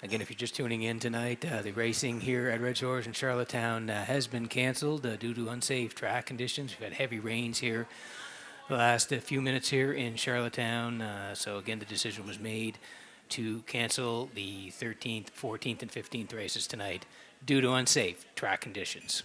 Speaker 3: Again, if you're just tuning in tonight, the racing here at Redshores in Charlottetown has been canceled due to unsafe track conditions. We've had heavy rains here the last few minutes here in Charlottetown. So again, the decision was made to cancel the 13th, 14th, and 15th races tonight due to unsafe track conditions.